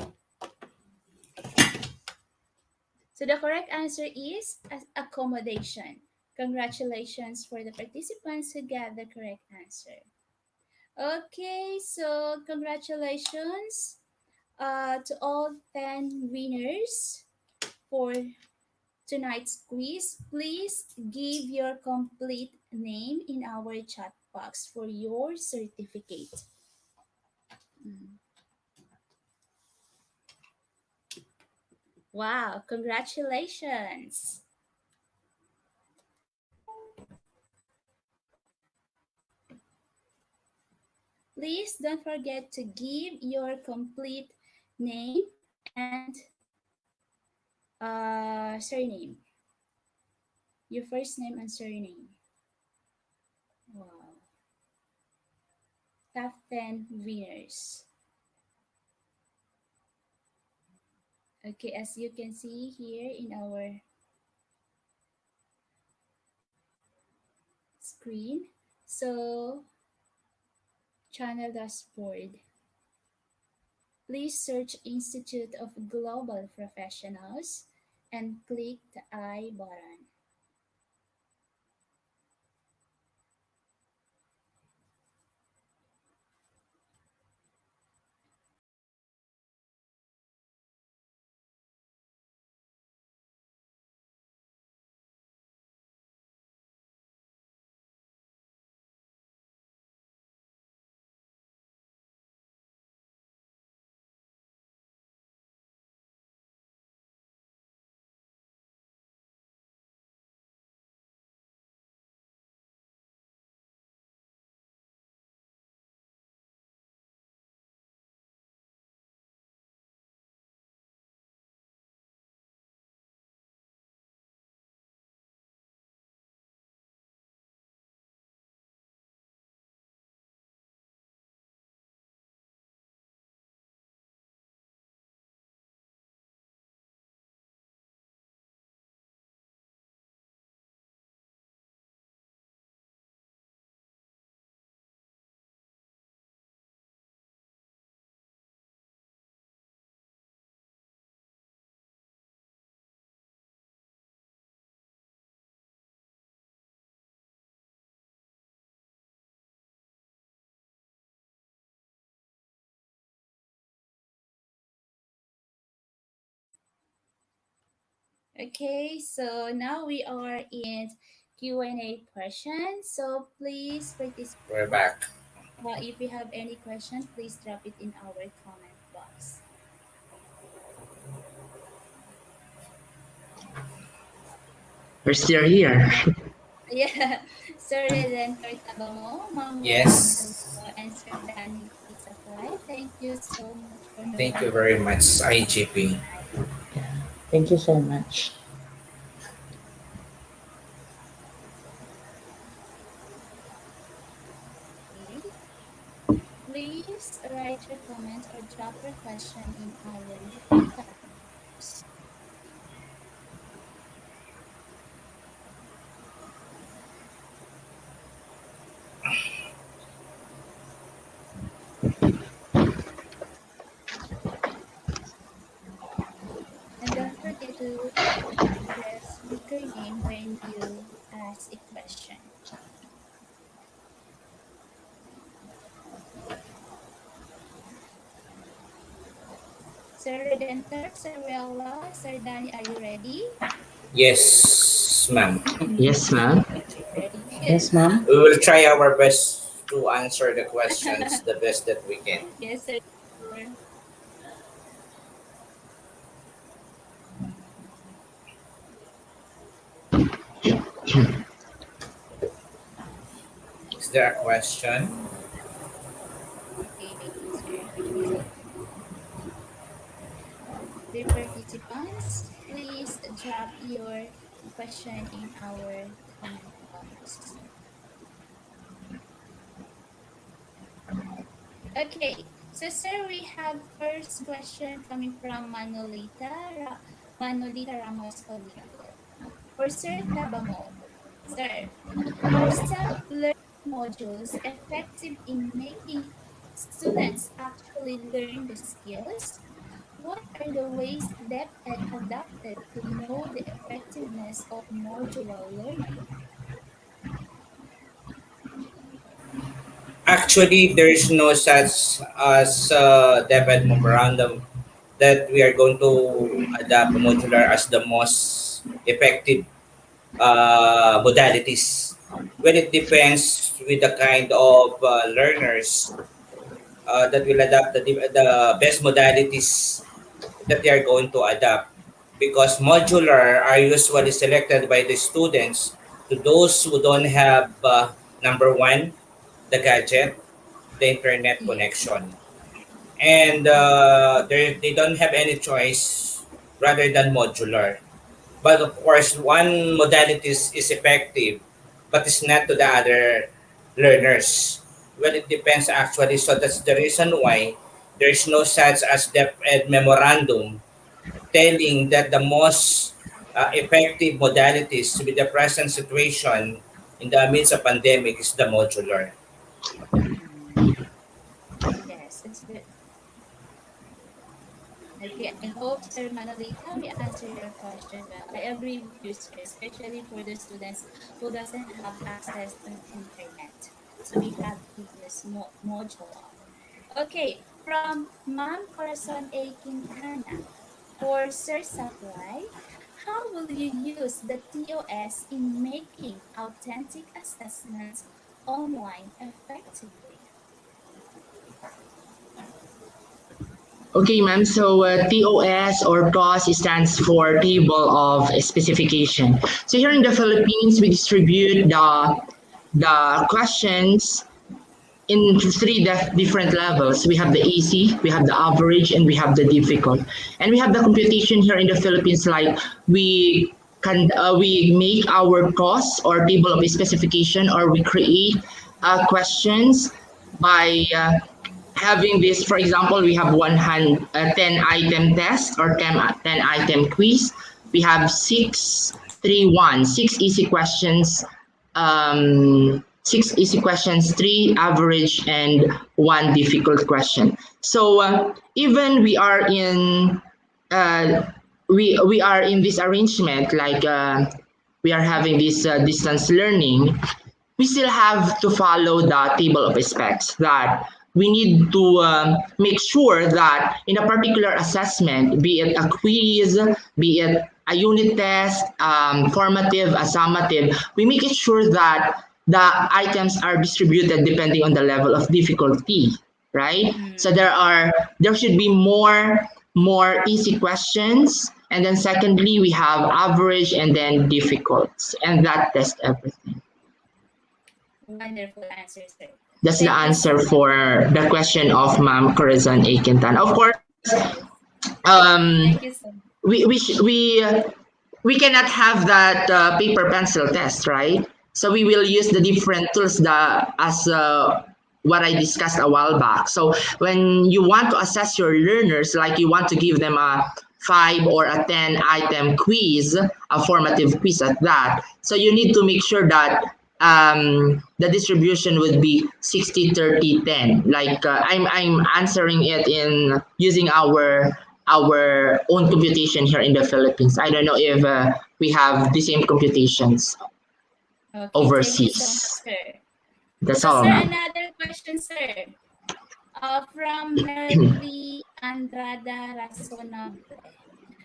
S1: So the correct answer is accommodation. Congratulations for the participants who got the correct answer. Okay, so congratulations to all 10 winners for tonight's quiz. Please give your complete name in our chat box for your certificate. Mm. Wow, congratulations. Please don't forget to give your complete name and surname. Your first name and surname. Wow. Top 10 winners. Okay, as you can see here in our screen. So, channel dashboard. Please search Institute of Global Professionals and click the I button. Okay, so now we are in Q&A portion. So please
S2: We're
S1: participate.
S2: back.
S1: If you have any question, please drop it in our comment box.
S4: We're still here.
S1: Yeah, Sir Redentor Tabamo, Ma'am Rose
S2: Yes.
S1: Salvo, and Sir Danny Please apply. Thank you so much for
S2: Thank you
S1: noting
S2: very
S1: our
S2: much, IGP.
S3: Yeah. Thank you so much.
S1: okay. Please write your comment or drop your question in our comment box. And don't forget to type the speaker name when you ask a question. Sir Redentor, Sir Rella, Sir Danny, are you ready?
S2: Yes, ma'am.
S4: Yes, ma'am.
S1: Very good.
S3: Yes, ma'am.
S2: We will try our best to answer the questions the best that we can.
S1: Yes, Sir Redentor.
S2: Is there a question?
S1: Okay, Sir. Dear participants, please drop your question in our comment box. Okay, so sir, we have first question coming from Manolita Ramos Calido. For Sir Tabamo, sir, are self-learning modules effective in making students actually learn the skills? What are the ways DepEd adopted to know the effectiveness of modular learning?
S2: Actually, there is no such as DepEd memorandum that we are going to adapt modular as the most effective modalities. Well, it depends with the kind of learners that will adapt the best modalities that they are going to adapt. Because modular are usually selected by the students to those who don't have number one, the gadget, the internet
S1: Yes.
S2: connection, and they don't have any choice rather than modular. But of course, one modality is effective, but it's not to the other learners. Well, it depends actually. So that's the reason why there's no such as DepEd memorandum telling that the most effective modalities with the present situation in the midst of pandemic is the modular.
S1: Mm, yes, it's good. Okay, I hope, Sir Manolita, we answer your question well. I agree with you, sir, especially for the students who doesn't have access on internet. So we have to use modular. Okay, from Ma'am Corazon A. Quintana. For Sir Supply, how will you use the TOS in making authentic assessments online effectively?
S4: Okay, ma'am. So TOS or TOS stands for Table of Specification. So here in the Philippines, we distribute the questions in three different levels. We have the easy, we have the average, and we have the difficult. And we have the computation here in the Philippines. Like we make our cost or table of specification, or we create questions by having this. For example, we have 10 item test or 10 item quiz. We have 6 easy questions, 6 easy questions, 3 average, and 1 difficult question. So even uh, we are in this arrangement, like we are having this distance learning, we still have to follow the table of specs, that we need to make sure that in a particular assessment, be it a quiz, be it a unit test, formative, a summative, we make it sure that the items are distributed depending on the level of difficulty, right? So
S1: Mm.
S4: there should be more easy questions, and then secondly we have average and then difficult, and that test everything.
S1: Wonderful answer, sir.
S4: That's the
S1: Thank you so
S4: answer
S1: much.
S4: for the question of Ma'am Corazon A. Quintana. Of course,
S1: Yes.
S4: um,
S1: Thank you so much.
S4: we cannot have that paper pencil test, right? So we will use the different tools that as what I discussed a while back. So when you want to assess your learners, like you want to give them a 5 or a 10 item quiz, a formative quiz at that. So you need to make sure that the distribution would be 60-30-10. Like I'm answering it in using our own computation here in the Philippines. I don't know if we have the same computations
S1: Okay, thank you so much,
S4: overseas.
S1: sir.
S4: That's
S1: So,
S4: all,
S1: sir,
S4: ma'am.
S1: another question, sir. From Merly Andrada Razonable.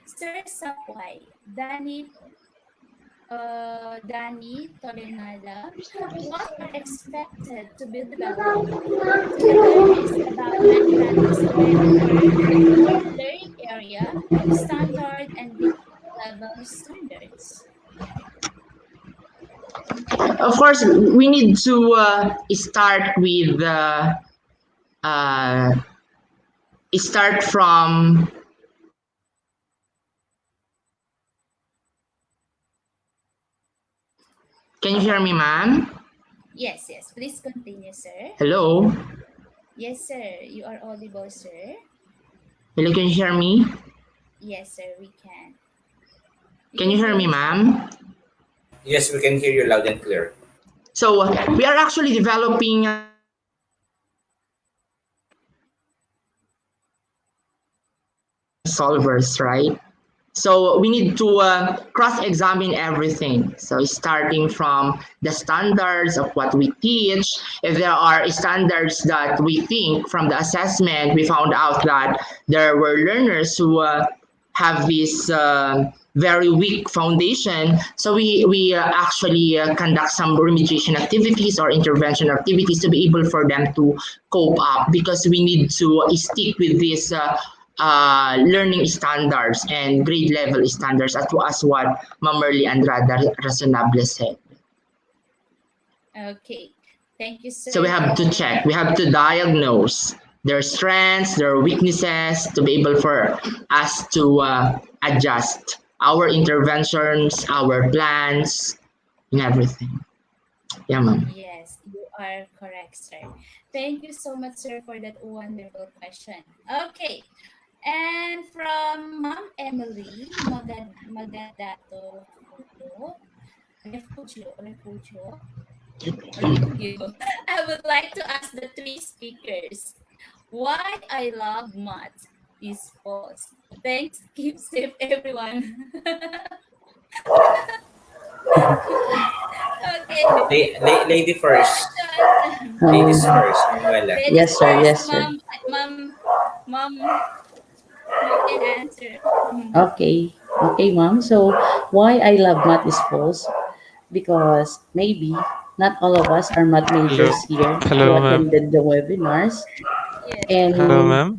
S1: Sir Sakwai, Dani Tolenada, what are expected to be developed to the learners about mathematics learning area, standard and beginner level standards?
S4: Of course, we need to start with uh, start from. Can you hear me, ma'am?
S1: Yes, yes. Please continue, sir.
S4: Hello,
S1: Yes, sir. You are audible, sir.
S4: hello. Can you hear me?
S1: Yes, sir. We can. We
S4: Can
S1: can
S4: you hear
S1: hear
S4: me,
S1: you, sir.
S4: ma'am?
S2: Yes, we can hear you loud and clear.
S4: So we are actually developing solvers, right? So we need to cross-examine everything. So starting from the standards of what we teach, if there are standards that we think from the assessment, we found out that there were learners who have this very weak foundation. So we actually conduct some remediation activities or intervention activities to be able for them to cope up, because we need to stick with this learning standards and grade level standards, as what Mamerly Andrada Razonable said.
S1: Okay. Thank you,
S4: So we
S1: sir,
S4: have to
S1: for
S4: check, we have to diagnose their strengths, their weaknesses to be able for us to adjust our interventions, our plans, and everything. Yeah, ma'am.
S1: yes, you are correct, sir. Thank you so much, sir, for that wonderful question. Okay. And from Mom Emily Magadato Refugio, Refugio, I would like to ask the three speakers why I love math is false. Thanks, keep safe, everyone. Okay,
S2: Lady
S1: who
S2: first.
S1: want to answer?
S2: Ladies
S3: Um,
S2: first, Manuela.
S1: Ladies
S3: yes, sir.
S1: first,
S3: Yes, sir.
S1: mom, you can answer. Mhm.
S3: Okay. Okay, ma'am. So, why I love math is false? Because maybe not all of us are math
S5: Hello,
S3: majors here who
S5: hello, ma'am.
S3: attended the webinars.
S1: Yes.
S5: Hello,
S3: And
S5: ma'am.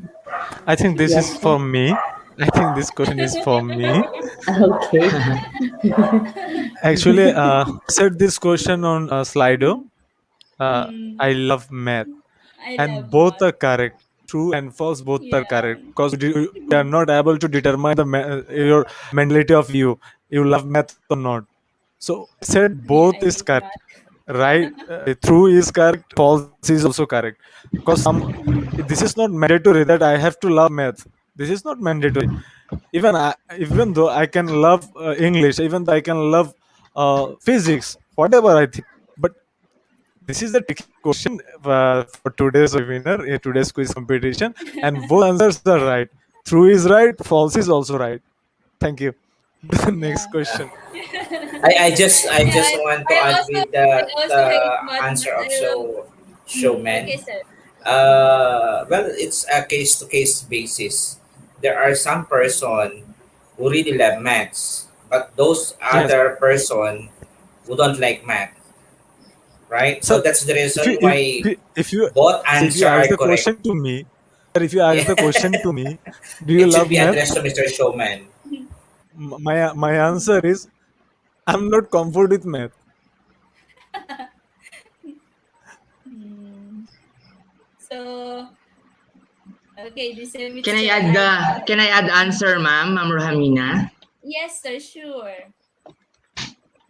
S5: I think this is
S3: yes,
S5: for me. I think this question is for me.
S3: okay.
S5: Actually, said this question on Slido.
S1: Mm,
S5: I love math,
S1: I
S5: and
S1: love
S5: both
S1: math.
S5: are correct. True and false, both are
S1: Yeah.
S5: correct. Because we are not able to determine your mentality of you. You love math or not. So I said
S1: Me,
S5: both
S1: I
S5: is
S1: hate
S5: correct.
S1: math.
S5: Right? True is correct. False is also correct. Because this is not mandatory that I have to love math. This is not mandatory. Even though I can love English, even though I can love physics, whatever I think. But this is the tricky question for today's webinar, today's quiz competition, and both answers are right. True is right, false is also right. Thank you. The next
S1: Yeah.
S5: question.
S2: I just
S1: Yeah,
S2: want to
S1: I
S2: add
S1: also
S2: with
S1: I
S2: the
S1: also hate math,
S2: answer
S1: but
S2: of
S1: I love.
S2: showman.
S1: Okay, sir. Mm.
S2: Well, it's a case to case basis. There are some person who really love maths, but those
S5: Yes.
S2: other person who don't like math, right? So
S5: Sir,
S2: that's the
S5: if you
S2: reason
S5: if,
S2: why
S5: if you
S2: both
S5: so if you
S2: answer
S5: ask
S2: are
S5: the
S2: correct.
S5: question to me, sir, if you ask
S2: Yeah.
S5: the question to me, do you
S2: It should
S5: love
S2: be
S5: math?
S2: addressed to Mr. Showman.
S5: My answer is I'm not comfort with math.
S1: Hmm. So, okay, the same with
S4: Can I
S1: Sir
S4: add the
S1: Arthur.
S4: can I add
S1: Mhm.
S4: answer, ma'am Rohamina?
S1: Yes, sir, sure.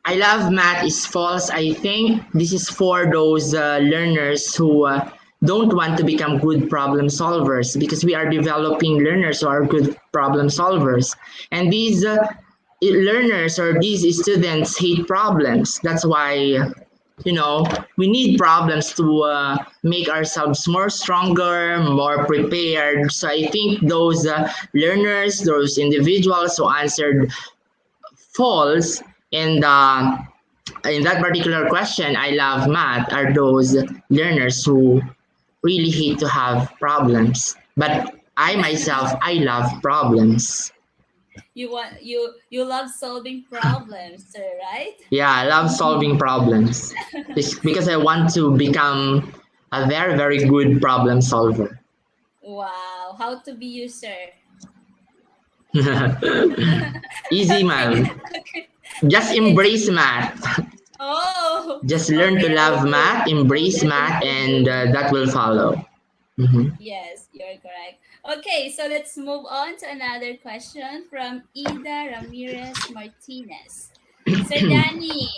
S4: I love math is false. I think this is for those learners who don't want to become good problem solvers, because we are developing learners who are good problem solvers. And these learners or these students hate problems. That's why, we need problems to make ourselves more stronger, more prepared. So I think those learners, those individuals who answered false in that particular question, I love math, are those learners who really hate to have problems. But I myself, I love problems.
S1: You love solving problems, sir, right?
S4: Yeah, I love solving problems. It's because I want to become a very, very good problem solver.
S1: Wow, how to be you, sir.
S4: Easy,
S1: Okay,
S4: man.
S1: okay,
S4: Just
S1: okay.
S4: embrace math.
S1: Oh,
S4: Just learn to
S1: okay, I
S4: love
S1: will.
S4: math,
S1: I will
S4: embrace math,
S1: definitely
S4: and
S1: do.
S4: that will follow. Mhm.
S1: Yes, you're correct. Okay, so let's move on to another question from Ida Ramirez Martinez. Sir Danny,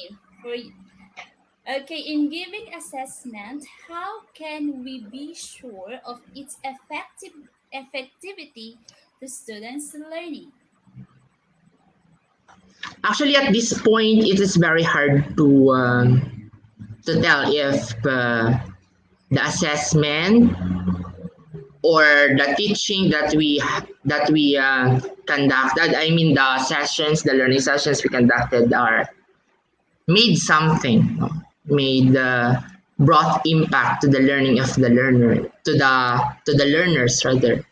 S1: okay, in giving assessment, how can we be sure of its effectivity to students' learning?
S4: Actually, at this point, it is very hard to tell if the assessment or the teaching that we conducted. I mean, the sessions, the learning sessions we conducted are made something, no? Made brought impact to the learning of the learner, to the learners rather.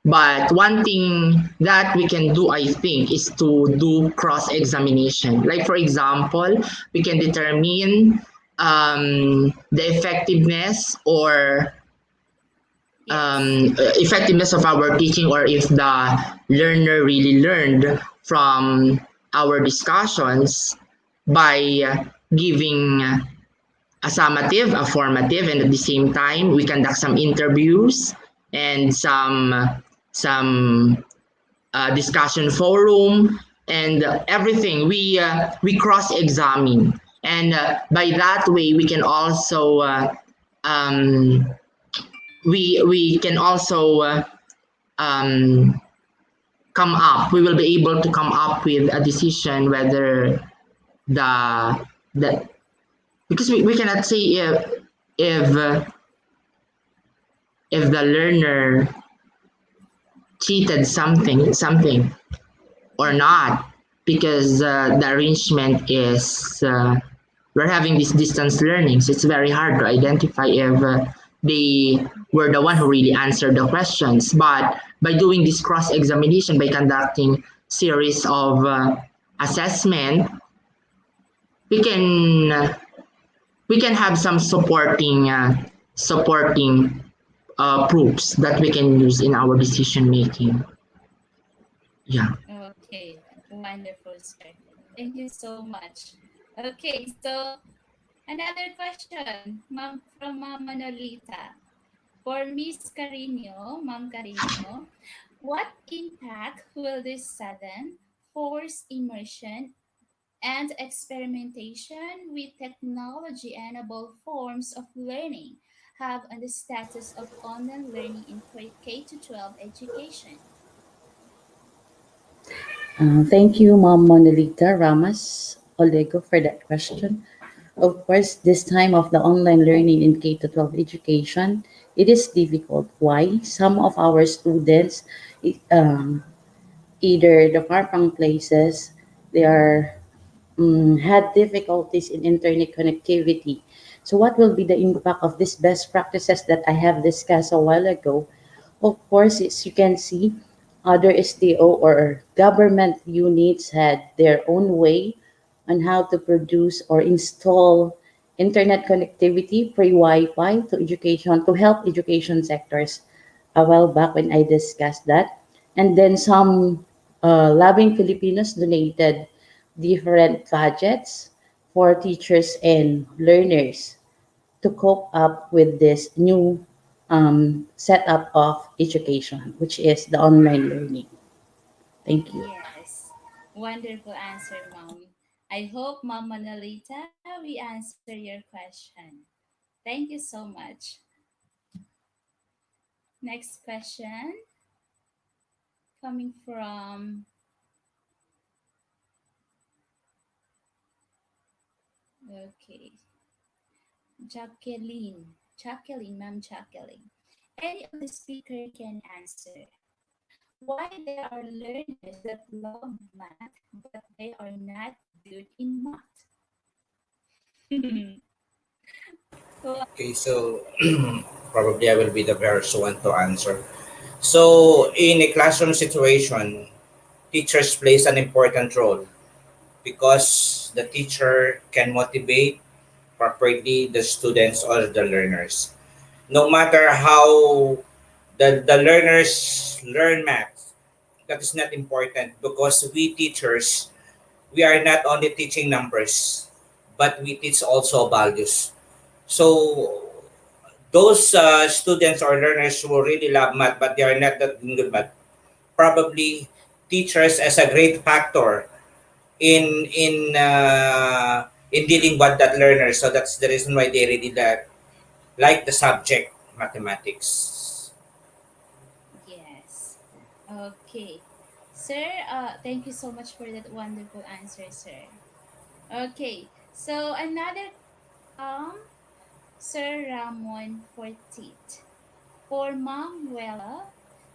S4: But one thing that we can do, I think, is to do cross examination. Like, for example, we can determine the effectiveness or
S1: Yes.
S4: effectiveness of our teaching, or if the learner really learned from our discussions by giving a summative, a formative, and at the same time, we conduct some interviews and some discussion forum and everything. We cross examine, and by that way, we can also um, we can also um, come up. We will be able to come up with a decision whether the because we cannot say if uh, if the learner cheated something or
S1: Mm-hmm.
S4: not, because the arrangement is we're having this distance learning, so it's very hard to identify if they were the one who
S1: Yes.
S4: really answered the questions. But by doing this cross examination, by conducting series of assessment, we can we can have some supporting proofs that we can use in our decision making. Yeah.
S1: Okay, wonderful, sir. Thank you so much. Okay, so another question from Mama Nolita. For Miss Carino, Ma'am Carino, what impact will this sudden forced immersion and experimentation with technology-enabled forms of learning have on the status of online learning in K to 12 education?
S3: Thank you, Mom Monolita Ramas Olego, for that question. Of course, this time of the online learning in K to 12 education, it is difficult. Why? Some of our students, um, either the far from places, they are had difficulties in internet connectivity. So, what will be the impact of these best practices that I have discussed a while ago? Of course, as you can see, Other STO or government units had their own way on how to produce or install internet connectivity, free Wi-Fi to education to help education sectors a while back when I discussed that. And then some loving Filipinos donated different gadgets for teachers and learners to cope up with this new setup of education, which is the online learning. Thank you.
S1: Yes. Wonderful answer, Mom. I hope, Mom Manolita, we answer your question. Thank you so much. Next question coming from, okay, Jacqueline, Ma'am Jacqueline. Any of the speaker can answer. Why there are learners that love math, but they are not good in math?
S2: Okay, so probably I will be the first one to answer. So in a classroom situation, teachers plays an important role because the teacher can motivate properly the students or the learners. No matter how the learners learn math, that is not important because we teachers, we are not only teaching numbers, but we teach also values. So those students or learners who really love math but they are not that good at math, probably teachers as a great factor in dealing with that learner. So that's the reason why they really like the subject mathematics.
S1: Yes. Okay. Sir, thank you so much for that wonderful answer, sir. Okay. So another from Sir Ramon Fortit. For Manuela,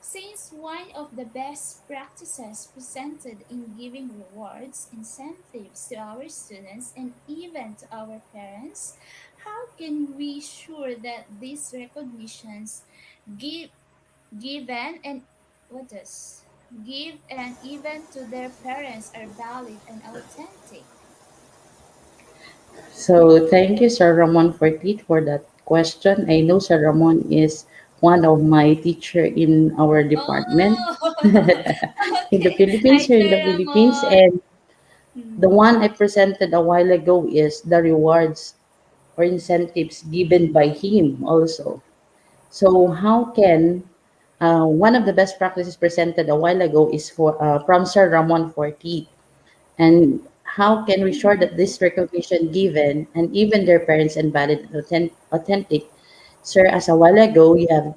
S1: since one of the best practices presented in giving rewards, incentives to our students, and even to our parents, how can we sure that these recognitions give given and what does give and even to their parents are valid and authentic?
S3: So thank you, Sir Ramon, for that question. I know Sir Ramon is one of my teacher in our department
S1: Oh,
S3: in the
S1: okay.
S3: Philippines,
S1: Hi,
S3: here in the
S1: Sir
S3: Philippines.
S1: Ramon.
S3: And the
S1: Mm.
S3: one I presented a while ago is the rewards or incentives given by him also. So how can one of the best practices presented a while ago is for from Sir Ramon Forti. And how can we sure that this recognition given and even their parents and valid and authentic? Sir, as a while ago, you have,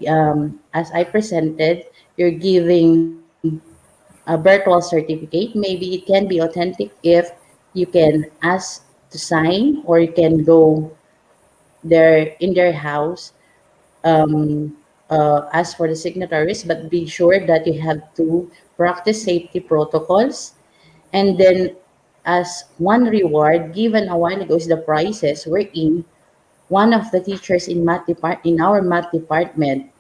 S3: as I presented, you're giving a virtual certificate. Maybe it can be authentic if you can ask to sign or you can go there in their house, ask for the signatories, but be sure that you have to practice safety protocols. And then, as one reward given a while ago is the prizes, wherein one of the teachers in our math department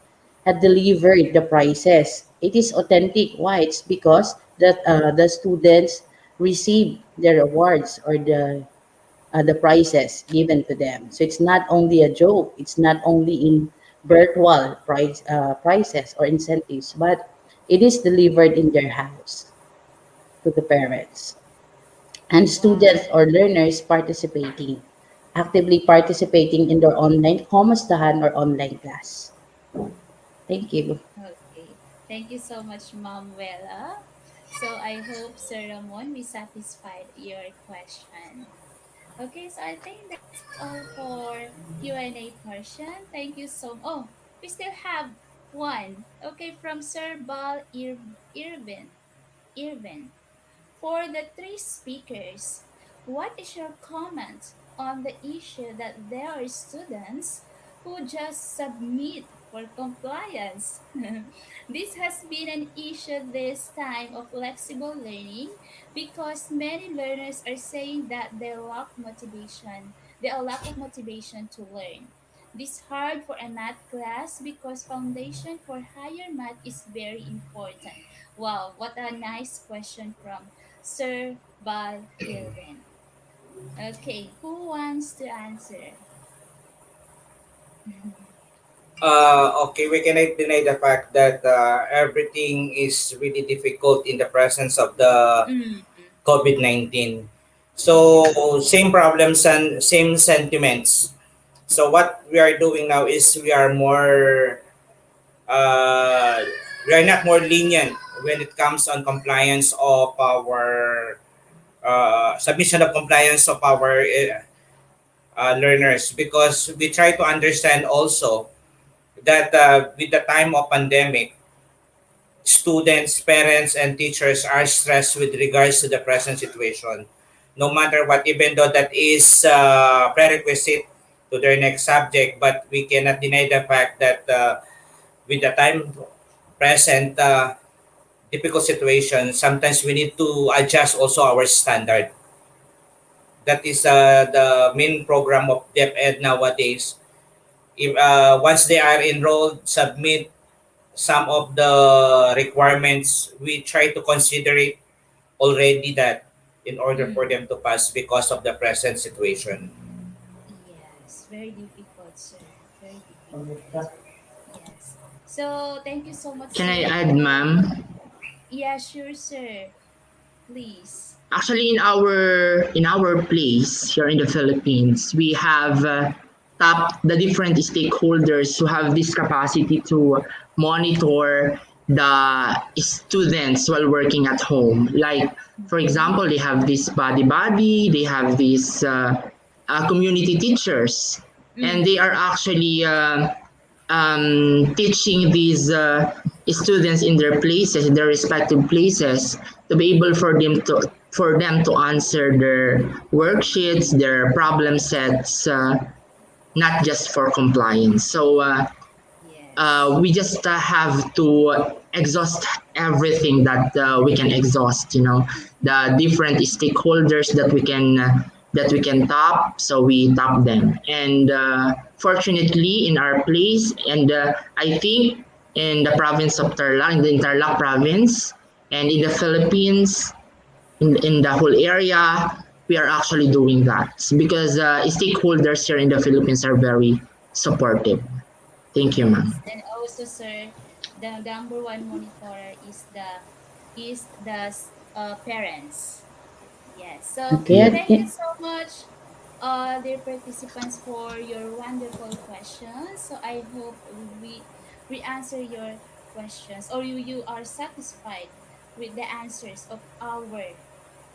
S3: had delivered the prizes. It is authentic. Why? It's because that the students receive the rewards or the prizes given to them. So it's not only a joke. It's not only in virtual prizes or incentives, but it is delivered in their house to the parents and students
S1: Wow.
S3: or learners actively participating in their online kamustahan or online class. Thank you.
S1: Okay. Thank you so much, Mom Wella. So I hope, Sir Ramon, we satisfied your question. Okay, so I think that's all for Q&A portion. Thank you so much. Oh, we still have one. Okay, from Sir Irvin. Irvin. For the three speakers, what is your comment on the issue that there are students who just submit for compliance? This has been an issue this time of flexible learning because many learners are saying that they lack motivation. They are lack of motivation to learn. This hard for a math class because foundation for higher math is very important. Wow, what a nice question from Sir Bal Kelvin. Okay, who wants to answer?
S2: Okay, we cannot deny the fact that everything is really difficult in the presence of the
S1: Mm,
S2: COVID-19. So
S1: yes.
S2: same problems and same sentiments. So what we are doing now is uh, we are not more lenient when it comes on compliance of our submission of compliance of our learners, because we try to understand also that with the time of pandemic, students, parents, and teachers are stressed with regards to the present situation. No matter what, even though that is prerequisite to their next subject, but we cannot deny the fact that with the time present difficult situation, sometimes we need to adjust also our standard. That is the main program of DepEd nowadays. If once they are enrolled, submit some of the requirements, we try to consider it already that in order for
S1: Mm,
S2: them to pass because of the present situation.
S1: yes, very difficult, sir. Very difficult. Yes. So thank you so much,
S4: Can I
S1: sir,
S4: add,
S1: for
S4: ma'am?
S1: yeah, sure, sir. Please.
S4: Actually, in our place here in the Philippines, we have tapped the different stakeholders who have this capacity to monitor the students while working at home. Like, for
S1: Mm-hmm.
S4: example, they have this body, they have these community teachers, and they
S1: Mm,
S4: are actually teaching these students in their places, in their respective places, to be able for them to answer their worksheets, their problem sets, not just for compliance. So
S1: yes.
S4: we just have to exhaust everything that we can exhaust. The different stakeholders that we can top, so we top them. And fortunately, in our place, and I think in the province of Tarlac, in the Tarlac province, and in the Philippines, in the whole area, we are actually doing that because stakeholders here in the Philippines are very supportive. Thank you, ma'am.
S1: Yes. And also, sir, the number one monitor is the parents. Yes. So
S3: Okay,
S1: thank you so much, dear participants, for your wonderful questions. So I hope we answer your questions, or you are satisfied with the answers of our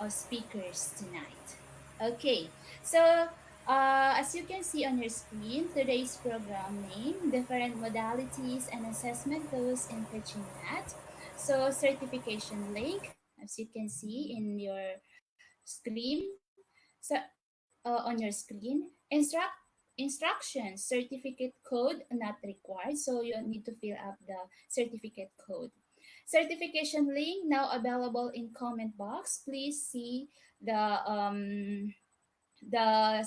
S1: speakers tonight. Okay, so as you can see on your screen, today's program name, different modalities and assessment tools in teaching math. So certification link, as you can see in your screen, so on your screen, instructions, certificate code not required. So you need to fill up the certificate code. Certification link now available in comment box. Please see the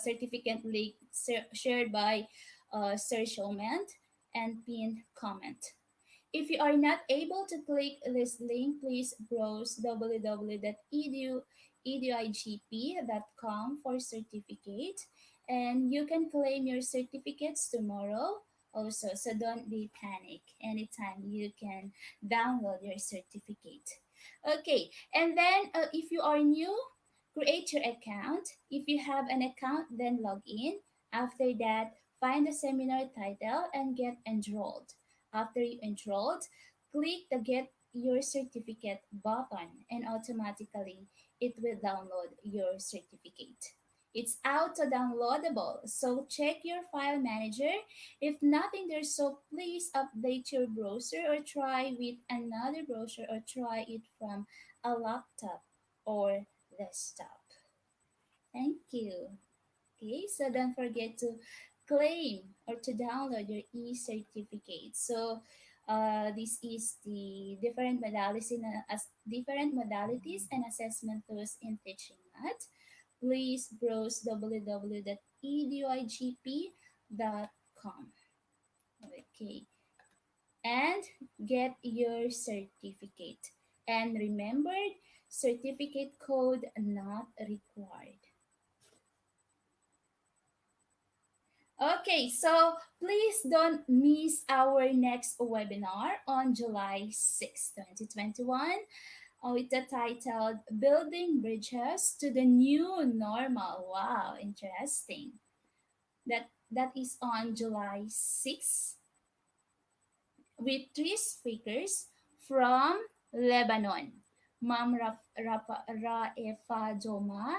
S1: certificate link shared by Sir Showman and pinned comment. If you are not able to click this link, please browse www.eduigp.com for certificate, and you can claim your certificates tomorrow also. So don't be panic. Anytime you can download your certificate. Okay, and then if you are new, create your account. If you have an account, then log in. After that, find the seminar title and get enrolled. After you enrolled, click the Get Your Certificate button and automatically it will download your certificate. It's auto downloadable, so check your file manager. If nothing there, so please update your browser or try with another browser or try it from a laptop or desktop. Thank you. Okay, so don't forget to claim or to download your e-certificate. So this is the different modalities and assessment tools in teaching math. Please browse www.eduigp.com. Okay, and get your certificate. And remembered, certificate code not required. Okay, so please don't miss our next webinar on July 6, 2021, with the title Building Bridges to the New Normal. Wow, interesting. That is on July 6th with three speakers from Lebanon. Ma'am Raefa Joma,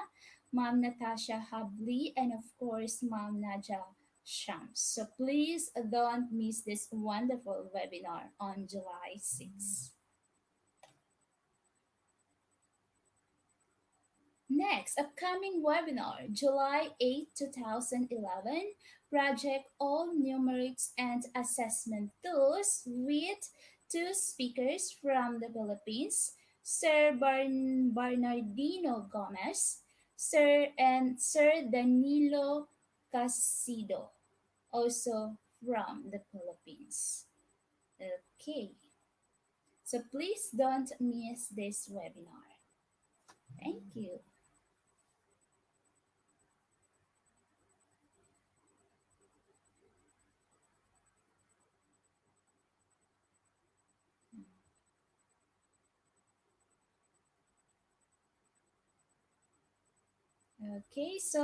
S1: Ma'am Natasha Habli, and of course, Ma'am Naja Shams. So please don't miss this wonderful webinar on July 6th. Next, upcoming webinar, July 8, 2011, Project All Numerics and Assessment Tools with two speakers from the Philippines, Sir Bernardino Gomez, Sir Danilo Casido, also from the Philippines. Okay, so please don't miss this webinar. Thank you. Okay, so